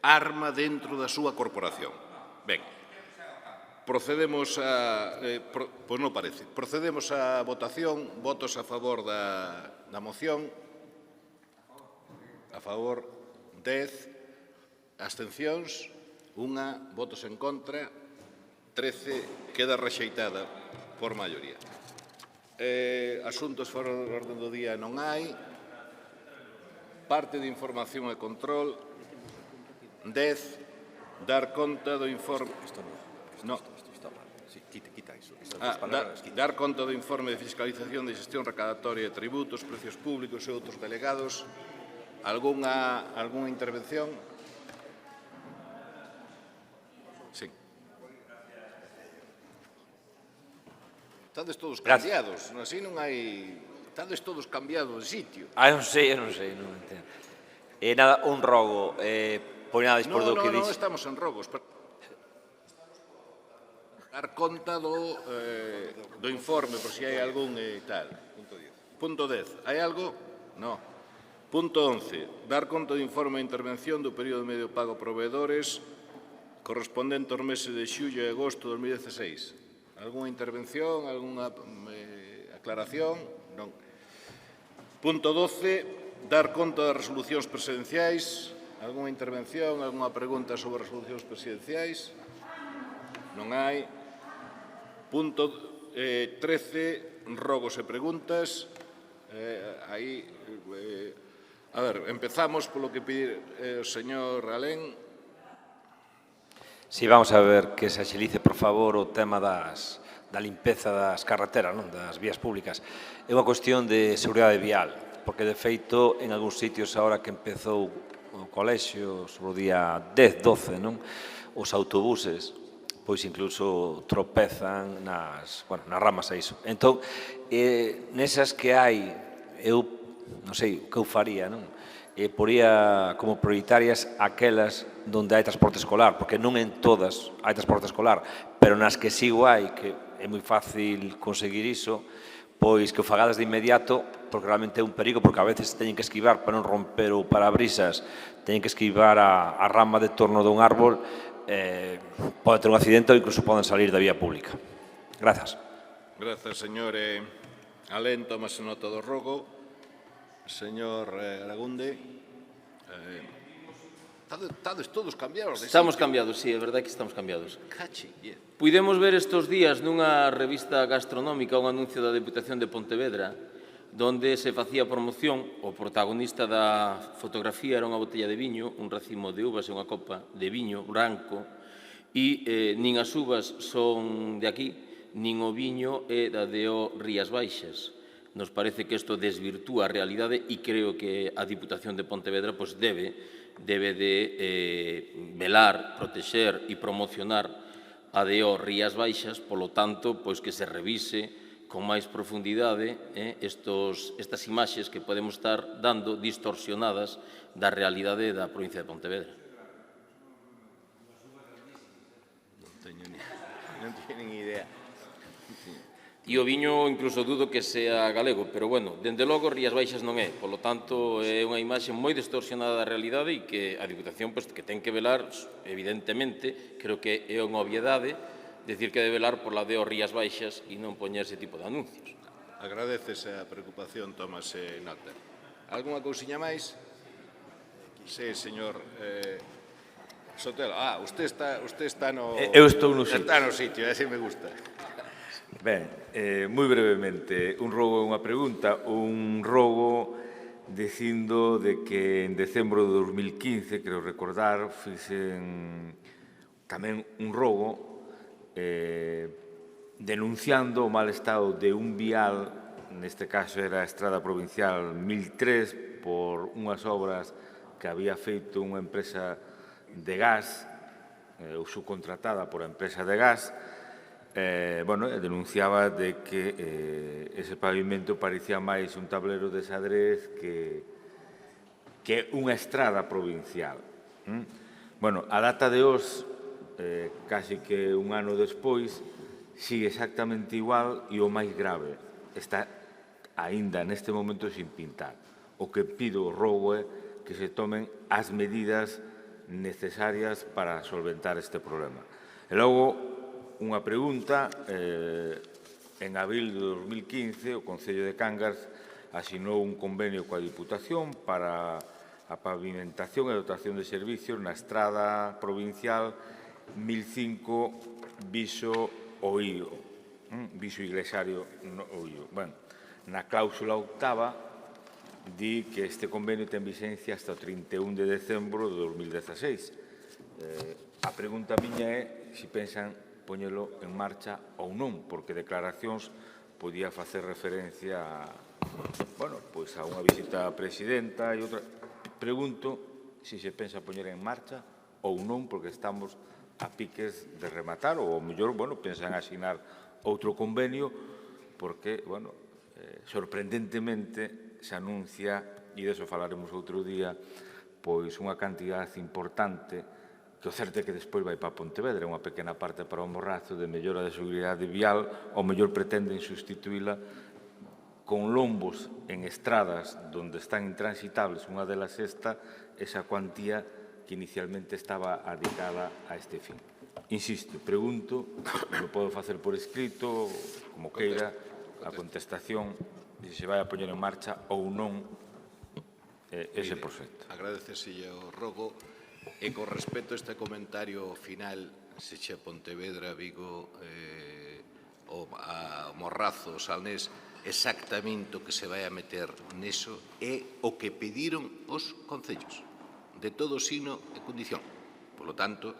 arma dentro da súa corporación. Ben, Procedemos a... Pois non parece. Procedemos a votación. Votos a favor da moción. A favor, 10. Abstencións, 1. Votos en contra, 13. Queda rexeitada por maioría. Asuntos fora do orden do día non hai. Parte de información e control. 10. Dar conta do informe... No. Dar conta do informe de fiscalización de xestión recadatoria de tributos, precios públicos e outros delegados. Algúnha intervención? Sí. Estades todos cambiados, así non hai... Estades todos cambiados de sitio. Non sei, non entendo. Nada, un rogo, por nada dispor do que Non, dixo. estamos en rogos. Dar conta do informe, por si hai algún e tal. Punto 10. Hai algo? No. Punto 11. Dar conta do informe de intervención do período de medio pago a proveedores correspondente aos meses de xullo e agosto de 2016. Algúnha intervención? Algúnha aclaración? Non. Punto 12. Dar conta das resolucións presidenciais. Algúnha intervención? Algúnha pregunta sobre resolucións presidenciais? Non hai. Punto 13, rogos e preguntas. A ver, empezamos polo que pide o señor Alén. Si, vamos a ver que se axilice, por favor, o tema da limpeza das carreteras, das vías públicas. É unha cuestión de seguridade vial, porque, de feito, en algúns sitios, agora que empezou o colexio, sobre o día 10, 12, os autobuses, pois incluso tropezan nas ramas a iso. Entón, nesas que hai, eu non sei o que eu faría, poría como prioritarias aquelas onde hai transporte escolar, porque non en todas hai transporte escolar, pero nas que sigo hai, que é moi fácil conseguir iso, pois que o fagades de inmediato, porque realmente é un perigo, porque a veces teñen que esquivar para non romper o parabrisas, teñen que esquivar a rama de torno dun árbol, pode ter un accidente ou incluso poden salir da vía pública. Grazas. Grazas, señor Alén. Tómase nota do rogo. Señor Aragunde. Estades todos cambiados. Estamos cambiados, sí, é verdade que estamos cambiados. Cachi. Puidemos ver estes días nunha revista gastronómica un anuncio da Deputación de Pontevedra donde se facía promoción, o protagonista da fotografía era unha botella de viño, un racimo de uvas e unha copa de viño branco, e nin as uvas son de aquí, nin o viño é da DO Rías Baixas. Nos parece que isto desvirtúa a realidade e creo que a Diputación de Pontevedra debe de velar, protexer e promocionar a DO Rías Baixas, polo tanto, que se revise con máis profundidade estas imaxes que podemos estar dando distorsionadas da realidade da provincia de Pontevedra. Non teño nin idea. E o viño incluso dudo que sea galego, pero, bueno, dende logo Rías Baixas non é. Polo tanto, é unha imaxe moi distorsionada da realidade e que a Diputación que ten que velar, evidentemente, creo que é unha obviedade, decir que debe velar por la DO Rías Baixas e non poñer ese tipo de anuncios. Agradeces a preocupación, tómase nota. Algúnha cousiña máis? Sí, señor Sotelo. Usted está no... Eu estou no sitio. Está no sitio, así me gusta. Ben, moi brevemente, un rogo e unha pregunta. Un rogo dicindo de que en decembro de 2015, creo recordar, fixen tamén un rogo denunciando o mal estado de un vial, neste caso era a Estrada Provincial 1003, por unhas obras que había feito unha empresa de gas, ou subcontratada por a empresa de gas, denunciaba de que ese pavimento parecía máis un tablero de xadrez que unha estrada provincial. A data de hoxe, casi que un ano despois, sigue exactamente igual e o máis grave, está aínda neste momento sin pintar. O que pido o rogo é que se tomen as medidas necesarias para solventar este problema. E logo, unha pregunta. En abril de 2015, o Concello de Cangas asinou un convenio coa Diputación para a pavimentación e dotación de servicios na estrada provincial 1005 Viso-Oío, Viso Iglesiario Oío. Bueno, na cláusula octava di que este convenio ten vigencia hasta o 31 de decembro de 2016. A pregunta miña é se pensan poñelo en marcha ou non, porque declaracións podía facer referencia a, bueno, pois a unha visita á presidenta e outra. Pregunto se se pensa poñer en marcha ou non, porque estamos a piques de rematar, ou ao mellor, bueno, pensan asinar outro convenio, porque, bueno, sorprendentemente se anuncia, e deso falaremos outro día, pois unha cantidad importante que o certo é que despois vai para Pontevedra, unha pequena parte para o Morrazo de mellora de seguridade vial, ao mellor pretenden sustituíla con lombos en estradas onde están intransitables, unha delas esa cuantía que inicialmente estaba dedicada a este fin. Insisto, pregunto, lo podo facer por escrito, como queira, a contestación, se se vai a poñer en marcha ou non ese proxecto. Agradeceselle o rogo. E con respecto a este comentario final, se che Pontevedra, Vigo, a Morrazo, Salnés, exactamente o que se vai a meter neso é o que pediron os concellos, de todo sino e condición. Por lo tanto,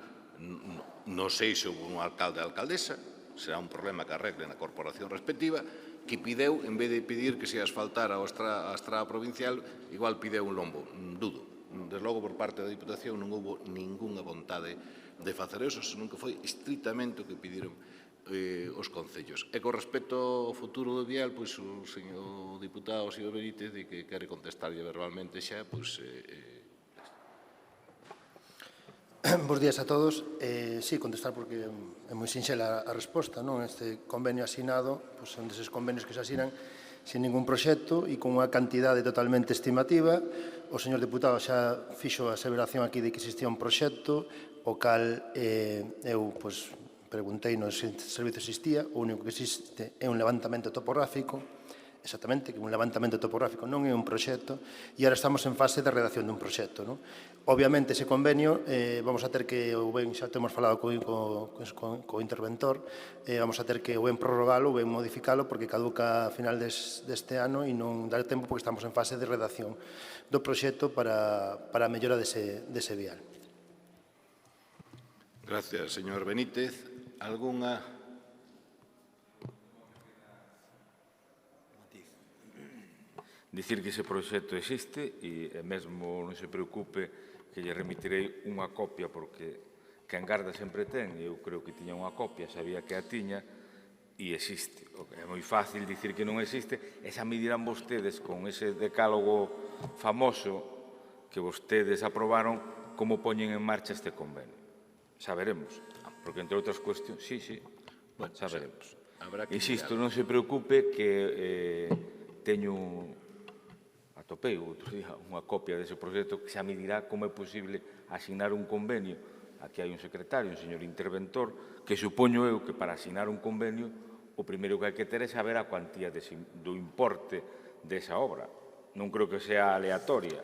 non sei se houve un alcalde ou alcaldesa, será un problema que arregle na corporación respectiva, que pideu, en vez de pedir que se asfaltara a estrada provincial, igual pideu un lombo, dudo. Desde logo, por parte da Diputación non houve ningunha vontade de facer eso, senón que foi estritamente o que pediron os concellos. E con respecto ao futuro do vial, pois o señor diputado, o señor Benítez, que quere contestarlle verbalmente xa, pois... Bos días a todos. Sí, contestar porque é moi sinxela a resposta, non? Este convenio asinado, pois son deses convenios que se asinan sin ningún proxecto e con unha cantidade totalmente estimativa. O señor deputado xa fixo a aseveración aquí de que existía un proxecto, o cal eu preguntei se o servizo existía. O único que existe é un levantamento topográfico, exactamente, que un levantamento topográfico non é un proxecto, e agora estamos en fase de redacción dun proxecto. Obviamente, ese convenio vamos a ter que, ou ben xa temos falado co interventor, vamos a ter que ou ben prorrogalo ou ben modificalo, porque caduca a final deste ano e non dar tempo porque estamos en fase de redacción do proxecto para a mellora dese vial. Gracias, señor Benítez. Algunha... Dicir que ese proxecto existe e mesmo non se preocupe que lle remitirei unha copia porque quen garda sempre ten, eu creo que tiña unha copia, sabía que a tiña e existe. É moi fácil dicir que non existe e xa me dirán vostedes con ese decálogo famoso que vostedes aprobaron como poñen en marcha este convenio. Xa veremos, porque entre outras cuestións, sí, xa veremos. Insisto, non se preocupe que teño... atopei outro día unha copia dese proxecto que xa me dirá como é posible asinar un convenio. Aquí hai un secretario, un señor interventor, que supoño eu que para asinar un convenio o primeiro que hai que ter é saber a cuantía do importe desa obra. Non creo que sea aleatoria.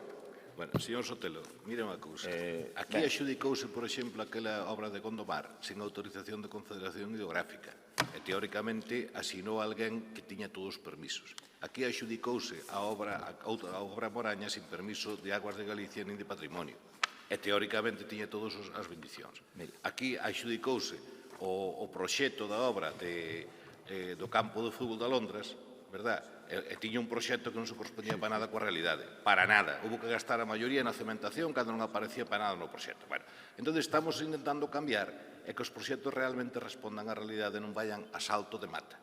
Bueno, señor Sotelo, mire unha cousa. Aquí axudicouse, por exemplo, aquela obra de Gondomar sen autorización de Confederación Hidrográfica. E, teóricamente, asinou alguén que tiña todos os permisos. Aquí axudicouse a obra Moraña sin permiso de Aguas de Galicia nin de Patrimonio. E, teóricamente, tiña todas as bendicións. Aquí axudicouse o proxecto da obra do campo de fútbol de Londres, verdad? E tiña un proxecto que non se correspondía para nada coa realidade. Para nada. Houve que gastar a maioría na cementación cando non aparecía para nada no proxecto. Bueno, entón estamos intentando cambiar e que os proxectos realmente respondan á realidade e non vayan a salto de mata.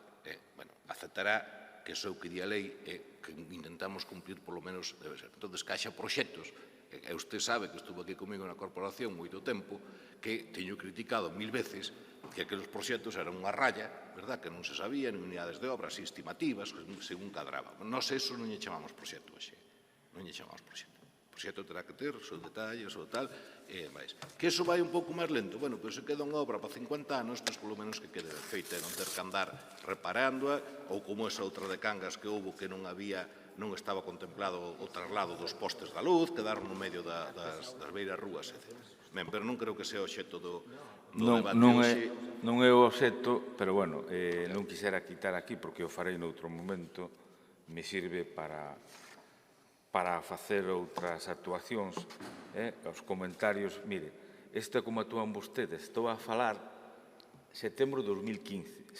Bueno, aceptará que iso é o que di a lei e que intentamos cumplir polo menos debe ser. Entón, que haxa proxectos, e usted sabe que estuvo aquí comigo na corporación moito tempo, que teño criticado 1000 veces que aqueles proxectos eran unha raya, verdad, que non se sabía, nin unidades de obras estimativas, según cadraba. Nós eso non lle chamamos proxecto, non lle chamamos proxecto. O proxecto terá que ter os seus detalles, o tal, e máis. Que iso vai un pouco máis lento? Bueno, pois se queda unha obra para 50 anos, pois polo menos que quede feita e non ter que andar reparándoa, ou como esa outra de Cangas que houve que non estaba contemplado o traslado dos postes da luz, quedaron no medio das beiras rúas, etc. Ben, pero non creo que sea o xeto do debate hoxe. Non é o obxecto, pero, bueno, non quixera quitar aquí, porque o farei noutro momento, me sirve para facer outras actuacións, os comentarios. Mire, isto é como actúan vostedes. Estou a falar setembro de 2015.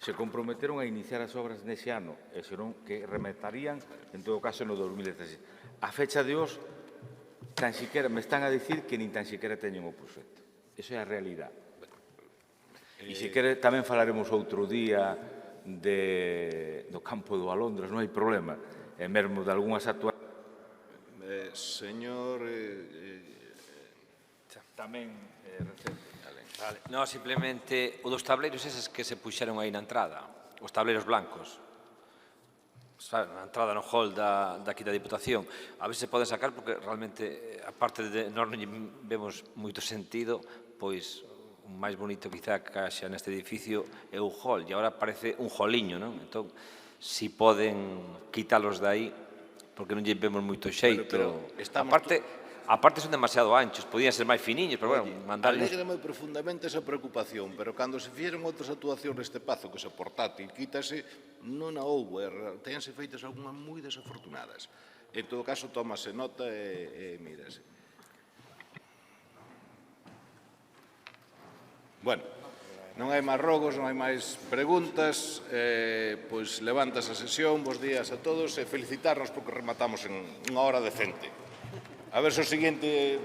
Se comprometeron a iniciar as obras nese ano, e senón que rematarían, en todo caso, no 2016. A fecha de hoxe, tan siquiera me están a dicir que nin tan siquiera teñen o proxecto. Iso é a realidade. E se quere, tamén falaremos outro día do campo do Alondras, non hai problema. E mesmo de algunhas actuacións. Señor... Tamén... Non, simplemente o dos tableiros eses que se puxeron aí na entrada, os tableiros blancos, na entrada no hall daqui da Diputación, a ver se poden sacar, porque realmente, aparte de nós non vemos moito sentido, pois o máis bonito quizá que haxa neste edificio é o hall, e agora parece un holiño, non? Entón, si poden quitalos de aí, porque non lle vemos moito xeito. Aparte son demasiado anchos, podían ser máis finiños, pero bueno, mandarles... Alégrame profundamente esa preocupación, pero cando se fixeron outras actuacións neste pazo que se portátil quítase, non a houve, tense feitas algunhas moi desafortunadas. En todo caso, tómase nota e mírase. Bueno, non hai máis rogos, non hai máis preguntas, pois levantas a sesión, bos días a todos e felicitarnos porque rematamos en unha hora decente. A ver se o seguinte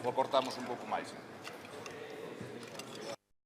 o cortamos un pouco máis.